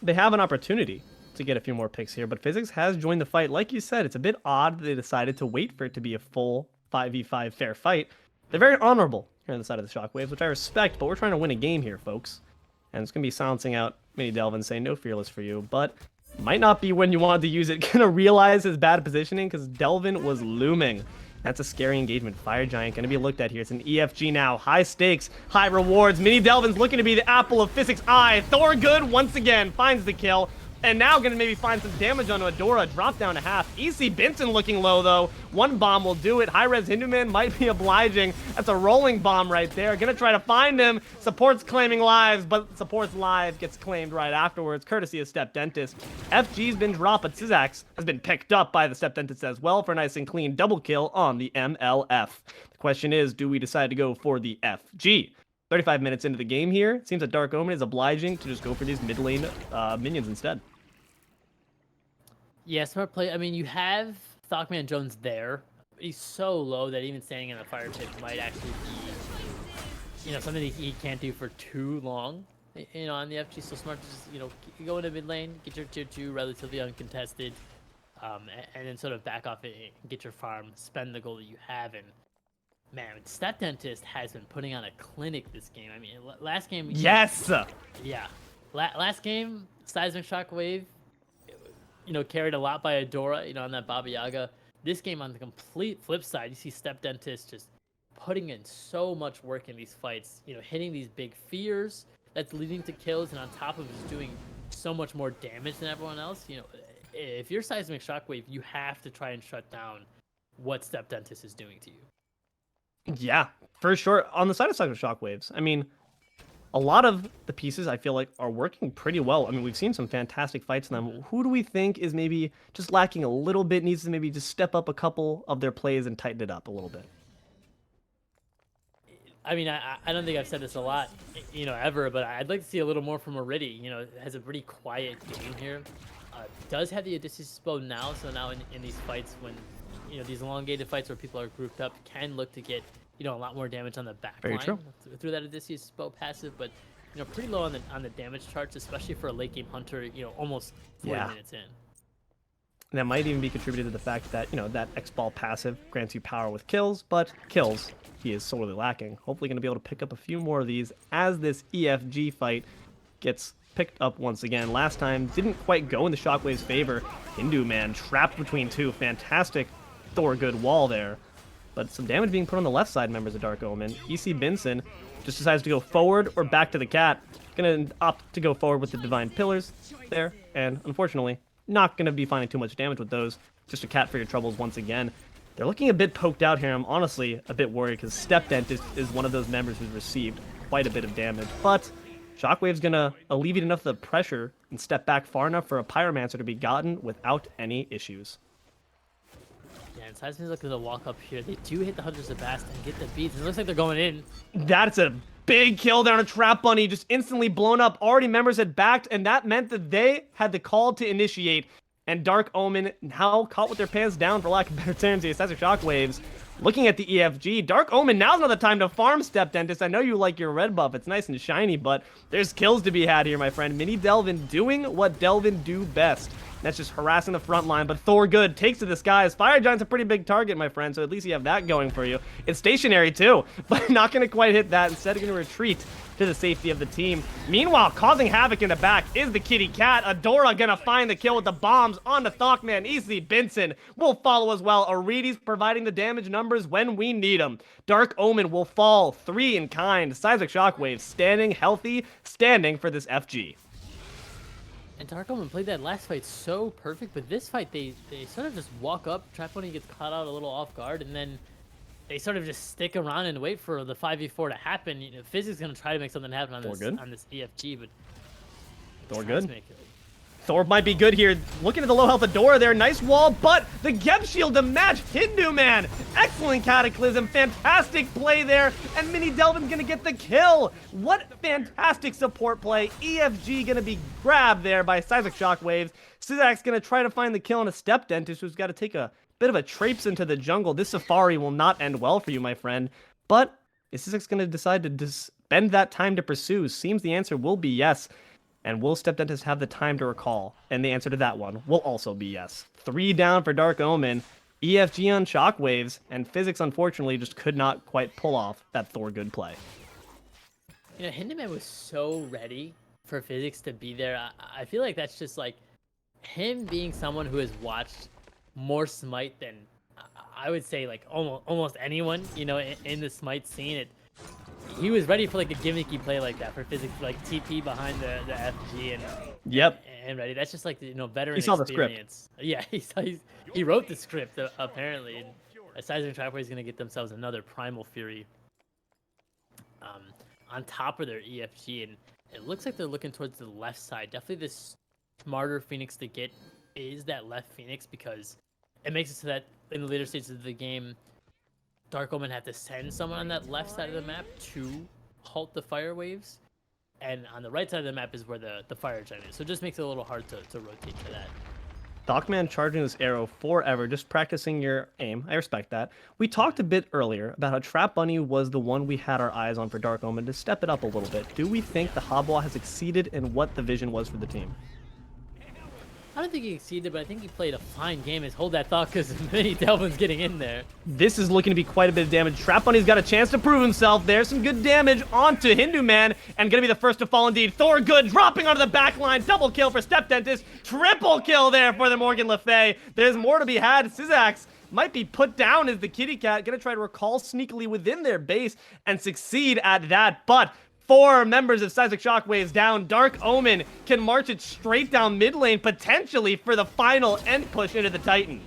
They have an opportunity to get a few more picks here, but Physics has joined the fight. Like you said, it's a bit odd that they decided to wait for it to be a full 5v5 fair fight. They're very honorable here on the side of the Shockwaves, which I respect, but we're trying to win a game here, folks. And it's going to be silencing out MiniDelvin, saying no fearless for you, but might not be when you wanted to use it. Gonna realize his bad positioning because Delvin was looming. That's a scary engagement. Fire Giant going to be looked at here. It's an EFG now. High stakes, high rewards. MiniDelvin's looking to be the apple of Physics' eye. Thor good once again finds the kill. And now going to maybe find some damage onto Adora. Drop down to half. ECBinsen looking low, though. One bomb will do it. HiRezHinduman might be obliging. That's a rolling bomb right there. Going to try to find him. Support's claiming lives, but Support's live gets claimed right afterwards, courtesy of StepDentist. FG's been dropped, but szax has been picked up by the StepDentist as well for a nice and clean double kill on the MLF. The question is, do we decide to go for the FG? 35 minutes into the game here. It seems that Dark Omen is obliging to just go for these mid lane minions instead. Yeah, smart play. I mean, you have ThockManJones there. He's so low that even standing in the fire pit might actually be, you know, something he can't do for too long. You know, on the FG, so smart to just, you know, go into mid lane, get your tier 2 relatively uncontested, and then sort of back off it and get your farm, spend the gold that you have. And man, StepDentist has been putting on a clinic this game. I mean, last game. Yes. Yeah, last game, Seismic Shockwave, you know, carried a lot by Adora, you know, on that Baba Yaga. This game, on the complete flip side, you see StepDentist just putting in so much work in these fights, you know, hitting these big fears that's leading to kills, and on top of just doing so much more damage than everyone else. You know, if you're Seismic Shockwave, you have to try and shut down what StepDentist is doing to you. Yeah, for sure. On the side of Seismic Shockwaves, I mean, a lot of the pieces I feel like are working pretty well. I mean, we've seen some fantastic fights in them. Who do we think is maybe just lacking a little bit, needs to maybe just step up a couple of their plays and tighten it up a little bit? I mean, I don't think I've said this a lot, you know, ever, but I'd like to see a little more from aritti. You know, it has a pretty quiet game here. Does have the Odysseus bow now, so now in these fights, when, you know, these elongated fights where people are grouped up, can look to get, you know, a lot more damage on the back Very line true. through that Odysseus bow passive, but, you know, pretty low on the damage charts, especially for a late game hunter, you know, almost 40 minutes in. And that might even be contributed to the fact that, you know, that X-Ball passive grants you power with kills, but kills he is sorely lacking. Hopefully going to be able to pick up a few more of these as this EFG fight gets picked up once again. Last time didn't quite go in the Shockwave's favor. HiRezHinduman trapped between two. Fantastic Thor good wall there. But some damage being put on the left side, members of Dark Omen. ECBinsen just decides to go forward or back to the cat. Gonna opt to go forward with the Divine Pillars there, and unfortunately, not going to be finding too much damage with those. Just a cat for your troubles once again. They're looking a bit poked out here. I'm honestly a bit worried because StepDentist is one of those members who's received quite a bit of damage. But Shockwave's going to alleviate enough of the pressure and step back far enough for a Pyromancer to be gotten without any issues. Yeah, and Seismic's looking to walk up here. They do hit the Hunter Sebastian and get the beats. It looks like they're going in. That's a big kill down to Trap Bunny, just instantly blown up. Already members had backed, and that meant that they had the call to initiate. And Dark Omen now caught with their pants down, for lack of better terms, the Seismic Shockwaves. Looking at the EFG, Dark Omen, now's not the time to farm StepDentist. I know you like your red buff, it's nice and shiny, but there's kills to be had here, my friend. MiniDelvin doing what Delvin do best. That's just harassing the front line, but Thorgood takes to the skies. Fire Giant's a pretty big target, my friend, so at least you have that going for you. It's stationary, too, but not going to quite hit that. Instead, going to retreat to the safety of the team. Meanwhile, causing havoc in the back is the kitty cat. Adora going to find the kill with the bombs on the ThockMan. ECBinsen will follow as well. Aritti's providing the damage numbers when we need them. Dark Omen will fall 3 in kind. Seismic Shockwaves standing healthy, standing for this FG. And Dark Omen played that last fight so perfect, but this fight they sort of just walk up. TrapBunny gets caught out a little off guard, and then they sort of just stick around and wait for the 5v4 to happen. You know, Physics gonna try to make something happen on this EFG, but Thorgood. Thor might be good here. Looking at the low health Adora there. Nice wall, but the Geb Shield to match HiRezHinduman. Excellent Cataclysm. Fantastic play there. And MiniDelvin's going to get the kill. What fantastic support play. EFG going to be grabbed there by Seismic Shockwaves. szax going to try to find the kill on a StepDentist who's got to take a bit of a traipse into the jungle. This Safari will not end well for you, my friend. But is szax going to decide to spend that time to pursue? Seems the answer will be yes. And will StepDentist have the time to recall? And the answer to that one will also be yes. 3 down for Dark Omen, EFG on Shockwaves, and Physics unfortunately just could not quite pull off that Thorgood play. You know, HiRezHinduman was so ready for Physics to be there. I feel like that's just like him being someone who has watched more Smite than I would say like almost anyone, you know, in the Smite scene. He was ready for like a gimmicky play like that for Physics, like TP behind the FG and ready. That's just like the, you know, veteran experience. The script. Yeah, he wrote the script apparently. And Seismic Shockwaves is gonna get themselves another Primal Fury on top of their EFG, and it looks like they're looking towards the left side. Definitely the smarter Phoenix to get is that left Phoenix, because it makes it so that in the later stages of the game, Dark Omen have to send someone on that left side of the map to halt the fire waves, and on the right side of the map is where the fire giant is. So it just makes it a little hard to rotate to that. ThockMan charging this arrow forever, just practicing your aim. I respect that. We talked a bit earlier about how Trap Bunny was the one we had our eyes on for Dark Omen to step it up a little bit. Do we think the Hobwa has exceeded in what the vision was for the team? I don't think he exceeded, but I think he played a fine game. Is hold that thought, because MiniDelvin's getting in there. This is looking to be quite a bit of damage. Trap Bunny's got a chance to prove himself. There's some good damage onto HiRezHinduman, and gonna be the first to fall indeed. Thorgood dropping onto the back line. Double kill for StepDentist. Triple kill there for the Morgan Le Fay. There's more to be had. szax might be put down as the kitty cat. Gonna try to recall sneakily within their base and succeed at that, but 4 members of Seismic Shockwaves down. Dark Omen can march it straight down mid lane, potentially for the final end push into the Titan.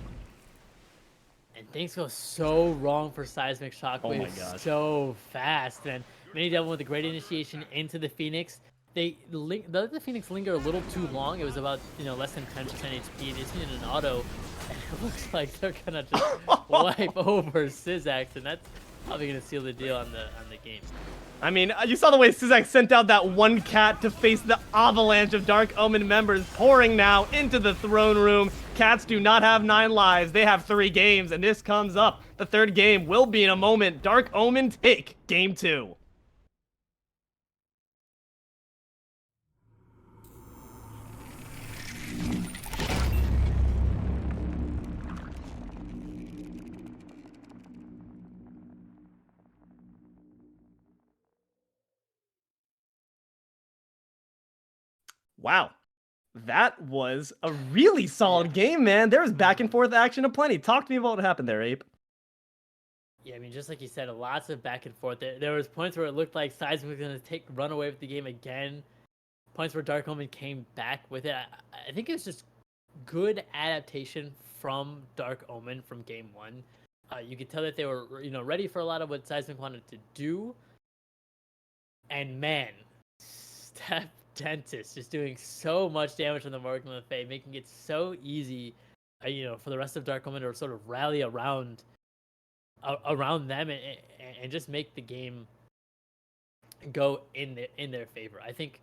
And things go so wrong for Seismic Shockwaves. Oh my gosh. So fast. And MiniDelvin with a great initiation into the Phoenix. They let the Phoenix linger a little too long. It was about, you know, less than 10% HP. They just needed an auto. And it looks like they're gonna just wipe over szax, and that's probably gonna seal the deal on the game. I mean, you saw the way szax sent out that one cat to face the avalanche of Dark Omen members pouring now into the throne room. Cats do not have 9 lives. They have 3 games, and this comes up. The 3rd game will be in a moment. Dark Omen take game 2. Wow, that was a really solid game, man. There was back and forth action aplenty. Talk to me about what happened there, Ape. Yeah, I mean, just like you said, lots of back and forth. There was points where it looked like Seismic was going to run away with the game again. Points where Dark Omen came back with it. I think it was just good adaptation from Dark Omen from game one. You could tell that they were, ready for a lot of what Seismic wanted to do. And man, StepDentist just doing so much damage on the Morgan Le Fay, making it so easy, for the rest of Dark Omen to sort of rally around them and just make the game go in their favor. I think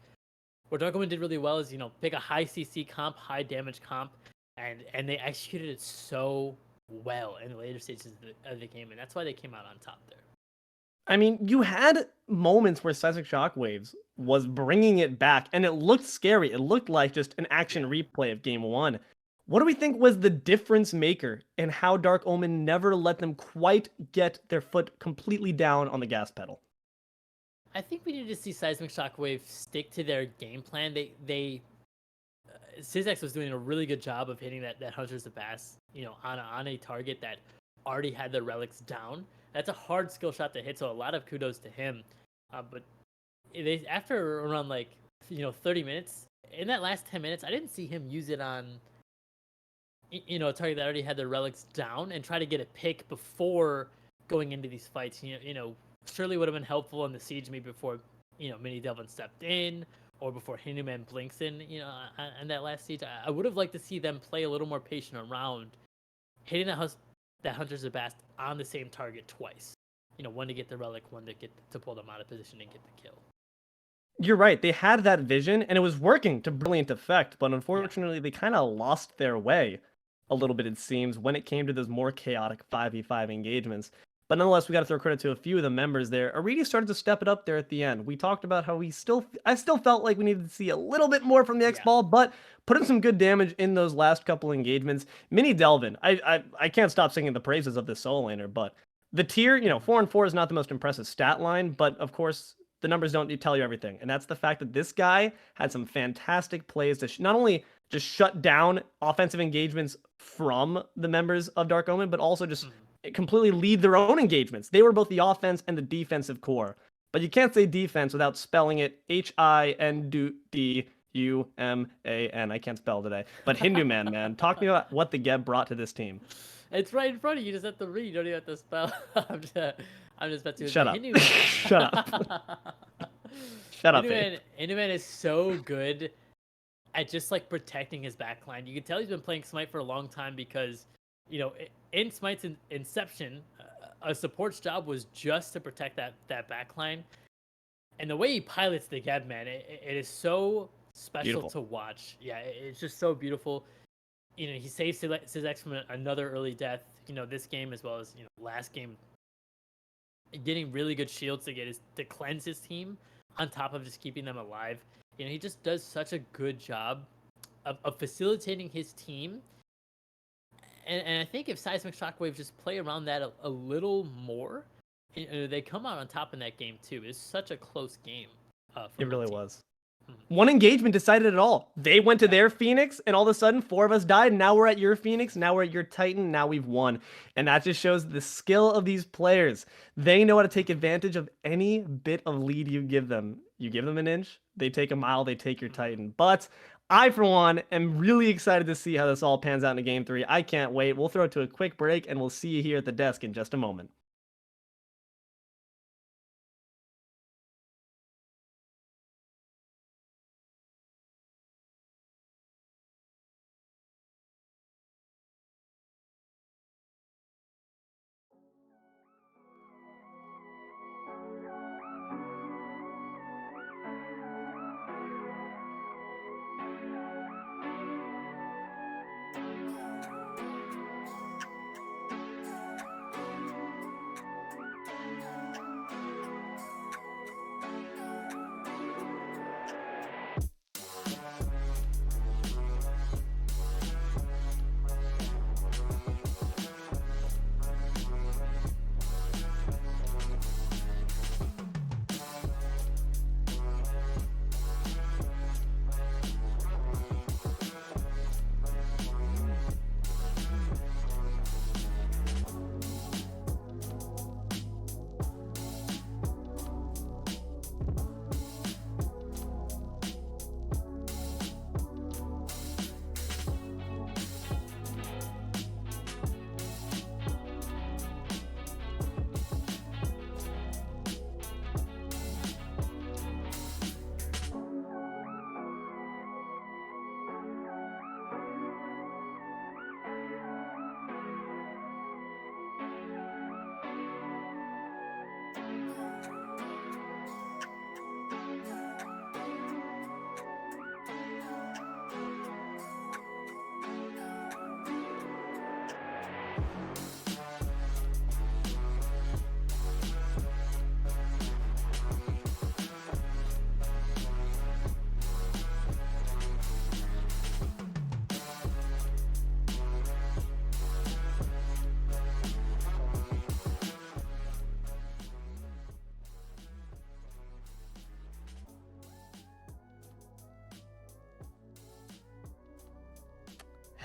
what Dark Omen did really well is, pick a high CC comp, high damage comp, and they executed it so well in the later stages of the game, and that's why they came out on top there. I mean, you had moments where Seismic Shockwaves was bringing it back, and it looked scary. It looked like just an action replay of game one. What do we think was the difference maker in how Dark Omen never let them quite get their foot completely down on the gas pedal? I think we need to see Seismic Shockwaves stick to their game plan. szax was doing a really good job of hitting that Hunters of Bass, on a target that already had the relics down. That's a hard skill shot to hit, so a lot of kudos to him. But after around 30 minutes, in that last 10 minutes, I didn't see him use it on a target that already had the relics down and try to get a pick before going into these fights. Surely would have been helpful in the siege maybe before MiniDelvin stepped in, or before HiRezHinduman blinks in, in that last siege. I would have liked to see them play a little more patient around hitting that Hunters of Bast on the same target twice. One to get the relic, one to pull them out of position and get the kill. You're right. They had that vision, and it was working to brilliant effect, but unfortunately, They kind of lost their way a little bit, it seems, when it came to those more chaotic 5v5 engagements. But nonetheless, we got to throw credit to a few of the members there. Aritti started to step it up there at the end. We talked about how I still felt like we needed to see a little bit more from the X-Ball, but put in some good damage in those last couple engagements. MiniDelvin, I can't stop singing the praises of this solo laner, but the tier, 4 and 4 is not the most impressive stat line, but of course, the numbers don't tell you everything. And that's the fact that this guy had some fantastic plays to not only just shut down offensive engagements from the members of Dark Omen, but also just completely lead their own engagements. They were both the offense and the defensive core. But you can't say defense without spelling it HINDUMAN. I can't spell today. But Hinduman, man. Talk to me about what the Geb brought to this team. It's right in front of you. You just have to read. You don't even have to spell. I'm just about to. Shut up. Shut up. Shut up. HiRezHinduman is so good at just protecting his backline. You can tell he's been playing Smite for a long time because, in Smite's inception, a support's job was just to protect that backline. And the way he pilots the Geb, man, it is so special to watch. Yeah, it's just so beautiful. He saves szax from another early death, this game as well as, last game. Getting really good shields to cleanse his team on top of just keeping them alive. He just does such a good job of facilitating his team. And I think if Seismic Shockwaves just play around that a little more, they come out on top in that game too. It's such a close game. It really was. One engagement decided it all. They went to their Phoenix, and all of a sudden, 4 of us died. Now we're at your Phoenix. Now we're at your Titan. Now we've won. And that just shows the skill of these players. They know how to take advantage of any bit of lead you give them. You give them an inch, they take a mile, they take your Titan. But I, for one, am really excited to see how this all pans out in Game 3. I can't wait. We'll throw it to a quick break, and we'll see you here at the desk in just a moment.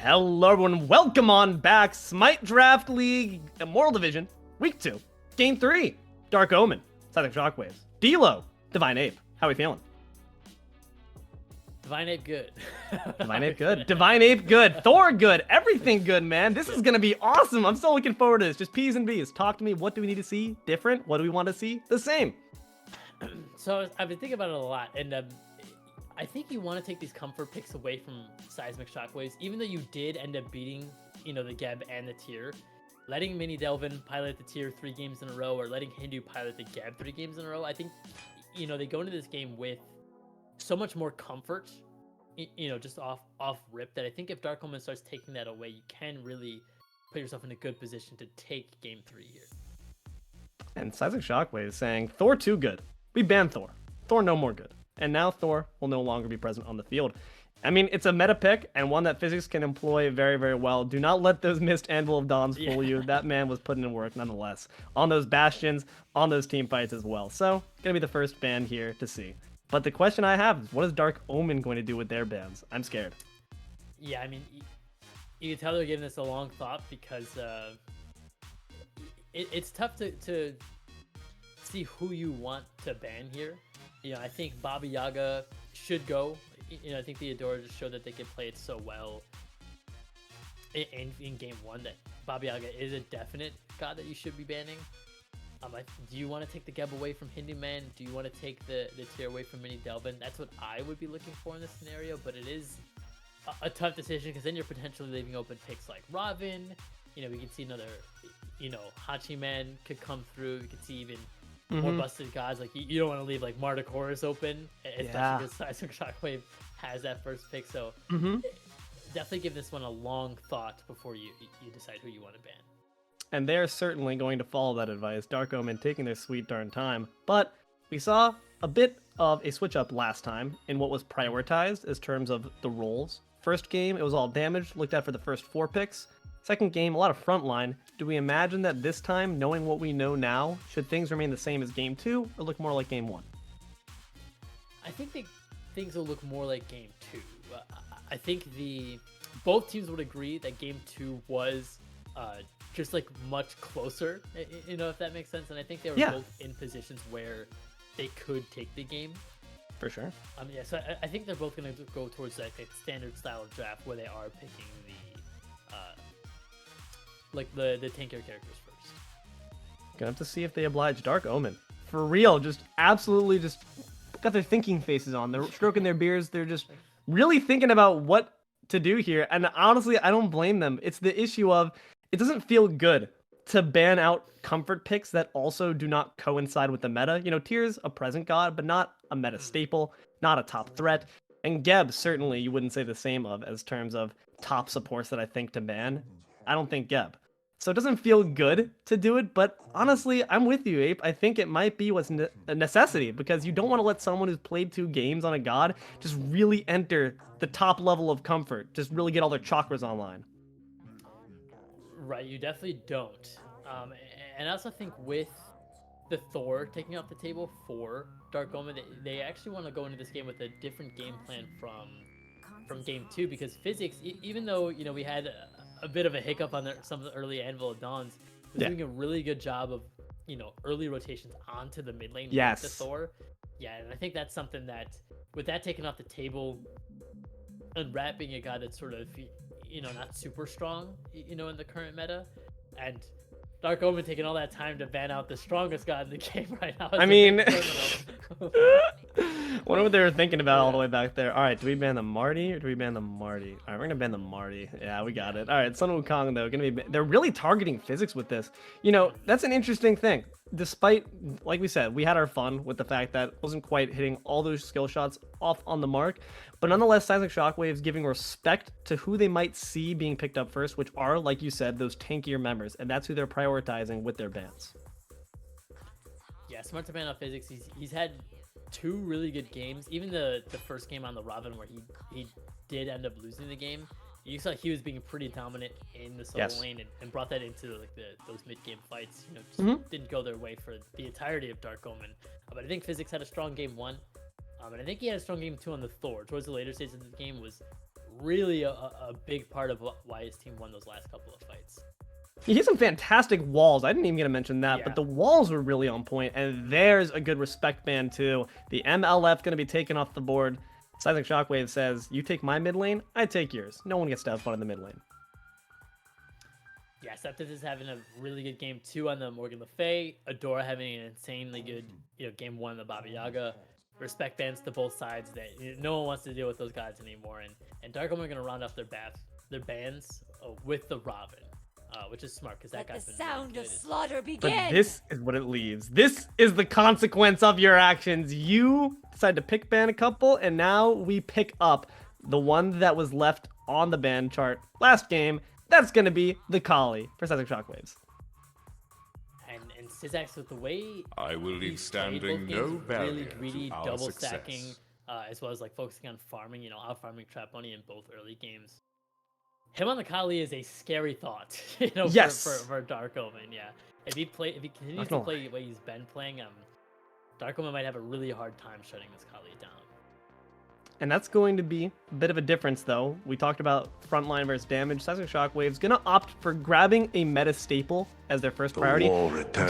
Hello everyone, welcome on back. Smite Draft League, Immortal Division, Week 2, Game 3. Dark Omen, Seismic Shockwaves, Deelo, TheDivineApe. How are we feeling? TheDivineApe good. TheDivineApe good. TheDivineApe good. Thor good. Everything good, man. This is going to be awesome. I'm so looking forward to this. Just P's and B's. Talk to me. What do we need to see different? What do we want to see the same? So I've been thinking about it a lot, and I think you want to take these comfort picks away from Seismic Shockwaves, even though you did end up beating, the Geb and the tier. Letting MiniDelvin pilot the tier 3 games in a row, or letting Hindu pilot the Geb 3 games in a row, I think, they go into this game with so much more comfort, just off rip, that I think if Dark Omen starts taking that away, you can really put yourself in a good position to take game 3 here. And Seismic Shockwaves saying, Thor too good. We banned Thor. Thor no more good. And now Thor will no longer be present on the field. I mean, it's a meta pick and one that Physics can employ very, very well. Do not let those missed Anvil of Dawns fool you. That man was putting in work nonetheless. On those Bastions, on those team fights as well. So, gonna be the first ban here to see. But the question I have is, what is Dark Omen going to do with their bans? I'm scared. Yeah, I mean, you can tell they're giving this a long thought, because it's tough to see who you want to ban here. I think Baba Yaga should go. I think the Adora just showed that they can play it so well in game 1 that Baba Yaga is a definite god that you should be banning. Do you want to take the Geb away from HiRezHinduman? Do you want to take the tier away from MiniDelvin? That's what I would be looking for in this scenario, but it is a tough decision, because then you're potentially leaving open picks like Robin. We can see another, Hachiman could come through. You could see even more busted gods. Like, you don't want to leave like Marta Chorus open, especially because Seismic Shockwave has that first pick. So definitely give this one a long thought before you decide who you want to ban. And they're certainly going to follow that advice. Dark Omen taking their sweet darn time. But we saw a bit of a switch up last time in what was prioritized as terms of the roles. First game, it was all damage, looked at for the first 4 picks. Second game, a lot of frontline. Do we imagine that this time, knowing what we know now, should things remain the same as game 2 or look more like game 1? I think things will look more like game 2. I think both teams would agree that game 2 was just like much closer, if that makes sense. And I think they were both in positions where they could take the game. For sure. So I think they're both going to go towards like a standard style of draft where they are picking the tankier characters first. Gonna have to see if they oblige Dark Omen. For real, just absolutely just got their thinking faces on. They're stroking their beards. They're just really thinking about what to do here. And honestly, I don't blame them. It's the issue of, it doesn't feel good to ban out comfort picks that also do not coincide with the meta. Tyr's a present god, but not a meta staple, not a top threat. And Geb, certainly you wouldn't say the same of as terms of top supports that I think to ban. I don't think Geb. So it doesn't feel good to do it, but honestly, I'm with you, Ape. I think it might be what's a necessity, because you don't want to let someone who's played 2 games on a god just really enter the top level of comfort, just really get all their chakras online. Right, you definitely don't. And I also think with the Thor taking off the table for Dark Omen, they actually want to go into this game with a different game plan from game 2, because Physics, even though we had a bit of a hiccup on some of the early Anvil of Dawns, was doing a really good job of early rotations onto the mid lane with the Thor. And I think that's something that, with that taken off the table, unwrapping a god that's sort of not super strong in the current meta, and Dark Omen taking all that time to ban out the strongest god in the game right now. I mean, wonder what they were thinking about all the way back there. All right, do we ban the Marty or do we ban the Marty? All right, we're gonna ban the Marty. Yeah, we got it. All right, Sun Wukong though, they're really targeting Physics with this. That's an interesting thing. Despite, like we said, we had our fun with the fact that it wasn't quite hitting all those skill shots off on the mark, but nonetheless, Seismic Shockwaves giving respect to who they might see being picked up first, which are, like you said, those tankier members, and that's who they're prioritizing with their bans. Yeah, smart to ban out Physics. He's had 2 really good games. Even the first game on the Robin, where he did end up losing the game, you saw he was being pretty dominant in the solo lane, and brought that into like those mid-game fights. Just didn't go their way for the entirety of Dark Omen. But I think Physics had a strong game 1, and I think he had a strong game 2 on the Thor. Towards the later stages of the game, was really a big part of why his team won those last couple of fights. He hit some fantastic walls. I didn't even get to mention that, but Yeah. the walls were really on point, and there's a good respect ban too. The MLF going to be taken off the board. Seismic Shockwaves says, you take my mid lane, I take yours. No one gets to have fun in the mid lane. Yeah, StepDentist is having a really good game 2 on the Morgan Le Fay. Adora having an insanely good, game 1 on the Baba Yaga. Respect bans to both sides that no one wants to deal with those guys anymore. And Dark Omen are going to round off their bans with the Robin, which is smart because that Let guy's the been really sound good. of slaughter But begin. this is what it leaves. This is the consequence of your actions. You decide to pick ban a couple, and now we pick up the one that was left on the ban chart last game. That's going to be the Kali for Seismic Shockwaves. And szax with the way I will leave he's played standing both no games, barrier really to greedy, our double success. stacking, as well as like focusing on farming, out farming TrapBunny in both early games. Him on the Kali is a scary thought, Yes. for Dark Omen. Yeah, if he continues Not to gonna play the way he's been playing, Dark Omen might have a really hard time shutting this Kali down. And that's going to be a bit of a difference, though. We talked about frontline versus damage. Seismic Shockwaves going to opt for grabbing a meta staple as their first priority.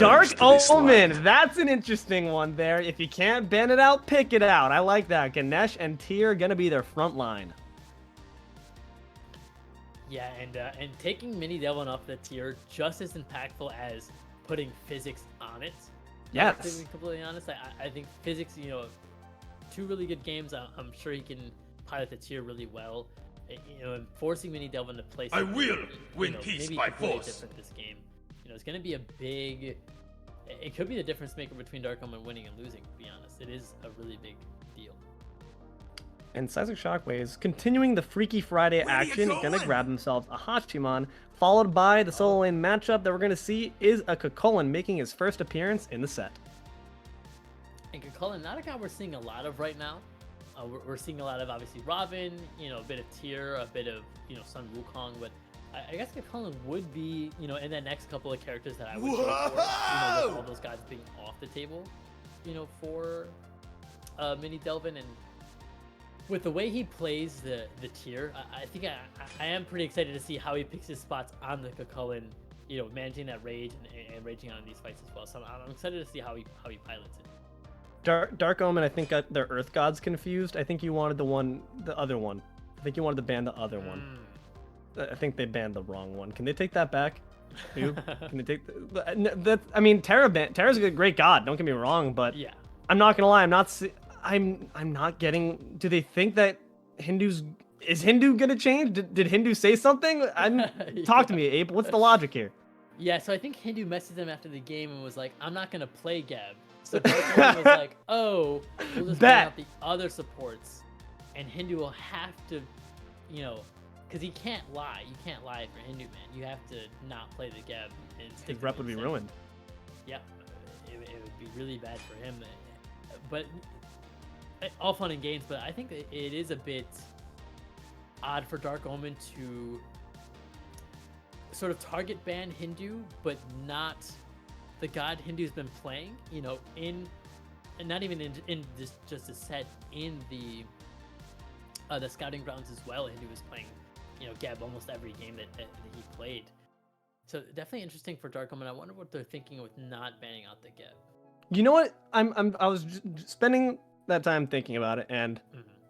Dark Omen, that's an interesting one there. If you can't ban it out, pick it out. I like that. Ganesh and Tyr going to be their front line. Yeah, and taking MiniDelvin off the tier just as impactful as putting Physics on it. Yes. To be completely honest, I think Physics, 2 really good games. I'm sure he can pilot the tier really well. And forcing MiniDelvin to play. I will win maybe peace by completely force. different this game. It's going to be a big. It could be the difference maker between Dark Omen winning and losing. To be honest, it is a really big deal. And Seismic Shockwaves, continuing the Freaky Friday action, gonna grab themselves a Hachiman, followed by the solo lane matchup that we're gonna see is a Kukulkan making his first appearance in the set. And Kukulkan, not a guy we're seeing a lot of right now. We're seeing a lot of obviously Robin, a bit of Tyr, a bit of Sun Wukong, but I guess Kukulkan would be in that next couple of characters that I would go for. With all those guys being off the table, for MiniDelvin. And with the way he plays the Tyr, I think I am pretty excited to see how he picks his spots on the Kukulkan, managing that rage and raging on these fights as well. So I'm excited to see how he pilots it. Dark Omen, I think got their Earth Gods confused. I think you wanted the other one. I think you wanted to ban the other one. I think they banned the wrong one. Can they take that back? Can they take that? I mean, Terra's a great god. Don't get me wrong, but Yeah. I'm not gonna lie. I'm not getting. Do they think that is Hindu gonna change? Did Hindu say something? Talk to me, Ape. What's the logic here? Yeah, so I think Hindu messaged him after the game and was like, I'm not going to play Gab. So Dark Omen was like, oh, we'll just bring out the other supports. And Hindu will have to, because he can't lie. You can't lie for Hindu, man. You have to not play the Gab. And stick His to rep would be Vincent. ruined. Yeah, it would be really bad for him. But all fun and games, but I think it is a bit odd for Dark Omen to sort of target ban Hindu, but not the god Hindu's been playing, and not even in just a set in the scouting grounds as well. Hindu was playing, Gab almost every game that he played. So definitely interesting for Dark Omen. I wonder what they're thinking with not banning out the Gab. You know what? I was spending that time thinking about it, and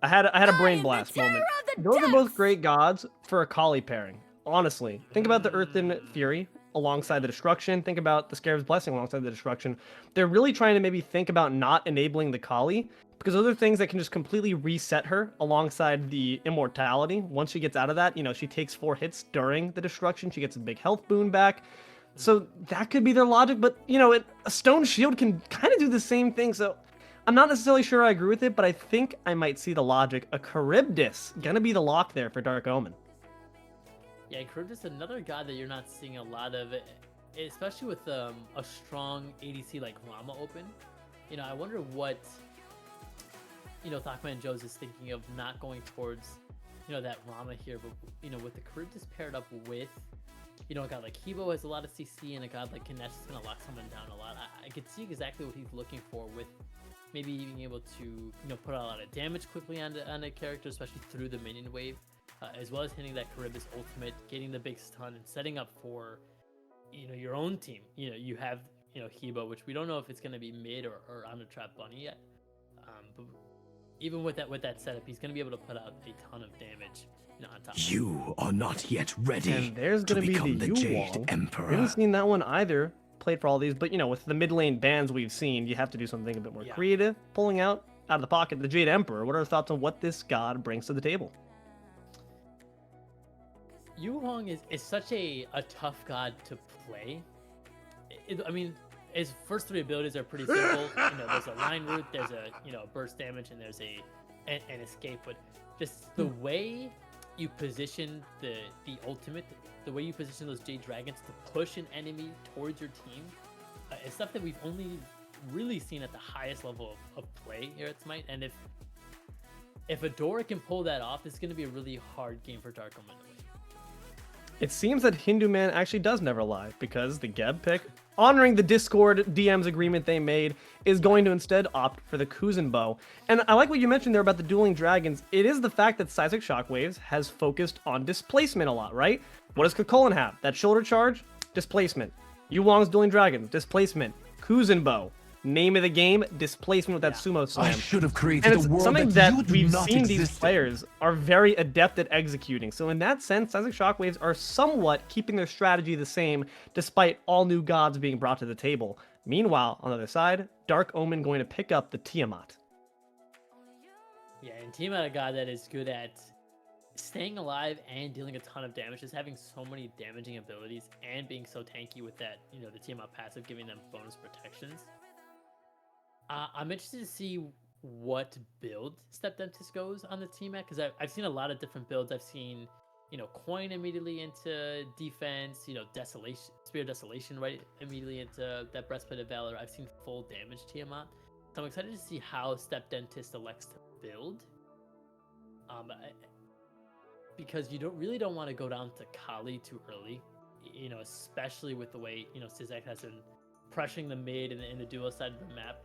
I had a brain blast moment. Those are both great gods for a Kali pairing. Honestly, think about the Earthen Fury alongside the Destruction. Think about the Scarab's Blessing alongside the Destruction. They're really trying to maybe think about not enabling the Kali, because those are things that can just completely reset her alongside the Immortality. Once she gets out of that, she takes 4 hits during the Destruction. She gets a big health boon back. So that could be their logic, but a Stone Shield can kind of do the same thing. So I'm not necessarily sure I agree with it, but I think I might see the logic. A Charybdis gonna be the lock there for Dark Omen. Yeah, Charybdis, another god that you're not seeing a lot of, especially with a strong ADC like Rama open. I wonder what ThockManJones is thinking of not going towards that Rama here, but with the Charybdis paired up with a god like Kibo has a lot of CC, and a god like Ganesh is gonna lock someone down a lot. I could see exactly what he's looking for with maybe being able to put out a lot of damage quickly on a character, especially through the minion wave. as well as hitting that Charybdis ultimate, getting the big stun, and setting up for, your own team. You have, Hebo, which we don't know if it's going to be mid or on a Trap Bunny yet. But even with that setup, he's going to be able to put out a ton of damage. On top. You are not yet ready. And there's to going to be become the the Jade Yulong. Emperor. We haven't seen that one either. Played for all these, but with the mid lane bans we've seen, you have to do something a bit more creative. Pulling out of the pocket the Jade Emperor. What are your thoughts on what this god brings to the table? Yulong is such a tough god to play. His first 3 abilities are pretty simple. There's a line route, there's a burst damage, and there's an escape. But just the way you position the ultimate, the way you position those Jade Dragons to push an enemy towards your team, is stuff that we've only really seen at the highest level of play here at Smite. And if Adora can pull that off, it's going to be a really hard game for Dark Omen to win. It seems that HiRezHinduman actually does never lie, because the Geb pick, honoring the Discord DM's agreement they made, is going to instead opt for the Kuzenbo. And I like what you mentioned there about the dueling dragons. It is the fact that Seismic Shockwaves has focused on displacement a lot, right? What does Kukulkan have? That shoulder charge? Displacement. Yulong's dueling dragons? Displacement. Kuzenbo. Name of the game, displacement with that sumo slam. I should have created And a it's world something that, that you do we've not seen exist these in. players are very adept at executing. So in that sense, Seismic Shockwaves are somewhat keeping their strategy the same, despite all new gods being brought to the table. Meanwhile, on the other side, Dark Omen going to pick up the Tiamat. Yeah, and Tiamat, a god that is good at staying alive and dealing a ton of damage, just having so many damaging abilities and being so tanky with that, the Tiamat passive giving them bonus protections. I'm interested to see what build StepDentist goes on the Tiamat, because I've seen a lot of different builds. I've seen, Coin immediately into defense, Desolation, Spear of Desolation right immediately into that Breastplate of Valor. I've seen full damage Tiamat. So I'm excited to see how StepDentist elects to build. Because you don't want to go down to Kali too early, especially with the way, szax has been pressuring the mid and the duo side of the map.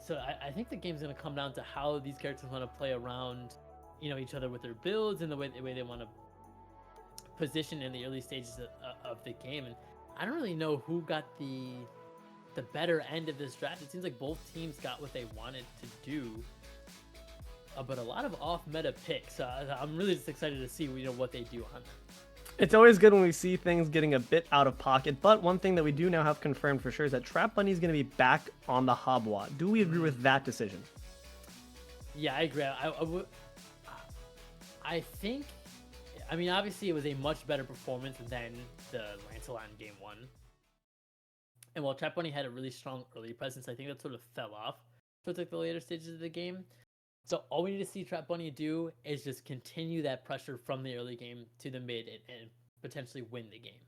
So I think the game's going to come down to how these characters want to play around, each other with their builds and the way they want to position in the early stages of the game. And I don't really know who got the better end of this draft. It seems like both teams got what they wanted to do, but a lot of off-meta picks. So I'm really just excited to see what they do on them. It's always good when we see things getting a bit out of pocket, but one thing that we do now have confirmed for sure is that Trap Bunny is going to be back on the Habwa. Do we agree with that decision? Yeah, I agree. I think, obviously it was a much better performance than the Lancelot in Game 1. And while Trap Bunny had a really strong early presence, I think that sort of fell off towards the later stages of the game. So all we need to see Trap Bunny do is just continue that pressure from the early game to the mid and potentially win the game.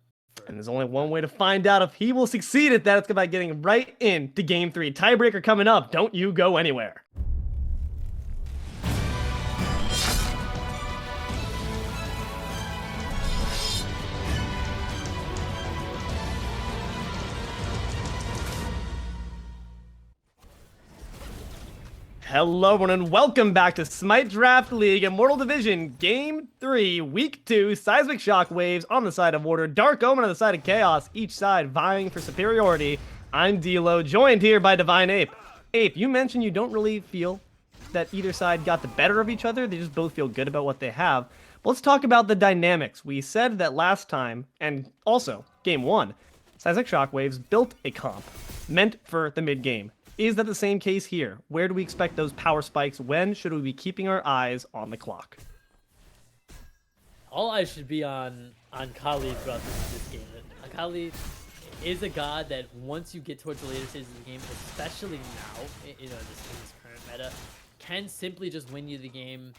And there's only one way to find out if he will succeed at that. It's by getting right into Game 3. Tiebreaker coming up. Don't you go anywhere. Hello everyone and welcome back to Smite Draft League Immortal Division Game 3 Week 2. Seismic Shockwaves on the side of Order, Dark Omen on the side of Chaos, each side vying for superiority. I'm Deelo, joined here by TheDivineApe. Ape, you mentioned you don't really feel that either side got the better of each other, they just both feel good about what they have. But let's talk about the dynamics. We said that last time, and also Game 1, Seismic Shockwaves built a comp meant for the mid-game. Is that the same case here? Where do we expect those power spikes? When should we be keeping our eyes on the clock? All eyes should be on Kali throughout this game. Kali is a god that once you get towards the later stages of the game, especially now, in this current meta, can simply just win you the game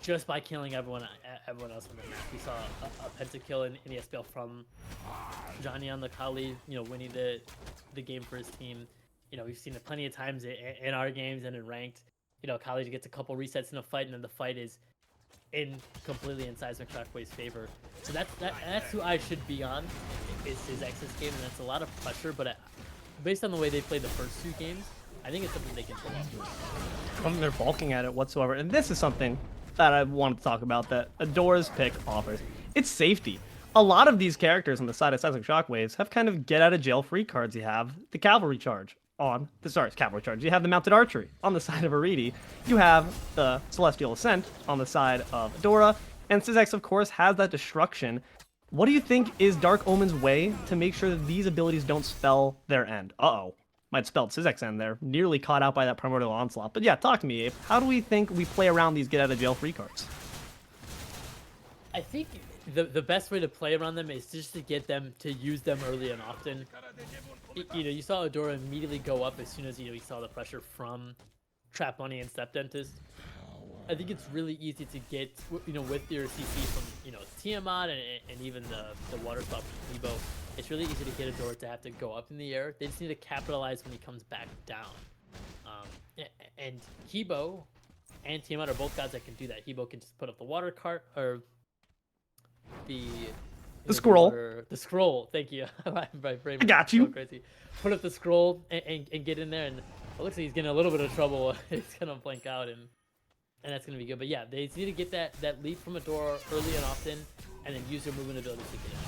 just by killing everyone else on the map. We saw a pentakill in the SPL from Johnny on the Kali, winning the game for his team. We've seen it plenty of times in our games and in ranked. Kali gets a couple resets in a fight, and then the fight is completely in Seismic Shockwave's favor. So that's who I should be on, is szax's game, and that's a lot of pressure. But based on the way they played the first two games, I think it's something they can pull off. They're balking at it whatsoever, and this is something that I want to talk about that Adora's pick offers. It's safety. A lot of these characters on the side of Seismic Shockwaves have kind of get out of jail free cards. You have the cavalry charge on the cavalry charge. You have the mounted archery on the side of Aritti. You have the celestial ascent on the side of Adora, and szax of course has that destruction. What do you think is Dark Omen's way to make sure that these abilities don't spell their end? Uh-oh. Might spelled szax end there. Nearly caught out by that primordial onslaught. But yeah, talk to me, Ape. How do we think we play around these get out of jail free cards? I think the best way to play around them is just to get them to use them early and often. You saw Adora immediately go up as soon as he saw the pressure from TrapBunny and StepDentist. I think it's really easy to get with your CC from Tiamat and even the water spot from Evo. It's really easy to get Adora to have to go up in the air. They just need to capitalize when he comes back down. And Hebo and Tiamat are both guys that can do that. Hebo can just put up the water cart or the scroll. The scroll. Thank you. My brain I got you. So crazy. Put up the scroll and get in there, and it looks like he's getting a little bit of trouble. He's gonna blink out, and that's gonna be good. But yeah, they just need to get that lead from Adora early and often, and then use their movement abilities to get it.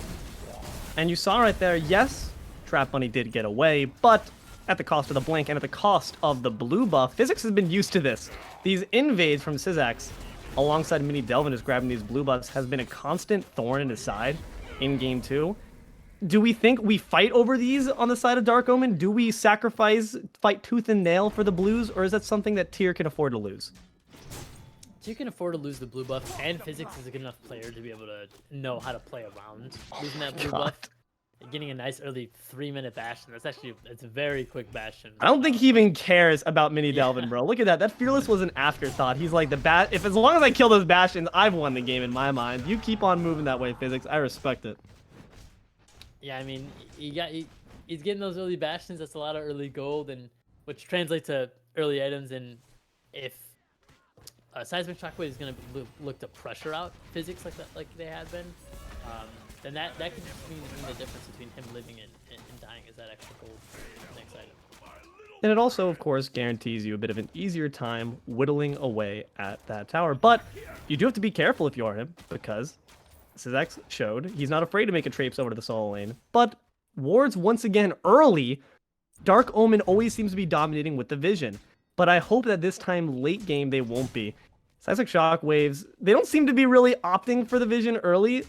And you saw right there, yes, TrapBunny did get away, but at the cost of the blink and at the cost of the blue buff. Physics has been used to this. These invades from szax, alongside MiniDelvin just grabbing these blue buffs, has been a constant thorn in his side in game 2. Do we think we fight over these on the side of Dark Omen? Do we fight tooth and nail for the blues, or is that something that Tyr can afford to lose? You can afford to lose the blue buff, and Physics is a good enough player to be able to know how to play around losing that blue buff. Getting a nice early 3-minute bastion. It's a very quick bastion. I don't think he even cares about MiniDelvin, bro. Look at that. That Fearless was an afterthought. He's like, as long as I kill those bastions, I've won the game in my mind. You keep on moving that way, Physics. I respect it. Yeah, I mean, he's getting those early bastions. That's a lot of early gold, and which translates to early items. And if Seismic Shockwave is going to look to pressure out Physics like they had been, then that can just mean the difference between him living and dying is that extra gold next item. And it also, of course, guarantees you a bit of an easier time whittling away at that tower. But you do have to be careful if you are him, because szax showed he's not afraid to make a traipse over to the solo lane. But wards, once again, early, Dark Omen always seems to be dominating with the vision. But I hope that this time, late game, they won't be. Seismic Shockwaves, they don't seem to be really opting for the vision early.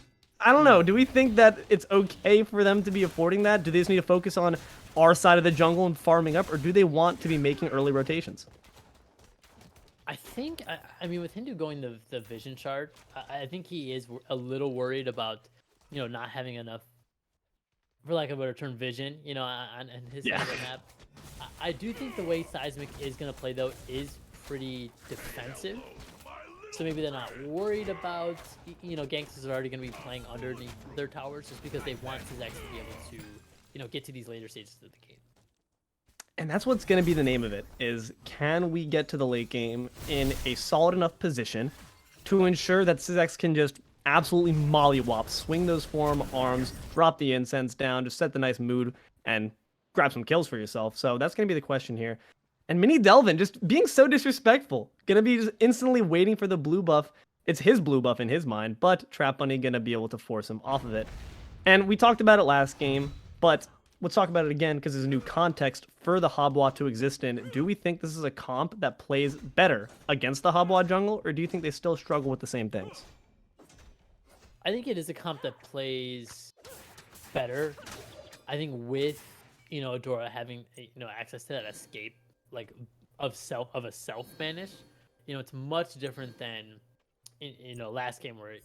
I don't know. Do we think that it's okay for them to be affording that? Do they just need to focus on our side of the jungle and farming up, or do they want to be making early rotations? I think, I mean, with Hindu going the vision chart, I think he is a little worried about, not having enough, for lack of a better term, vision, on his side of the map. I do think the way Seismic is going to play, though, is pretty defensive. So maybe they're not worried about, gangsters are already going to be playing underneath their towers just because they want szax to be able to, get to these later stages of the game. And that's what's going to be the name of it, is can we get to the late game in a solid enough position to ensure that szax can just absolutely mollywop, swing those forearm arms, drop the incense down, just set the nice mood, and grab some kills for yourself. So that's going to be the question here. And MiniDelvin just being so disrespectful. Gonna be just instantly waiting for the blue buff. It's his blue buff in his mind, but TrapBunny gonna be able to force him off of it. And we talked about it last game, but let's talk about it again because there's a new context for the Habwa to exist in. Do we think this is a comp that plays better against the Habwa jungle, or do you think they still struggle with the same things? I think it is a comp that plays better. I think with, Adora having, access to that escape, of a self banish, it's much different than last game where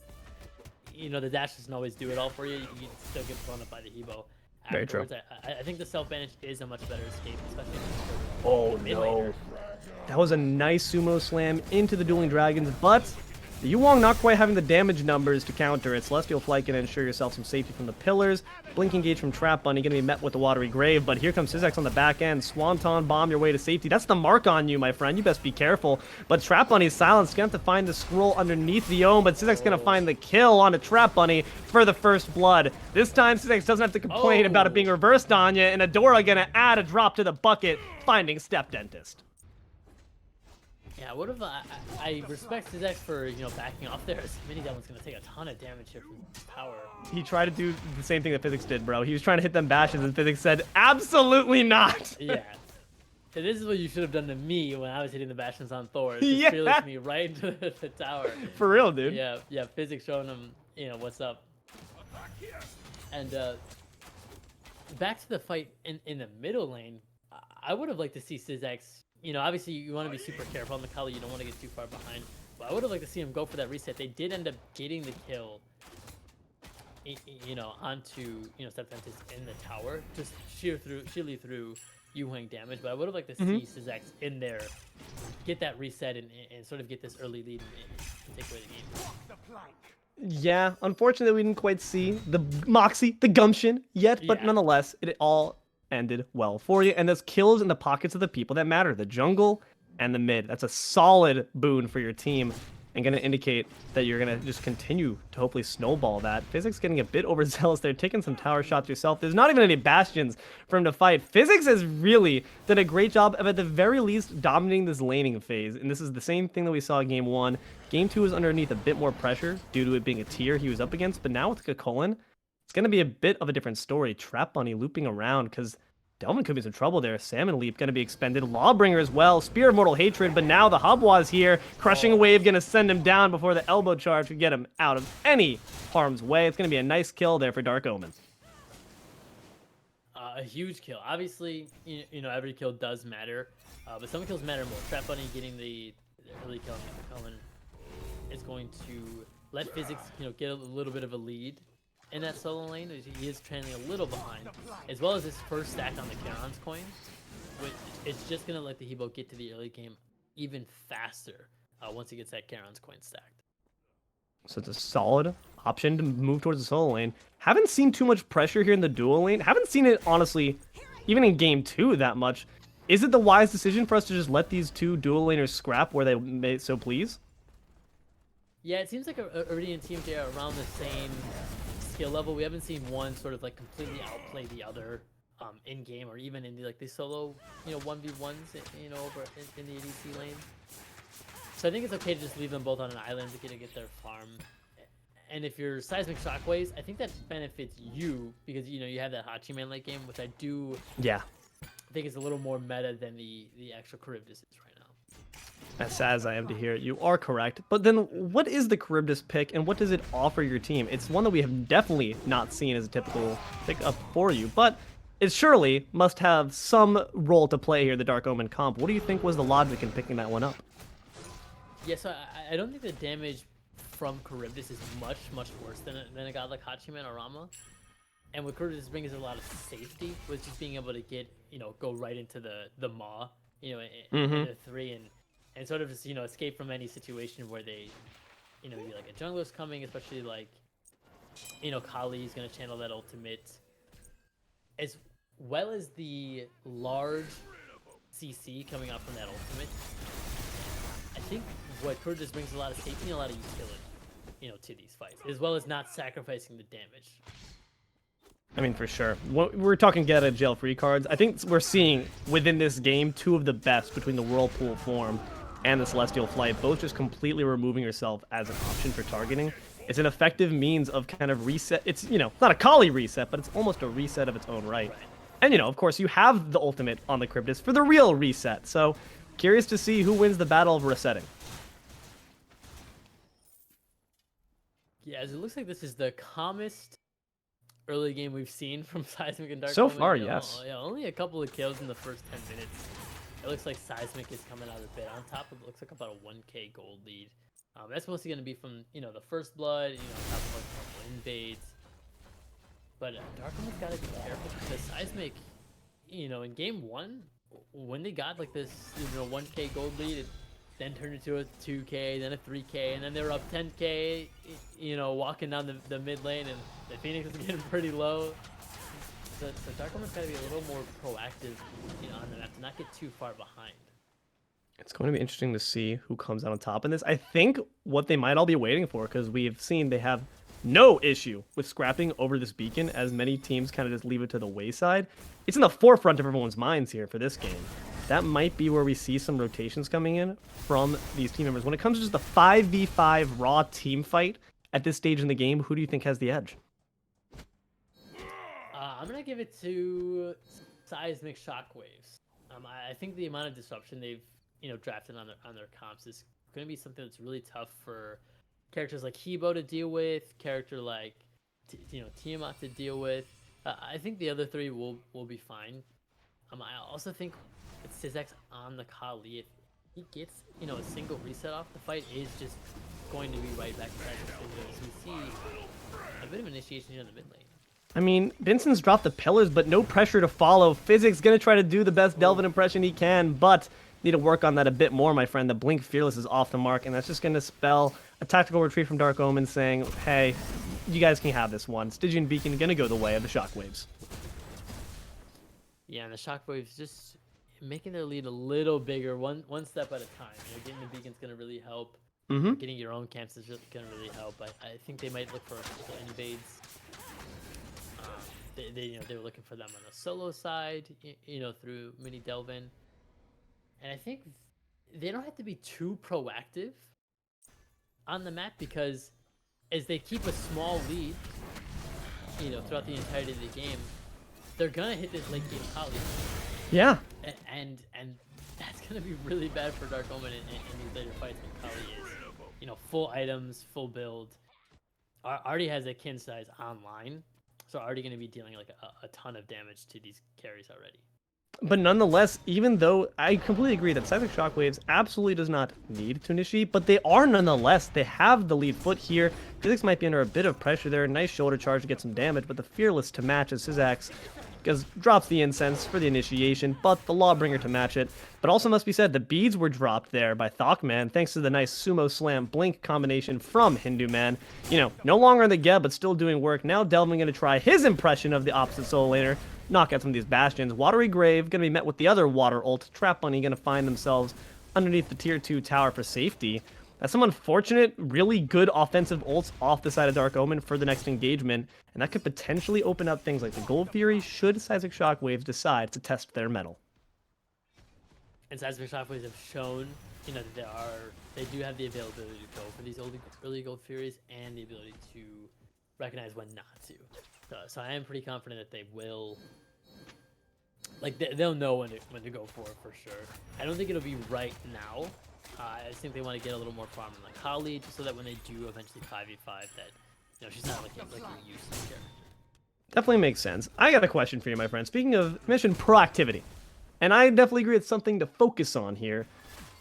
the dash doesn't always do it all for you. You still get blown up by the Hebo afterwards. Very true. I think the self banish is a much better escape, especially no. That was a nice sumo slam into the dueling dragons, but the Yuwong not quite having the damage numbers to counter it. Celestial Flight can ensure yourself some safety from the pillars. Blinking Gauge from TrapBunny gonna be met with the Watery Grave, but here comes szax on the back end. Swanton bomb your way to safety. That's the mark on you, my friend. You best be careful. But TrapBunny's silenced. Gonna have to find the scroll underneath the Omen, but szax gonna find the kill onto TrapBunny for the first blood. This time, szax doesn't have to complain about it being reversed on you, and Adora gonna add a drop to the bucket, finding StepDentist. Yeah, what if I respect szax for backing off there. MiniDelvin's gonna take a ton of damage here from power. He tried to do the same thing that Physics did, bro. He was trying to hit them bashes, and Physics said, absolutely not. Yeah. So this is what you should have done to me when I was hitting the bastions on Thor. Just Yeah. fearless me right into the tower. For real, dude. Yeah, Physics showing him, what's up. And back to the fight in the middle lane. I would have liked to see szax. Obviously you want to be super careful on the Kali. You don't want to get too far behind. But I would have liked to see him go for that reset. They did end up getting the kill. Onto StepDentist in the tower, just sheerly through Yuhang damage. But I would have liked to see szax in there, get that reset and sort of get this early lead and take away the game. Yeah, unfortunately, we didn't quite see the moxie, the gumption yet, but Yeah. nonetheless, it all ended well for you. And those kills in the pockets of the people that matter, the jungle and the mid. That's a solid boon for your team and going to indicate that you're going to just continue to hopefully snowball that. Physics getting a bit overzealous there, taking some tower shots yourself. There's not even any bastions for him to fight. Physics has really done a great job of, at the very least, dominating this laning phase. And this is the same thing that we saw in Game 1. Game 2 was underneath a bit more pressure due to it being a tier he was up against. But now with Kakolin, it's going to be a bit of a different story. TrapBunny looping around because Delvin could be in some trouble there. Salmon Leap going to be expended. Lawbringer as well. Spear of Mortal Hatred, but now the Hubwa's here. Crushing Wave going to send him down before the elbow charge could get him out of any harm's way. It's going to be a nice kill there for Dark Omen. A huge kill. Obviously, every kill does matter, but some kills matter more. TrapBunny getting the early kill on Omen is going to let Physics, get a little bit of a lead in that solo lane. He is trailing a little behind, as well as his first stack on the Charon's coin, which is just going to let the Hebo get to the early game even faster once he gets that Charon's coin stacked. So it's a solid option to move towards the solo lane. Haven't seen too much pressure here in the dual lane. Haven't seen it, honestly, even in Game 2 that much. Is it the wise decision for us to just let these two dual laners scrap where they may so please? Yeah, it seems like Aritti and TMJ are around the same skill level. We haven't seen one sort of like completely outplay the other in game or even in the solo 1v1s over in the ADC lane. So I think it's okay to just leave them both on an island to get their farm. And if you're Seismic Shockwaves, I think that benefits you because you have that HiRezHinduman late game, which I think is a little more meta than the actual Charybdis is right now. As sad as I am to hear it, you are correct. But then what is the Charybdis pick and what does it offer your team? It's one that we have definitely not seen as a typical pick up for you, but it surely must have some role to play here, the Dark Omen comp. What do you think was the logic in picking that one up? Yeah, so I don't think the damage from Charybdis is much worse than a god like HiRezHinduman or Rama. And what Charybdis brings is a lot of safety, with just being able to get, go right into the maw, in the 3 and sort of just, escape from any situation where they, be like a jungler's coming, especially like, Kali is going to channel that ultimate, as well as the large CC coming out from that ultimate. I think what Charybdis brings a lot of safety and a lot of utility, to these fights, as well as not sacrificing the damage. I mean, for sure. We're talking get out of jail free cards. I think we're seeing within this game two of the best between the Whirlpool form and the Celestial Flight, both just completely removing yourself as an option for targeting. It's an effective means of kind of reset. It's, not a Kali reset, but it's almost a reset of its own right. And, of course, you have the ultimate on the Charybdis for the real reset. So, curious to see who wins the battle of resetting. Yeah, as it looks like this is the calmest early game we've seen from Seismic and Dark So Omen. far, yes. Yeah, only a couple of kills in the first 10 minutes. It looks like Seismic is coming out a bit on top of it. Looks like about a 1k gold lead. That's mostly going to be from, the first blood, on top of a couple invades. But Dark Omen's got to be careful because Seismic, in game 1, when they got like this, 1k gold lead, it then turned into a 2k, then a 3k, and then they were up 10k, walking down the mid lane, and the Phoenix was getting pretty low. So Dark Omen's got to be a little more proactive, on the map to not get too far behind. It's going to be interesting to see who comes out on top in this. I think what they might all be waiting for, because we've seen they have no issue with scrapping over this beacon, as many teams kind of just leave it to the wayside. It's in the forefront of everyone's minds here for this game. that might be where we see some rotations coming in from these team members. When it comes to just the 5v5 raw team fight at this stage in the game, who do you think has the edge? I'm gonna give it to Seismic Shockwaves. I think the amount of disruption they've drafted on their comps is gonna be something that's really tough for characters like Hebo to deal with, character like Tiamat to deal with. I think the other three will be fine. I also think it's szax on the Kali. If he gets a single reset off, the fight is just going to be right back to that. As we see a bit of initiation here in the mid lane. I mean, Vincent's dropped the pillars, but no pressure to follow. Physics gonna try to do the best Delvin impression he can, but need to work on that a bit more, my friend. The Blink Fearless is off the mark, and that's just gonna spell a tactical retreat from Dark Omen, saying, hey, you guys can have this one. Stygian Beacon gonna go the way of the Shockwaves. Yeah, and the Shockwaves just making their lead a little bigger, one step at a time. Getting the beacon's gonna really help. Getting your own camps is gonna really help. I think they might look for a couple invades. They were looking for them on the solo side, through MiniDelvin. And I think they don't have to be too proactive on the map, because as they keep a small lead, throughout the entirety of the game, they're gonna hit this late game Kali. Yeah. And that's gonna be really bad for Dark Omen in these later fights when Kali is, full items, full build. Already has a kin size online, so already gonna be dealing like a ton of damage to these carries already. But nonetheless, even though I completely agree that Seismic Shockwaves absolutely does not need to initiate, but they are nonetheless, they have the lead foot here. Physics might be under a bit of pressure there. Nice shoulder charge to get some damage, but the Fearless to match as szax drops the incense for the initiation, but the Lawbringer to match it. But also must be said, the beads were dropped there by ThockMan, thanks to the nice Sumo Slam Blink combination from HiRezHinduman. No longer in the Geb, but still doing work. Now Delvin gonna try his impression of the opposite solo laner. Knock out some of these bastions. Watery Grave gonna be met with the other water ult. TrapBunny gonna find themselves underneath the tier 2 tower for safety. That's some unfortunate, really good offensive ults off the side of Dark Omen for the next engagement, and that could potentially open up things like the Gold Fury should Seismic Shockwaves decide to test their mettle. And Seismic Shockwaves have shown, that they do have the availability to go for these early Gold Furies and the ability to recognize when not to. So I am pretty confident that they will, they'll know when to go for sure. I don't think it'll be right now. I just think they want to get a little more farm in the Kali, just so that when they do eventually 5v5, that she's not looking useless character. Definitely makes sense. I got a question for you, my friend. Speaking of mission proactivity, and I definitely agree it's something to focus on here,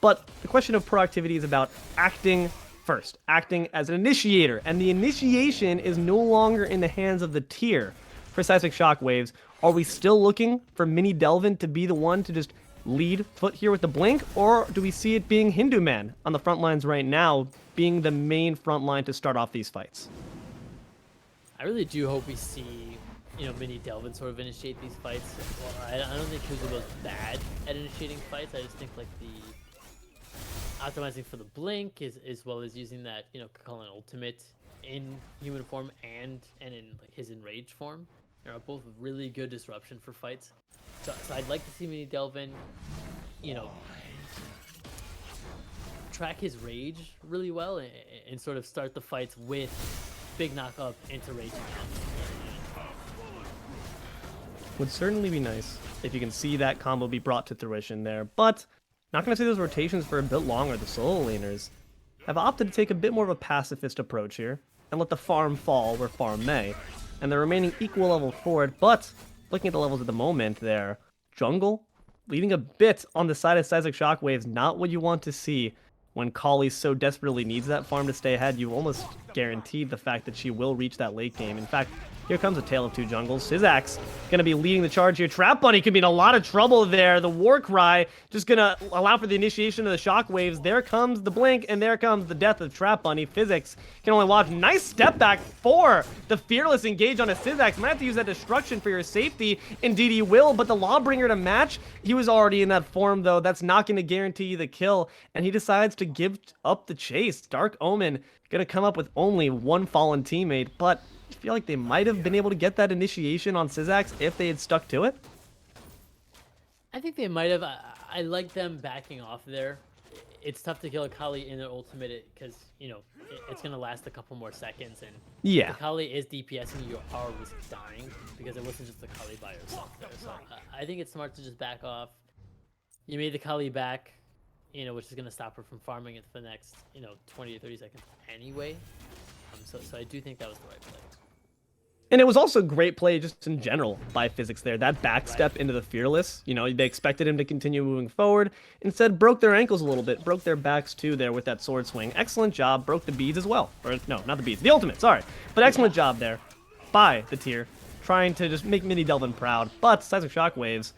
but the question of proactivity is about acting first, acting as an initiator, and the initiation is no longer in the hands of the tier for Seismic Shockwaves. Are we still looking for MiniDelvin to be the one to just lead foot here with the blink, or do we see it being HiRezHinduman on the front lines right now, being the main front line to start off these fights? I really do hope we see, MiniDelvin sort of initiate these fights. Well, I don't think Kuzubo's bad at initiating fights. I just think the optimizing for the blink as well as using that, Kakalin ultimate in human form and in his enraged form are both really good disruption for fights. So I'd like to see MiniDelvin, track his rage really well and sort of start the fights with big knock up into rage. Would certainly be nice if you can see that combo be brought to fruition there, but not going to see those rotations for a bit longer. The solo laners have opted to take a bit more of a pacifist approach here and let the farm fall where farm may, and they're remaining equal level forward, but looking at the levels at the moment there, jungle leading a bit on the side of Seismic Shockwaves, not what you want to see when Kali so desperately needs that farm to stay ahead. You almost guaranteed the fact that she will reach that late game. In fact, here comes a tale of two jungles. szax going to be leading the charge here. TrapBunny could be in a lot of trouble there. The war cry just going to allow for the initiation of the shockwaves. There comes the blink, and there comes the death of TrapBunny. Physics can only watch. Nice step back for the Fearless engage on a szax. Might have to use that destruction for your safety. Indeed he will, but the Lawbringer to match. He was already in that form, though. That's not going to guarantee you the kill, and he decides to give up the chase. Dark Omen going to come up with only one fallen teammate, but I feel like they might have been able to get that initiation on szax if they had stuck to it. I think they might have. I like them backing off there. It's tough to kill a Kali in their ultimate because, you know, it's going to last a couple more seconds. And Yeah. if the Kali is DPSing, you are risk dying because it wasn't just the Kali by herself there. So I think it's smart to just back off. You made the Kali back, you know, which is going to stop her from farming it for the next, you know, 20 to 30 seconds anyway. So I do think that was the right play. And it was also great play just in general by Physics there. That backstep into the Fearless, you know, they expected him to continue moving forward. Instead, broke their ankles a little bit, broke their backs too there with that sword swing. Excellent job, broke the beads as well. Or no, not the beads, the ultimate, sorry. But excellent job there by the tier, trying to just make MiniDelvin proud. But Seismic Shockwaves,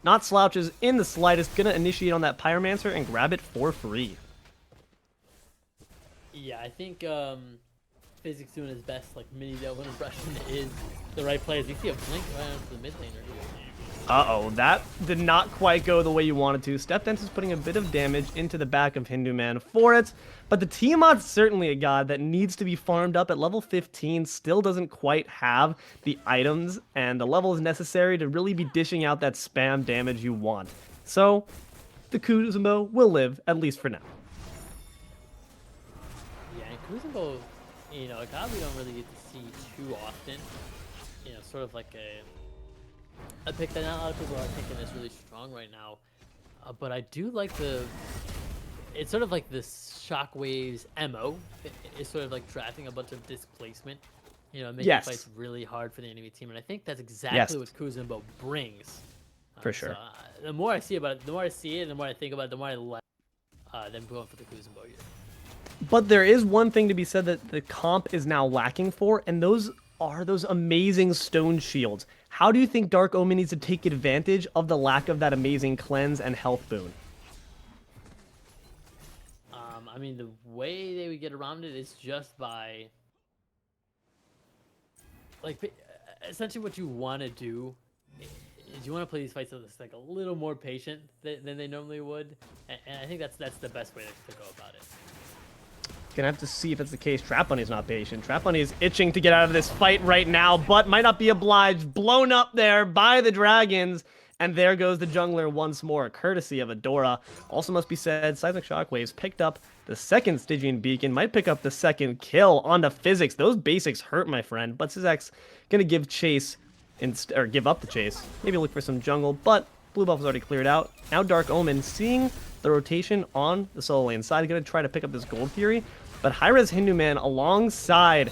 not slouches in the slightest, gonna initiate on that Pyromancer and grab it for free. Yeah, I think Physics doing his best, like MiniDelvin impression is the right play. As you see a blink right onto the mid laner. Uh-oh, that did not quite go the way you wanted to. StepDentist is putting a bit of damage into the back of HiRezHinduman for it, but the Tiamat's certainly a god that needs to be farmed up at level 15, still doesn't quite have the items and the levels necessary to really be dishing out that spam damage you want. So, the Kuzumbo will live, at least for now. Yeah, and Kuzumbo, you know, a god we don't really get to see too often. You know, sort of like a pick that not a lot of people are thinking is really strong right now. But I do like it's sort of like this Shockwaves MO. It's sort of like drafting a bunch of displacement, you know, making fights really hard for the enemy team. And I think that's exactly what Kuzumbo brings. For sure. So, the more I see about it, the more I see it, the more I think about it, the more I like them going for the Kuzumbo here. But there is one thing to be said that the comp is now lacking for, and those are those amazing stone shields. How do you think Dark Omen needs to take advantage of the lack of that amazing cleanse and health boon? I mean, the way they would get around it is just by, like, essentially what you want to do is you want to play these fights that's like a little more patient than they normally would, and I think that's the best way to go about it. Gonna have to see if it's the case. TrapBunny's not patient. TrapBunny is itching to get out of this fight right now, but might not be obliged. Blown up there by the dragons. And there goes the jungler once more, courtesy of Adora. Also must be said, Seismic Shockwaves picked up the second Stygian Beacon, might pick up the second kill onto Physics. Those basics hurt, my friend, but szax gonna give chase, or give up the chase. Maybe look for some jungle, but blue buff is already cleared out. Now Dark Omen, seeing the rotation on the solo lane side, gonna try to pick up this Gold Fury, but HiRezHinduman alongside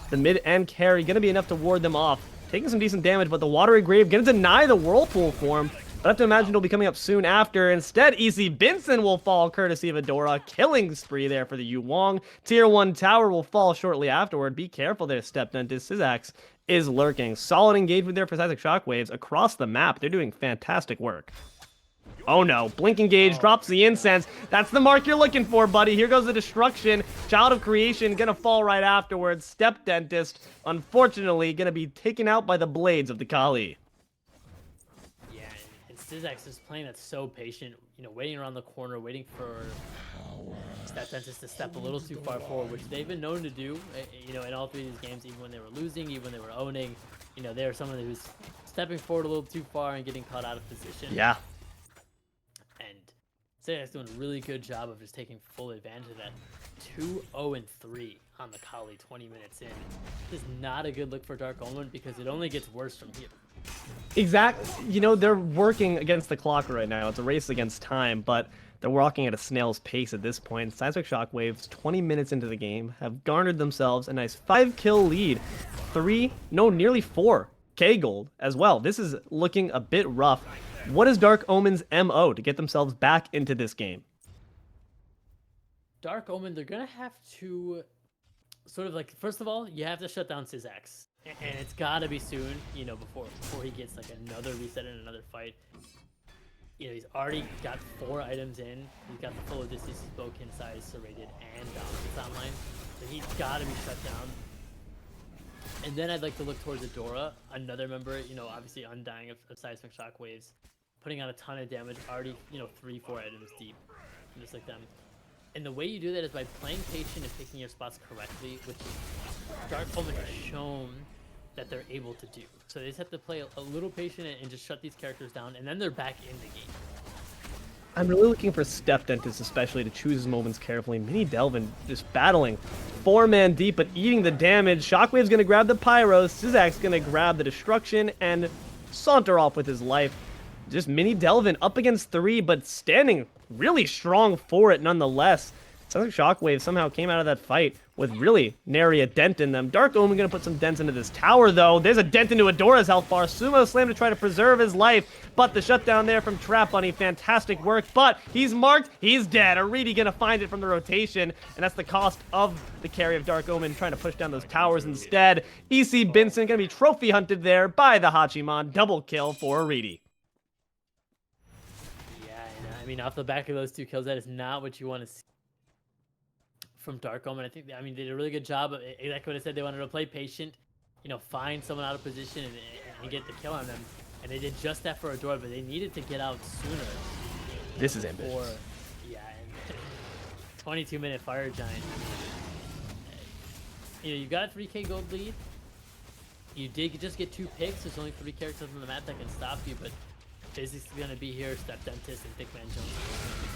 the mid and carry, gonna be enough to ward them off. Taking some decent damage, but the Watery Grave gonna deny the Whirlpool form. But I have to imagine it'll be coming up soon after. Instead, ECBinsen will fall, courtesy of Adora. Killing spree there for the Yu Wong. Tier 1 tower will fall shortly afterward. Be careful there, StepDentist. szax is lurking. Solid engagement there for Seismic Shockwaves across the map. They're doing fantastic work. Oh no, Blink Engage drops the incense. That's the mark you're looking for, buddy. Here goes the destruction. Child of Creation gonna fall right afterwards. StepDentist, unfortunately, gonna be taken out by the blades of the Kali. Yeah, and szax is playing that so patient, you know, waiting around the corner, waiting for StepDentist to step a little too far forward, which they've been known to do, you know, in all three of these games, even when they were losing, even when they were owning. You know, they're someone who's stepping forward a little too far and getting caught out of position. Yeah. szax doing a really good job of just taking full advantage of that. 2-0-3 on the Kali 20 minutes in. This is not a good look for Dark Omen because it only gets worse from here. Exactly. You know, they're working against the clock right now. It's a race against time, but they're walking at a snail's pace at this point. Seismic Shockwaves, 20 minutes into the game, have garnered themselves a nice 5-kill lead. Nearly 4K gold as well. This is looking a bit rough. What is Dark Omen's MO to get themselves back into this game? Dark Omen, they're going to have to sort of like, first of all, you have to shut down szax. And it's got to be soon, you know, before he gets like another reset in another fight. You know, he's already got 4 items in. He's got the full Odysseus bow size serrated and dominance online. So he's got to be shut down. And then I'd like to look towards Adora, another member, you know, obviously undying of Seismic Shockwaves, putting out a ton of damage, already, you know, 3-4 items deep, just like them. And the way you do that is by playing patient and picking your spots correctly, which Dark Omen has shown that they're able to do. So they just have to play a little patient and just shut these characters down, and then they're back in the game. I'm really looking for StepDentist especially to choose his moments carefully. MiniDelvin just battling 4-man deep, but eating the damage. Shockwave's going to grab the Pyro. szax going to grab the Destruction and saunter off with his life. Just MiniDelvin up against 3, but standing really strong for it nonetheless. Seismic Shockwave somehow came out of that fight with really nary a dent in them. Dark Omen going to put some dents into this tower, though. There's a dent into Adora's health bar. Sumo Slam to try to preserve his life, but the shutdown there from TrapBunny, fantastic work, but he's marked, he's dead. Aritti going to find it from the rotation, and that's the cost of the carry of Dark Omen, trying to push down those towers instead. ECBinsen going to be trophy hunted there by the Hachiman. Double kill for Aritti. Yeah, and I mean, off the back of those 2 kills, that is not what you want to see from Dark Omen. I think, I mean, they did a really good job of exactly what I said. They wanted to play patient, you know, find someone out of position and get the kill on them. And they did just that for Adora, but they needed to get out sooner. This is ambitious. Or, yeah, and 22-minute Fire Giant. You know, you got a 3K gold lead. You did just get 2 picks. There's only 3 characters on the map that can stop you, but Physics is going to be here, StepDentist and ThockManJones.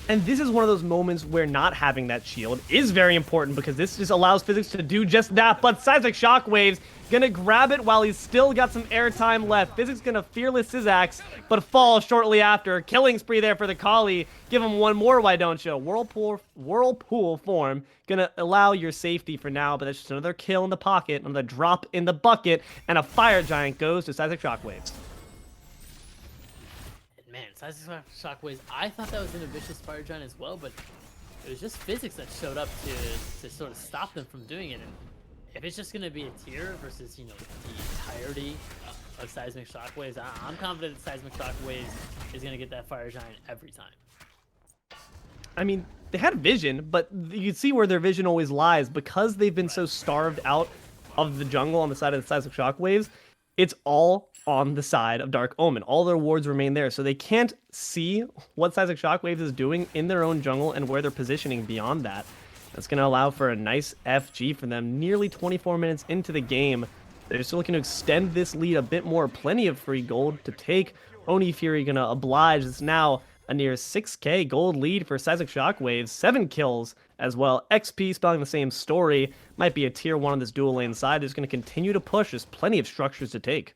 And this is one of those moments where not having that shield is very important, because this just allows Physics to do just that. But Seismic Shockwaves gonna grab it while he's still got some airtime left. Physics gonna fearless szax, but fall shortly after. Killing spree there for the Kali. Give him one more, why don't you? Whirlpool form gonna allow your safety for now, but that's just another kill in the pocket, another drop in the bucket, and a Fire Giant goes to Seismic Shockwaves. Man, Seismic Shockwaves, I thought that was an ambitious Fire Giant as well, but it was just Physics that showed up to sort of stop them from doing it. And if it's just going to be a tier versus, you know, the entirety of Seismic Shockwaves, I'm confident that Seismic Shockwaves is going to get that Fire Giant every time. I mean, they had vision, but you can see where their vision always lies. Because they've been so starved out of the jungle on the side of the Seismic Shockwaves, it's all on the side of Dark Omen. All their wards remain there, so they can't see what Seismic Shockwaves is doing in their own jungle and where they're positioning beyond that. That's going to allow for a nice FG for them nearly 24 minutes into the game. They're still looking to extend this lead a bit more. Plenty of free gold to take. Oni Fury going to oblige. It's now a near 6k gold lead for Seismic Shockwaves. 7 kills as well. XP spelling the same story. Might be a tier 1 on this dual lane side. It's going to continue to push. There's plenty of structures to take.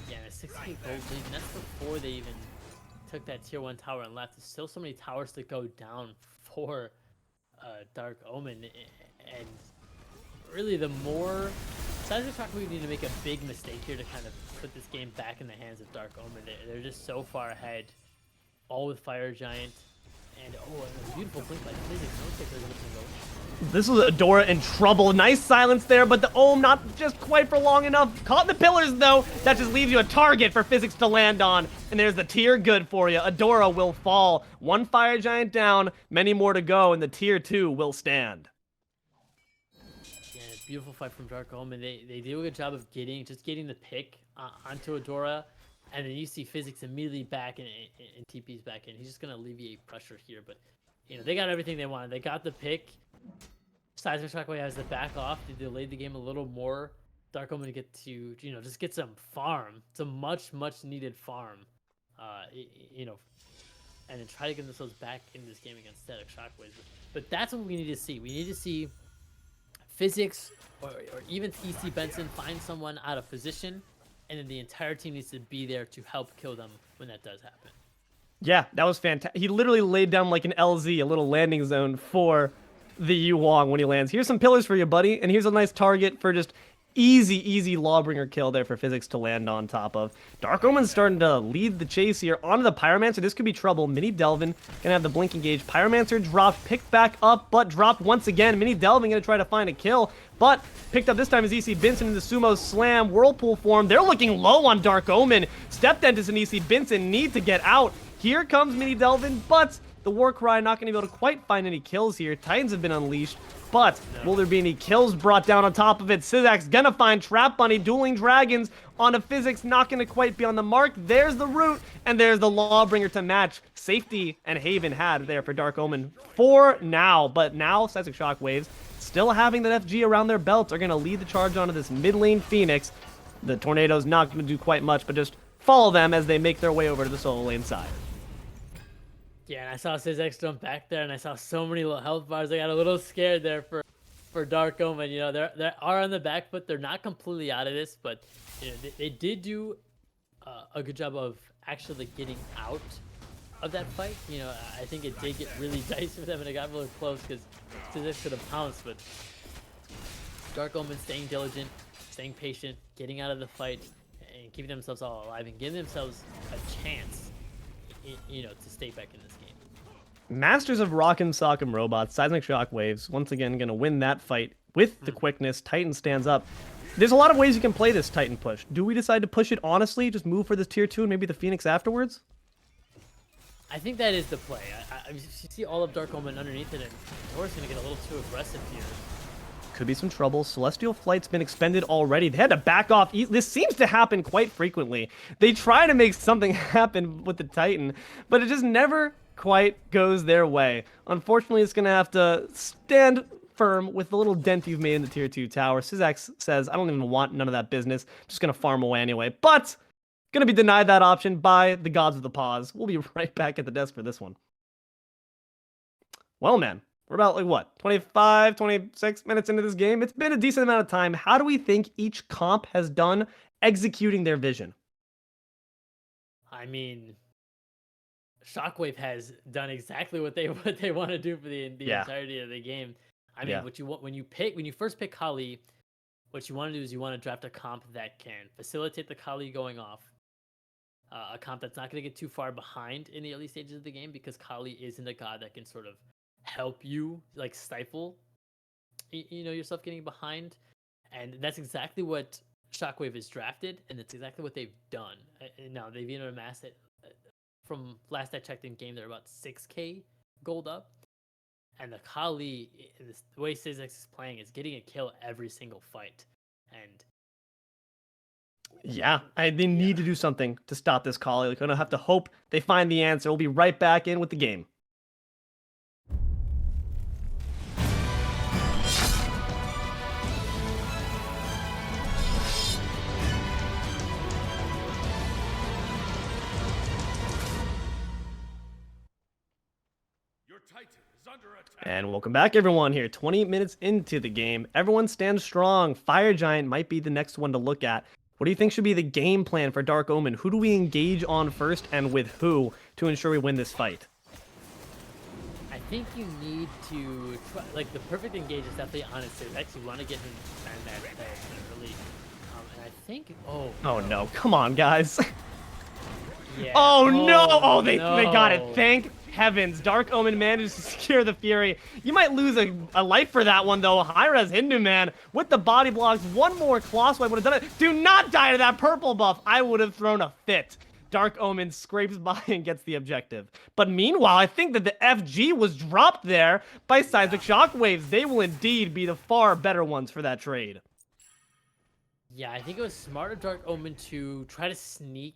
Yeah, a 6k gold lead, and that's before they even took that tier 1 tower and left. There's still so many towers to go down for Dark Omen, and really the more Seismic Shockwaves need to make a big mistake here to kind of put this game back in the hands of Dark Omen. They're just so far ahead, all with Fire Giant, and a beautiful blink by Physics. No takers in the go. This was Adora in trouble. Nice silence there, but the Ohm not just quite for long enough. Caught in the pillars, though. That just leaves you a target for Physics to land on. And there's the tier good for you. Adora will fall. 1 Fire Giant down, many more to go, and the tier 2 will stand. Yeah, beautiful fight from Dark Omen. They do a good job of getting the pick onto Adora. And then you see Physics immediately back and TP's back in. He's just going to alleviate pressure here. But, you know, they got everything they wanted. They got the pick. Seismic Shockwave has to back off to delay the game a little more. Dark Omen to get to, you know, just get some farm. Some much needed farm. You know, and then try to get themselves back in this game against Static Shockwaves. But that's what we need to see. We need to see Physics or even ECBinsen find someone out of position, and then the entire team needs to be there to help kill them when that does happen. Yeah, that was fantastic. He literally laid down like an LZ, a little landing zone for the Yu Wong when he lands. Here's some pillars for you, buddy, and here's a nice target for just easy Lawbringer kill there for Physics to land on top of. Dark Omen's starting to lead the chase here onto the Pyromancer. This could be trouble. MiniDelvin gonna have the blink engage. Pyromancer dropped, picked back up, but dropped once again. MiniDelvin gonna try to find a kill, but picked up this time is ECBinsen in the Sumo Slam. Whirlpool form. They're looking low on Dark Omen. StepDentist and ECBinsen need to get out. Here comes MiniDelvin, but the Warcry not going to be able to quite find any kills here. Titans have been unleashed, but will there be any kills brought down on top of it? szax gonna find TrapBunny, dueling dragons. on a Physics, not going to quite be on the mark. There's the root, and there's the Lawbringer to match. Safety and Haven had there for Dark Omen for now, but now Seismic Shockwaves, still having that FG around their belts, are going to lead the charge onto this mid lane Phoenix. The Tornado's not going to do quite much, but just follow them as they make their way over to the solo lane side. Yeah, and I saw szax jump back there, and I saw so many little health bars. I got a little scared there for Dark Omen. You know, they are on the back foot. They're not completely out of this, but you know, they did do a good job of actually getting out of that fight. You know, I think it did get really dicey for them, and it got really close because szax could have pounced, but Dark Omen staying diligent, staying patient, getting out of the fight, and keeping themselves all alive and giving themselves a chance, you know, to stay back in this game. Masters of Rock'em Sock'em Robots, Seismic Shockwaves, once again going to win that fight with the quickness. Titan stands up. There's a lot of ways you can play this Titan push. Do we decide to push it honestly, just move for this tier 2 and maybe the Phoenix afterwards? I think that is the play. You see all of Dark Omen underneath it, and Dora's going to get a little too aggressive here. Could be some trouble. Celestial Flight's been expended already. They had to back off. This seems to happen quite frequently. They try to make something happen with the Titan, but it just never quite goes their way. Unfortunately, it's going to have to stand firm with the little dent you've made in the tier 2 tower. szax says, I don't even want none of that business. I'm just going to farm away anyway. But going to be denied that option by the gods of the pause. We'll be right back at the desk for this one. Well, man, we're about, like, what, 25, 26 minutes into this game? It's been a decent amount of time. How do we think each comp has done executing their vision? I mean, Shockwave has done exactly what they want to do for the entirety of the game. I mean, what you want when you first pick Kali, what you want to do is you want to draft a comp that can facilitate the Kali going off. A comp that's not going to get too far behind in the early stages of the game, because Kali isn't a god that can sort of help you, like, stifle, you know, yourself getting behind. And that's exactly what Shockwave has drafted, and that's exactly what they've done. Now they've even amassed it. From last I checked in game, they're about 6k gold up. And the Kali, the way szax is playing, is getting a kill every single fight. And yeah, they need to do something to stop this Kali. They're going to have to hope they find the answer. We'll be right back in with the game. And welcome back, everyone. Here, 20 minutes into the game. Everyone stands strong. Fire Giant might be the next one to look at. What do you think should be the game plan for Dark Omen? Who do we engage on first, and with who, to ensure we win this fight? I think you need to try, like, the perfect engage is definitely on his szax. You want to get him to spend that early. And I think, oh no, come on, guys. Yeah. Oh no! Oh, they no. got it. Thank heavens. Dark Omen managed to secure the Fury. You might lose a life for that one, though. HiRezHinduman with the body blocks. One more Claw Swipe would have done it. Do not die to that purple buff. I would have thrown a fit. Dark Omen scrapes by and gets the objective. But meanwhile, I think that the FG was dropped there by Seismic Shockwaves. They will indeed be the far better ones for that trade. Yeah, I think it was smart of Dark Omen to try to sneak,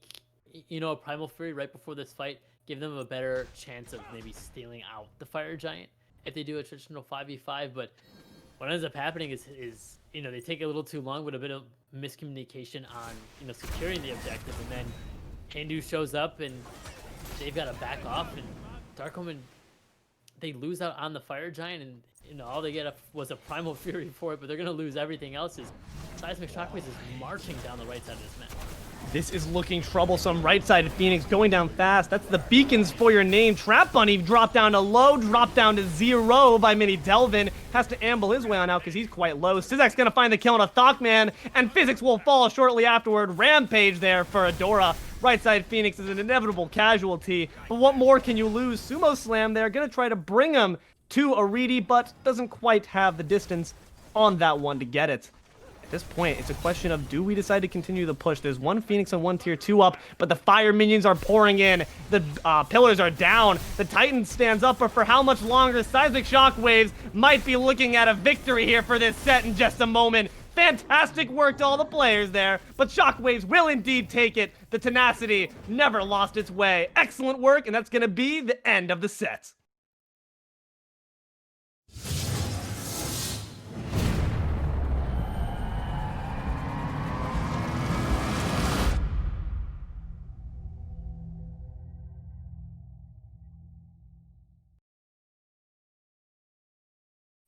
you know, a Primal Fury right before this fight. Give them a better chance of maybe stealing out the Fire Giant if they do a traditional 5v5. But what ends up happening is you know, they take a little too long with a bit of miscommunication on, you know, securing the objective, and then Hindu shows up and they've got to back off, and Dark Omen, they lose out on the Fire Giant, and you know, all they get was a Primal Fury for it, but they're gonna lose everything else. Is Seismic Shockwaves is marching down the right side of this map. This is looking troublesome. Right side of Phoenix going down fast. That's the beacons for your name. TrapBunny dropped down to low, dropped down to 0 by MiniDelvin. Has to amble his way on out because he's quite low. szax gonna find the kill on a ThockMan, and Physics will fall shortly afterward. Rampage there for Adora. Right side Phoenix is an inevitable casualty, but what more can you lose? Sumo Slam there, gonna try to bring him to aritti, but doesn't quite have the distance on that one to get it. At this point, it's a question of, do we decide to continue the push? There's one Phoenix and one tier 2 up, but the fire minions are pouring in. The pillars are down. The Titan stands up, but for how much longer? Seismic Shockwaves might be looking at a victory here for this set in just a moment. Fantastic work to all the players there, but Shockwaves will indeed take it. The tenacity never lost its way. Excellent work, and that's going to be the end of the set.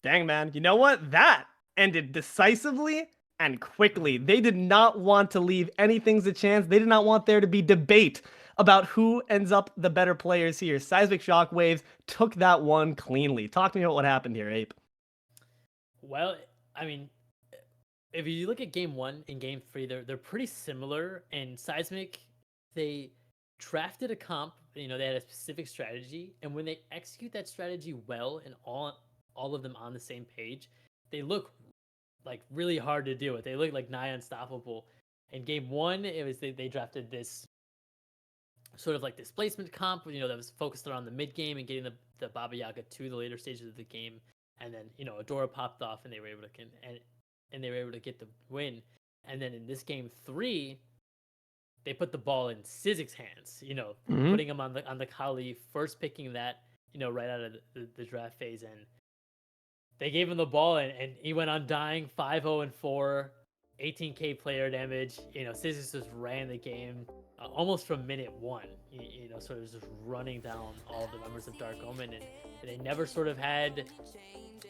Dang, man. You know what? That ended decisively and quickly. They did not want to leave anything to chance. They did not want there to be debate about who ends up the better players here. Seismic Shockwaves took that one cleanly. Talk to me about what happened here, Ape. Well, I mean, if you look at game 1 and game 3, they're pretty similar. And Seismic, they drafted a comp, they had a specific strategy, and when they execute that strategy well and all of them on the same page, they look like really hard to deal with. They look like nigh unstoppable. In game 1, it was they drafted this sort of like displacement comp, that was focused around the mid game and getting the Baba Yaga to the later stages of the game. And then Adora popped off and they were able to get the win. And then in this game 3, they put the ball in szax's hands. Putting him on the Kali, first picking that right out of the draft phase, and they gave him the ball, and he went on dying 5-0-4, 18k player damage. szax just ran the game almost from minute 1. Sort of just running down all the members of Dark Omen, and they never sort of had,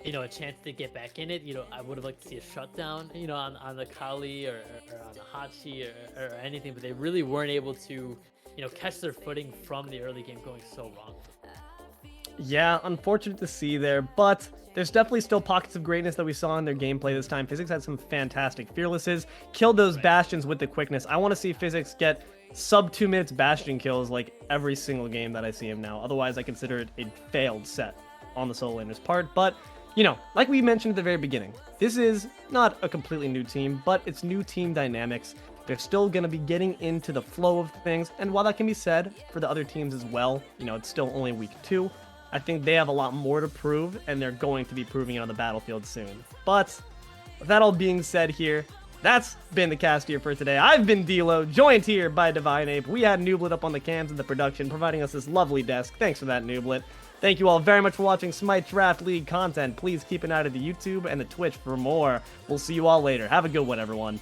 a chance to get back in it. I would have liked to see a shutdown, on the Kali or on the Hachi or anything, but they really weren't able to, catch their footing from the early game going so wrong. Yeah, unfortunate to see there, but there's definitely still pockets of greatness that we saw in their gameplay this time. Physics had some fantastic fearlesses, killed those bastions with the quickness. I want to see Physics get sub 2 minutes bastion kills like every single game that I see him now. Otherwise, I consider it a failed set on the solo laner's part. But, like we mentioned at the very beginning, this is not a completely new team, but it's new team dynamics. They're still going to be getting into the flow of things. And while that can be said for the other teams as well, it's still only week 2. I think they have a lot more to prove, and they're going to be proving it on the battlefield soon. But with that all being said here, that's been the cast here for today. I've been Deelo, joined here by TheDivineApe. We had Nooblet up on the cams and the production, providing us this lovely desk. Thanks for that, Nooblet. Thank you all very much for watching Smite Draft League content. Please keep an eye to the YouTube and the Twitch for more. We'll see you all later. Have a good one, everyone.